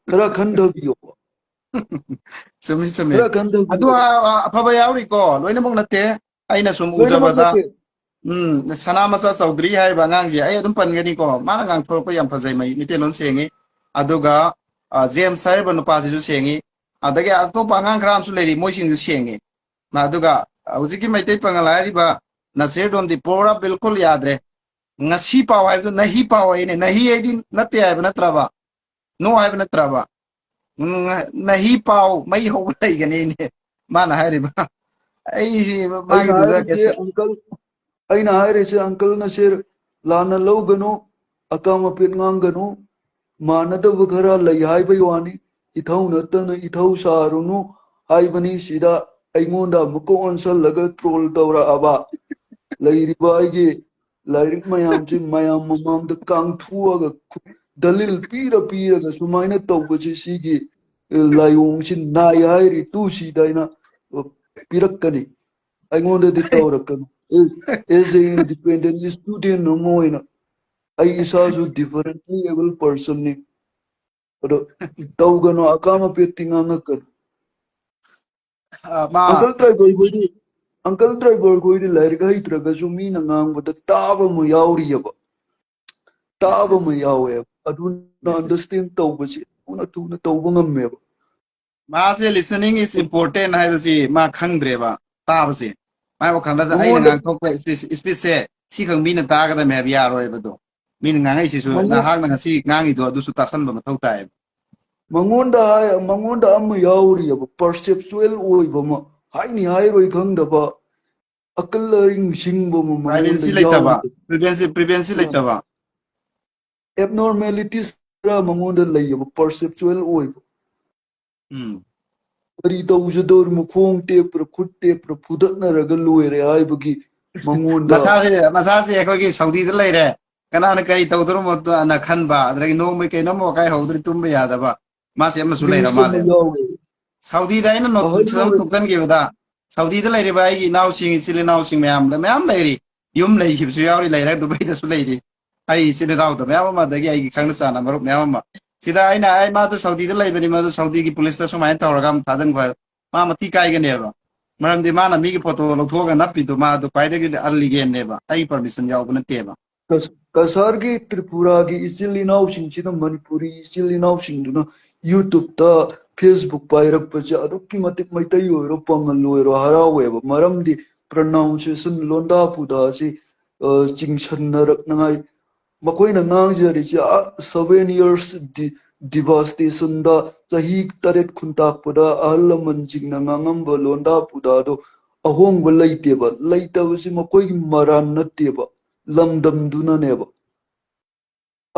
ꯈꯔ ꯈꯟꯊꯕꯤꯌꯣꯕ ꯆꯨꯝꯃꯤ ꯆꯨꯝꯃꯤ ꯈꯔ ꯑꯗꯨ ꯈꯟꯊꯕꯤꯌꯣꯕ ꯑꯐꯕ ꯌꯥꯎꯔꯤꯀꯣ ꯂꯣꯏꯅꯃꯛ ꯅꯠꯇꯦ ꯑꯩꯅ ꯁꯨꯝ ꯂꯣꯏꯅꯃꯛ ꯎꯖꯕꯗ ꯅꯠꯇꯦ ꯁꯅꯥꯃꯆꯥ ꯆꯧꯗ꯭ꯔꯤ ꯍꯥꯏꯔꯤꯕ ꯑꯉꯥꯡꯁꯦ ꯑꯩ ꯑꯗꯨꯝ ꯄꯟꯒꯅꯤꯀꯣ ꯃꯥꯅ ꯉꯥꯡꯊꯣꯔꯛꯄ ꯌꯥꯝ ꯐꯖꯩ ꯃꯩꯇꯩꯂꯣꯟ ꯁꯦꯡꯉꯤ ꯑꯗꯨꯒ ꯖꯦꯝꯁ ꯍꯥꯏꯔꯤꯕ ꯅꯨꯄꯥꯁꯤꯁꯨ ꯁꯦꯡꯉꯤ ꯑꯗꯒꯤ ꯑꯇꯣꯞꯄ ꯑꯉꯥꯡ ꯈꯔ ꯑꯃꯁꯨ ꯂꯩꯔꯤ ꯃꯣꯏꯁꯤꯡꯁꯨ ꯁꯦꯡꯉꯤ ꯑꯗꯨꯒ ꯍꯧꯖꯤꯛꯀꯤ ꯃꯩꯇꯩ ꯄꯪꯒꯜ ꯍꯥꯏꯔꯤꯕ ꯅꯁꯤꯔꯗꯣꯟꯗꯤ ꯄꯨꯔꯥ ꯕꯤꯜꯀꯨꯜ ꯌꯥꯗ꯭ꯔꯦ ꯉꯁꯤ ꯄꯥꯎ ꯍꯥꯏꯕꯗꯨ ꯅꯍꯤ ꯄꯥꯎ ꯍꯥꯏꯅꯦ ꯅꯍꯤ ꯍꯥꯏꯗꯤ ꯅꯠꯇꯦ ꯍꯥꯏꯕ ꯅꯠꯇ꯭ꯔꯕ ꯅꯣ ꯍꯥꯏꯕ ꯅꯠꯇ꯭ꯔꯕ ꯅꯍꯤ ꯄꯥꯎ ꯃꯩ ꯍꯧꯕ ꯂꯩꯒꯅꯤꯅꯦ ꯃꯥꯅ ꯍꯥꯏꯔꯤꯕ ꯑꯩꯁꯤ ꯑꯩꯅ ꯃꯥꯒꯤꯗꯨꯗ ꯍꯥꯏꯔꯤꯁꯦ ꯑꯪꯀꯜ ꯑꯩꯅ ꯍꯥꯏꯔꯤꯁꯦ ꯑꯪꯀꯜ ꯅꯁꯤꯔ ꯂꯥꯟꯅ ꯂꯧꯒꯅꯨ ꯑꯀꯥꯝ ꯑꯄꯦꯠ ꯉꯥꯡꯒꯅꯨ ꯃꯥꯟꯅꯗꯕ ꯈꯔ ꯂꯩ ꯍꯥꯏꯕꯩ ꯋꯥꯅꯤ ꯏꯊꯧ ꯅꯠꯇꯅ ꯏꯊꯧ ꯁꯥꯔꯨꯅꯨ ꯍꯥꯏꯕꯅꯤ ꯁꯤꯗ ꯑꯩꯉꯣꯟꯗ ꯑꯃꯨꯛꯀ ꯑꯣꯟꯁꯤꯜꯂꯒ ꯇ꯭ꯔꯣꯜ ꯇꯧꯔꯛꯑꯕ ꯂꯩꯔꯤꯕ ꯑꯩꯒꯤ ꯂꯥꯏꯔꯤꯛ ꯃꯌꯥꯝꯁꯤ ꯃꯌꯥꯝ ꯃꯃꯥꯡꯗ ꯀꯥꯡꯊꯣꯛꯑꯒ ꯗꯂꯤꯜ ꯄꯤꯔ ꯄꯤꯔꯒ ꯁꯨꯃꯥꯏꯅ ꯇꯧꯕꯁꯤ ꯁꯤꯒꯤ ꯂꯥꯏꯑꯣꯡꯁꯤ ꯅꯥꯏ ꯍꯥꯏꯔꯤ ꯇꯨꯁꯤꯗ ꯑꯩꯅ ꯄꯤꯔꯛꯀꯅꯤ ꯑꯩꯉꯣꯟꯗꯗꯤ ꯇꯧꯔꯛꯀꯅꯨ ꯑꯦꯖ ꯑꯦ ꯏꯟꯗꯤꯄꯦꯟꯗꯦꯟ ꯏꯁꯇꯨꯗꯦꯟ ꯑꯃ ꯑꯣꯏꯅ ꯑꯩ ꯏꯁꯥꯁꯨ ꯗꯤꯐꯔꯦꯟꯠꯂꯤ ꯑꯦꯕꯜ ꯄꯔꯁꯟꯅꯤ ꯑꯗꯣ ꯇꯧꯒꯅꯨ ꯑꯀꯥꯝ ꯑꯄꯦꯠꯇꯤ ꯉꯥꯡꯉꯛꯀꯅꯨ ꯃꯥ ꯑꯪꯀꯜ ꯗ꯭ꯔꯥꯏꯚꯔ ꯑꯪꯀꯜ ꯗ꯭ꯔꯥꯏꯚꯔ ꯈꯣꯏꯗꯤ ꯂꯥꯏꯔꯤꯛ ꯍꯩꯇ꯭ꯔꯒꯁꯨ ꯃꯤꯅ ꯉꯥꯡꯕꯗ ꯇꯥꯕ ꯑꯃ ꯌꯥꯎꯔꯤꯑꯕ ꯌꯦꯁ ꯇꯥꯕ ꯑꯃ ꯌꯦꯁ ꯌꯥꯎꯋꯦꯕ ꯑꯗꯨꯅ ꯌꯦꯁ ꯌꯦꯁ ꯑꯟꯗꯔꯁꯇꯦꯟ ꯇꯧꯕꯁꯤ ꯊꯨꯅ ꯇꯧꯕ ꯉꯝꯃꯦꯕ ꯃꯥꯁꯦ ꯂꯤꯁꯅꯤꯡ ꯏꯁ ꯏꯝꯄꯣꯔꯇꯦꯟ ꯍꯥꯏꯕꯁꯤ ꯃꯥ ꯈꯪꯗ꯭ꯔꯦꯕ ꯇꯥꯕꯁꯦ ꯃꯥꯏ ꯋꯥꯈꯜꯗ ꯑꯩꯅ ꯃꯉꯣꯟꯗ ꯉꯥꯡꯊꯣꯛꯄ ꯏꯁꯄꯤꯆꯁꯦ ꯁꯤꯈꯛ ꯃꯤꯅ ꯇꯥꯒꯗꯕꯅꯦ ꯍꯥꯏꯕ ꯌꯥꯔꯣꯏꯕꯗꯣ ꯃꯤꯅ ꯉꯥꯡꯉꯩꯁꯤꯁꯨ ꯃꯉꯣꯟ ꯅꯍꯥꯛꯅ ꯉꯁꯤ ꯉꯥꯡꯉꯤꯗꯣ ꯑꯗꯨꯁꯨ ꯇꯥꯁꯟꯕ ꯃꯊꯧ ꯇꯥꯏꯌꯦꯕ ꯃꯉꯣꯟꯗ ꯑꯃ ꯌꯥꯎꯔꯤꯑꯕ ꯄꯔꯁꯦꯞꯆꯨꯋꯦꯜ ꯑꯣꯏꯕ ꯑꯃ ꯍꯥꯏꯅꯤ ꯍꯥꯏꯔꯣꯏ ꯈꯪꯗꯕ ꯑꯀꯜ ꯑꯔꯤꯡ ꯁꯤꯡꯕ ꯑꯃ ꯃꯉꯣꯟꯗ ꯄ꯭ꯔꯥꯏꯚꯦꯟꯁꯤ ꯂꯩꯇꯕ ꯌꯥꯎꯔꯤ ꯄ꯭ꯔꯤꯚꯦꯟꯁꯤ ꯂꯩꯇꯕ ꯑꯦꯞꯅꯣꯔꯃꯦꯂꯤꯇꯤꯁ ꯈꯔ ꯃꯉꯣꯟꯗ ꯂꯩꯌꯦꯕ ꯄꯔꯁꯦꯞꯆꯨꯋꯦꯜ ꯑꯣꯏꯕ ꯎꯝ ꯀꯔꯤ ꯇꯧꯖꯗꯧꯔꯤꯃꯣ ꯈꯣꯡ ꯇꯦꯛꯄ꯭ꯔꯥ ꯈꯨꯠ ꯇꯦꯛꯄ꯭ꯔꯥ ꯐꯨꯗꯠꯅꯔꯒ ꯂꯣꯏꯔꯦ ꯍꯥꯏꯕꯒꯤ ꯃꯉꯣꯟꯗ ꯃꯁꯥꯁꯦ ꯑꯩꯈꯣꯏꯒꯤ ꯁꯥꯎꯗꯤꯗ ꯂꯩꯔꯦ ꯀꯅꯥꯅ ꯀꯔꯤ ꯇꯧꯗꯧꯔꯝꯃꯣꯅ ꯈꯟꯕ ꯑꯗꯒꯤ ꯅꯣꯡꯃꯩ ꯀꯩꯅꯣꯝꯃ ꯋꯥꯀꯥꯏ ꯍꯧꯗ꯭ꯔꯗꯤ ꯇꯨꯝꯕ ꯌꯥꯗꯕ ꯃꯥꯁꯦ ꯑꯃꯁꯨ ꯂꯩꯔ ꯂꯤꯡꯁ ꯑꯃ ꯃꯥꯜꯂꯦ ꯌꯥꯎꯋꯦ ꯁꯥꯎꯗꯤꯗ ꯑꯩꯅ ꯑꯍꯜ ꯅꯣꯇꯤꯁ ꯑꯃ ꯑꯣꯏ ꯈꯟꯈꯤꯕꯗ ꯁꯥꯎꯗꯤꯗ ꯂꯩꯔꯤꯕ ꯑꯩꯒꯤ ꯏꯅꯥꯎꯁꯤꯡ ꯏꯆꯤꯜ ꯏꯅꯥꯎꯁꯤꯡ ꯃꯌꯥꯝ ꯂꯩꯔꯤ ꯌꯨꯝ ꯂꯩꯈꯤꯕꯁꯨ ꯌꯥꯎꯔꯤ ꯂꯩꯔꯦ ꯗꯨꯕꯥꯏꯗꯁꯨ ꯂꯩꯔꯤ ꯑꯩ ꯏꯆꯤꯜ ꯏꯅꯥꯎꯗ ꯃꯌꯥꯝ ꯑꯃ ꯑꯗꯒꯤ ꯑꯩꯒꯤ ꯈꯪꯅ ꯆꯥꯟꯅ ꯃꯔꯨꯞ ꯃꯌꯥꯝ ꯑꯃ ꯁꯤꯗ ꯑꯩ ꯃꯥꯗꯨ ꯁꯥꯎꯗꯤꯗ ꯂꯩꯕꯅꯤ ꯃꯥꯗꯨ ꯁꯥꯎꯗꯤꯒꯤ ꯄꯨꯂꯤꯁꯇ ꯁꯨꯃꯥꯏꯅ ꯇꯧꯔꯒ ꯑꯃꯨꯛ ꯊꯥꯖꯤꯟꯈꯣ ꯍꯥꯏꯕ ꯃꯥ ꯃꯊꯤ ꯀꯥꯏꯒꯅꯦꯕ ꯃꯔꯝꯗꯤ ꯃꯥꯅ ꯃꯤꯒꯤ ꯐꯣꯇꯣ ꯂꯧꯊꯣꯛꯑꯒ ꯅꯞꯄꯤꯗꯣ ꯃꯥꯗꯣ ꯈ꯭ꯋꯥꯏꯗꯒꯤ ꯑꯜꯂꯤꯒꯦꯟꯅꯦꯕ ꯑꯩ ꯄꯔꯃꯤꯁꯟ ꯌꯥꯎꯕ ꯅꯠꯇꯦꯕ ꯀꯁꯥꯔꯒꯤ ꯇ꯭ꯔꯤꯄꯨꯔꯥꯒꯤ ꯏꯆꯤꯜ ꯏꯅꯥꯎꯁꯤꯡꯁꯤꯅ ꯃꯅꯤꯄꯨꯔꯤ ꯏꯆꯤꯜ ꯏꯅꯥꯎꯁꯤꯡꯗꯨꯅ ꯌꯨꯇꯨꯕꯇ ꯐꯦꯁꯕꯨꯛ ꯄꯥꯏꯔꯛꯄꯁꯦ ꯑꯗꯨꯛꯀꯤ ꯃꯇꯤꯛ ꯃꯩꯇꯩ ꯑꯣꯏꯔꯣ ꯄꯥꯉꯜ ꯑꯣꯏꯔꯣ ꯍꯔꯥꯎꯋꯦꯕ ꯃꯔꯝꯗꯤ ꯄ꯭ꯔꯅꯥꯎꯟꯁꯤꯌꯦꯁꯟ ꯂꯣꯟꯗꯥ ꯄꯨꯗꯥꯁꯤ ꯆꯤꯡꯁꯤꯟꯅꯔꯛꯅꯉꯥꯏ ꯃꯈꯣꯏꯅ ꯉꯥꯡꯖꯔꯤꯁꯦ 7 years ꯗꯤꯚꯥꯁꯇꯦꯁꯟꯗ ꯆꯍꯤ 8 ꯈꯨꯟꯇꯥꯛꯄꯗ ꯑꯍꯜ ꯂꯃꯟꯁꯤꯡꯅ ꯉꯥꯡꯉꯝꯕ ꯂꯣꯟꯗꯥ ꯄꯨꯗꯥꯗꯣ ꯑꯍꯣꯡꯕ ꯂꯩꯇꯦꯕ ꯂꯩꯇꯕꯁꯤ ꯃꯈꯣꯏꯒꯤ ꯃꯔꯥꯟ ꯅꯠꯇꯦꯕ ꯂꯝꯗꯝꯗꯨꯅꯅꯦꯕ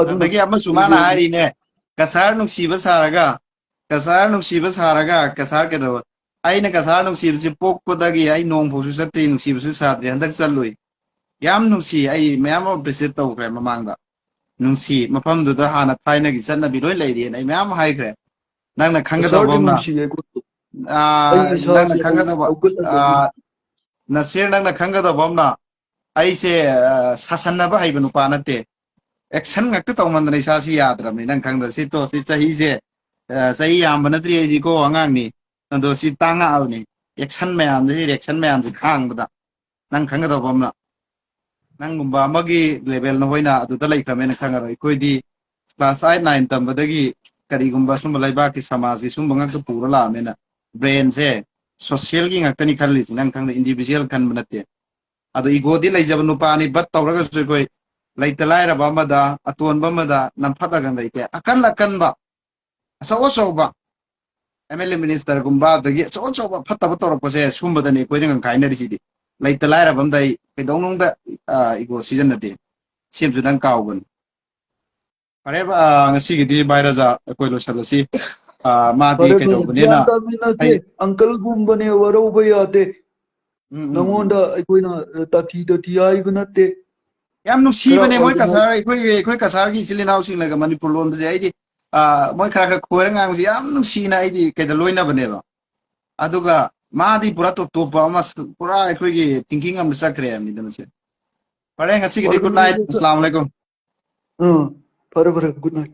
ꯑꯗꯨꯅ ꯑꯗꯒꯤ ꯑꯃꯁꯨ ꯃꯥꯅ ꯍꯥꯏꯔꯤꯅꯦ ꯀꯁꯥꯔ ꯅꯨꯡꯁꯤꯕ ꯁꯥꯔꯒ ꯀꯁꯥꯔ ꯀꯩꯗꯧꯕ ꯑꯩꯅ ꯀꯁꯥꯔ ꯅꯨꯡꯁꯤꯕꯁꯤ ꯄꯣꯛꯄꯗꯒꯤ ꯑꯩ ꯅꯣꯡꯐꯥꯎꯁꯨ ꯆꯠꯇꯦ ꯅꯨꯡꯁꯤꯕꯁꯨ ꯁꯥꯗ꯭ꯔꯦ ꯍꯟꯗꯛ ꯆꯠꯂꯨꯏ ꯌꯥꯝ ꯅꯨꯡꯁꯤ ꯑꯩ ꯃꯌꯥꯝ ꯑꯃ ꯑꯦꯄ꯭ꯔꯤꯁꯤꯌꯦꯠ ꯇꯧꯈ꯭ꯔꯦ ꯃꯃꯥꯡꯗ ꯅꯨꯡꯁꯤ ꯃꯐꯝꯗꯨꯗ ꯍꯥꯟꯅ ꯊꯥꯏꯅꯒꯤ ꯆꯠꯅꯕꯤ ꯂꯣꯏ ꯂꯩꯔꯤꯑꯅ ꯑꯩ ꯃꯌꯥꯝ ꯍꯥꯏꯈ꯭ꯔꯦ ꯅꯪꯅ ꯈꯪꯒꯗꯧꯕ ꯀꯁꯥꯔꯗꯤ ꯑꯃꯅ ꯅꯨꯡꯁꯤꯌꯦ ꯑꯩ ꯅꯪꯅ ꯏꯁꯥꯁꯦ ꯈꯪꯒꯗꯧꯕ ꯍꯧꯒꯠꯂꯒꯅꯤ ꯅꯁꯤꯔ ꯅꯪꯅ ꯈꯪꯒꯗꯧꯕ ꯑꯃꯅ ꯑꯩꯁꯦ ꯁꯥꯁꯟꯅꯕ ꯍꯩꯕ ꯅꯨꯄꯥ ꯅꯠꯇꯦ ꯑꯦꯛꯁꯟ ꯉꯥꯛꯇ ꯇꯧꯃꯟꯗꯅ ꯏꯁꯥꯁꯤ ꯌꯥꯗ꯭ꯔꯕꯅꯤ ꯅꯪ ꯈꯪꯗ ꯁꯤ ꯇꯣ ꯁꯤ ꯆꯍꯤꯁꯦ ꯆꯍꯤ ꯌꯥꯝꯕ ꯅꯠꯇ꯭ꯔꯤ ꯑꯩꯁꯤꯀꯣ ꯑꯉꯥꯡꯅꯤ ꯑꯗꯣ ꯁꯤ ꯇꯥꯡꯉꯛꯑꯕꯅꯤ ꯑꯦꯛꯁꯟ ꯃꯌꯥꯝꯁꯦ ꯔꯤꯑꯦꯛꯁꯟ ꯃꯌꯥꯝꯁꯦ ꯈꯥꯡꯕꯗ ꯅꯪ ꯈꯪꯒꯗꯧꯕ ꯑꯃꯅ ꯅꯪꯒꯨꯝꯕ ꯑꯃꯒꯤ ꯂꯦꯚꯦꯜ ꯅꯈꯣꯏꯅ ꯑꯗꯨꯗ ꯂꯩꯈ꯭ꯔꯃꯦꯅ ꯈꯪꯉꯔꯣꯏ ꯑꯩꯈꯣꯏꯗꯤ ꯀ꯭ꯂꯥꯁ 8 9 ꯇꯝꯕꯗꯒꯤ ꯀꯔꯤꯒꯨꯝꯕ ꯁꯨꯝꯕ ꯂꯩꯕꯥꯛꯀꯤ ꯁꯃꯥꯖꯁꯤ ꯁꯨꯝꯕ ꯉꯥꯛꯇ ꯄꯨꯔ ꯂꯥꯛꯑꯃꯦꯅ ꯕ꯭ꯔꯦꯟꯁꯦ ꯁꯣꯁꯤꯌꯦꯜꯒꯤ ꯉꯥꯛꯇꯅꯤ ꯈꯜꯂꯤꯁꯤ ꯅꯪ ꯈꯪꯗ ꯏꯟꯗꯤꯕꯤꯖꯨꯋꯦꯜ ꯈꯟꯕ ꯅꯠꯇꯦ ꯑꯗꯣ ꯏꯒꯣꯗꯤ ꯂꯩꯖꯕ ꯅꯨꯄꯥꯅꯤ ꯕꯠ ꯇꯧꯔꯒꯁꯨ ꯑꯩꯈꯣꯏ ꯂꯩꯇ ꯂꯥꯏꯔꯕ ꯑꯃꯗ ꯑꯇꯣꯟꯕ ꯑꯃꯗ ꯅꯝꯐꯠꯂꯒ ꯂꯩꯇꯦ ꯑꯀꯟ ꯑꯀꯟꯕ ꯑꯆꯧ ꯑꯆꯧꯕ ꯑꯦꯝ ꯑꯦꯜ ꯑꯦ ꯃꯤꯅꯤꯁꯇꯔꯒꯨꯝꯕ ꯑꯗꯒꯤ ꯑꯆꯧ ꯑꯆꯧꯕ ꯐꯠꯇꯕ ꯇꯧꯔꯛꯄꯁꯦ ꯁꯨꯝꯕꯗꯅꯤ ꯑꯩꯈꯣꯏꯅ ꯉꯪꯈꯥꯏꯅꯔꯤꯁꯤꯗꯤ ꯂꯩꯇ ꯂꯥꯏꯔꯕ ꯑꯝꯗ ꯑꯩ ꯀꯩꯗꯧꯅꯨꯡꯗ ꯏꯒꯣ ꯁꯤꯖꯤꯟꯅꯗꯦ ꯁꯤꯝꯁꯨ ꯅꯪ ꯀꯥꯎꯒꯅꯤ ꯐꯔꯦ ꯉꯁꯤꯒꯤꯗꯤ ꯚꯥꯏ ꯔꯥꯖꯥ ꯑꯩꯈꯣꯏ ꯂꯣꯏꯁꯤꯜꯂꯁꯤ ꯃꯥꯗꯤ ꯐꯔꯦ ꯐꯔꯦ ꯀꯩꯗꯧꯕꯅꯤꯅ ꯒ꯭ꯌꯥꯟ ꯇꯥꯃꯤꯟꯅꯁꯦ ꯑꯩ ꯑꯪꯀꯜꯒꯨꯝꯕꯅꯦ ꯋꯥꯔꯧꯕ ꯌꯥꯗꯦ ꯎꯝ ꯅꯪꯉꯣꯟꯗ ꯑꯩꯈꯣꯏꯅ ꯇꯥꯊꯤ ꯇꯥꯊꯤ ꯍꯥꯏꯕ ꯅꯠꯇꯦ ꯌꯥꯝ ꯈꯔ ꯅꯨꯡꯁꯤꯕꯅꯦ ꯃꯣꯏ ꯑꯣꯔꯒꯅꯥꯏꯖ ꯀꯁꯥꯔ ꯑꯩꯈꯣꯏ ꯀꯁꯥꯔꯒꯤ ꯏꯆꯤꯜ ꯏꯅꯥꯎꯁꯤꯡꯅꯒ ꯃꯅꯤꯄꯨꯔ ꯂꯣꯟꯕꯁꯦ ꯑꯩꯗꯤ ꯃꯣꯏ ꯈꯔ ꯈꯔ ꯈꯣꯏꯔ ꯉꯥꯡꯕꯁꯦ ꯌꯥꯝ ꯅꯨꯡꯁꯤꯅ ꯑꯩꯗꯤ ꯀꯩꯗ ꯂꯣꯏꯅꯕꯅꯦꯕ ꯑꯗꯨꯒ ꯃꯥꯗꯤ ꯄꯨꯔꯥ ꯇꯣꯞ ꯇꯣꯞꯄ ꯑꯃ ꯄꯨꯔꯥ ꯑꯩꯈꯣꯏꯒꯤ ꯊꯤꯡꯀꯤꯡ ꯑꯃ ꯆꯠꯈ꯭ꯔꯦ ꯍꯥꯏꯕꯅꯤꯗꯅꯁꯦ ꯐꯔꯦ ꯉꯁꯤꯒꯤꯗꯤ ꯒꯨꯗ ꯅꯥꯏꯠ ꯑꯣꯔꯒꯅꯥꯏꯖꯦꯁꯟ ꯑꯁꯂꯥꯝ ꯑꯂꯩꯀꯨꯝ ꯐꯔꯦ ꯐꯔꯦ ꯒꯨꯗ ꯅꯥꯏꯠ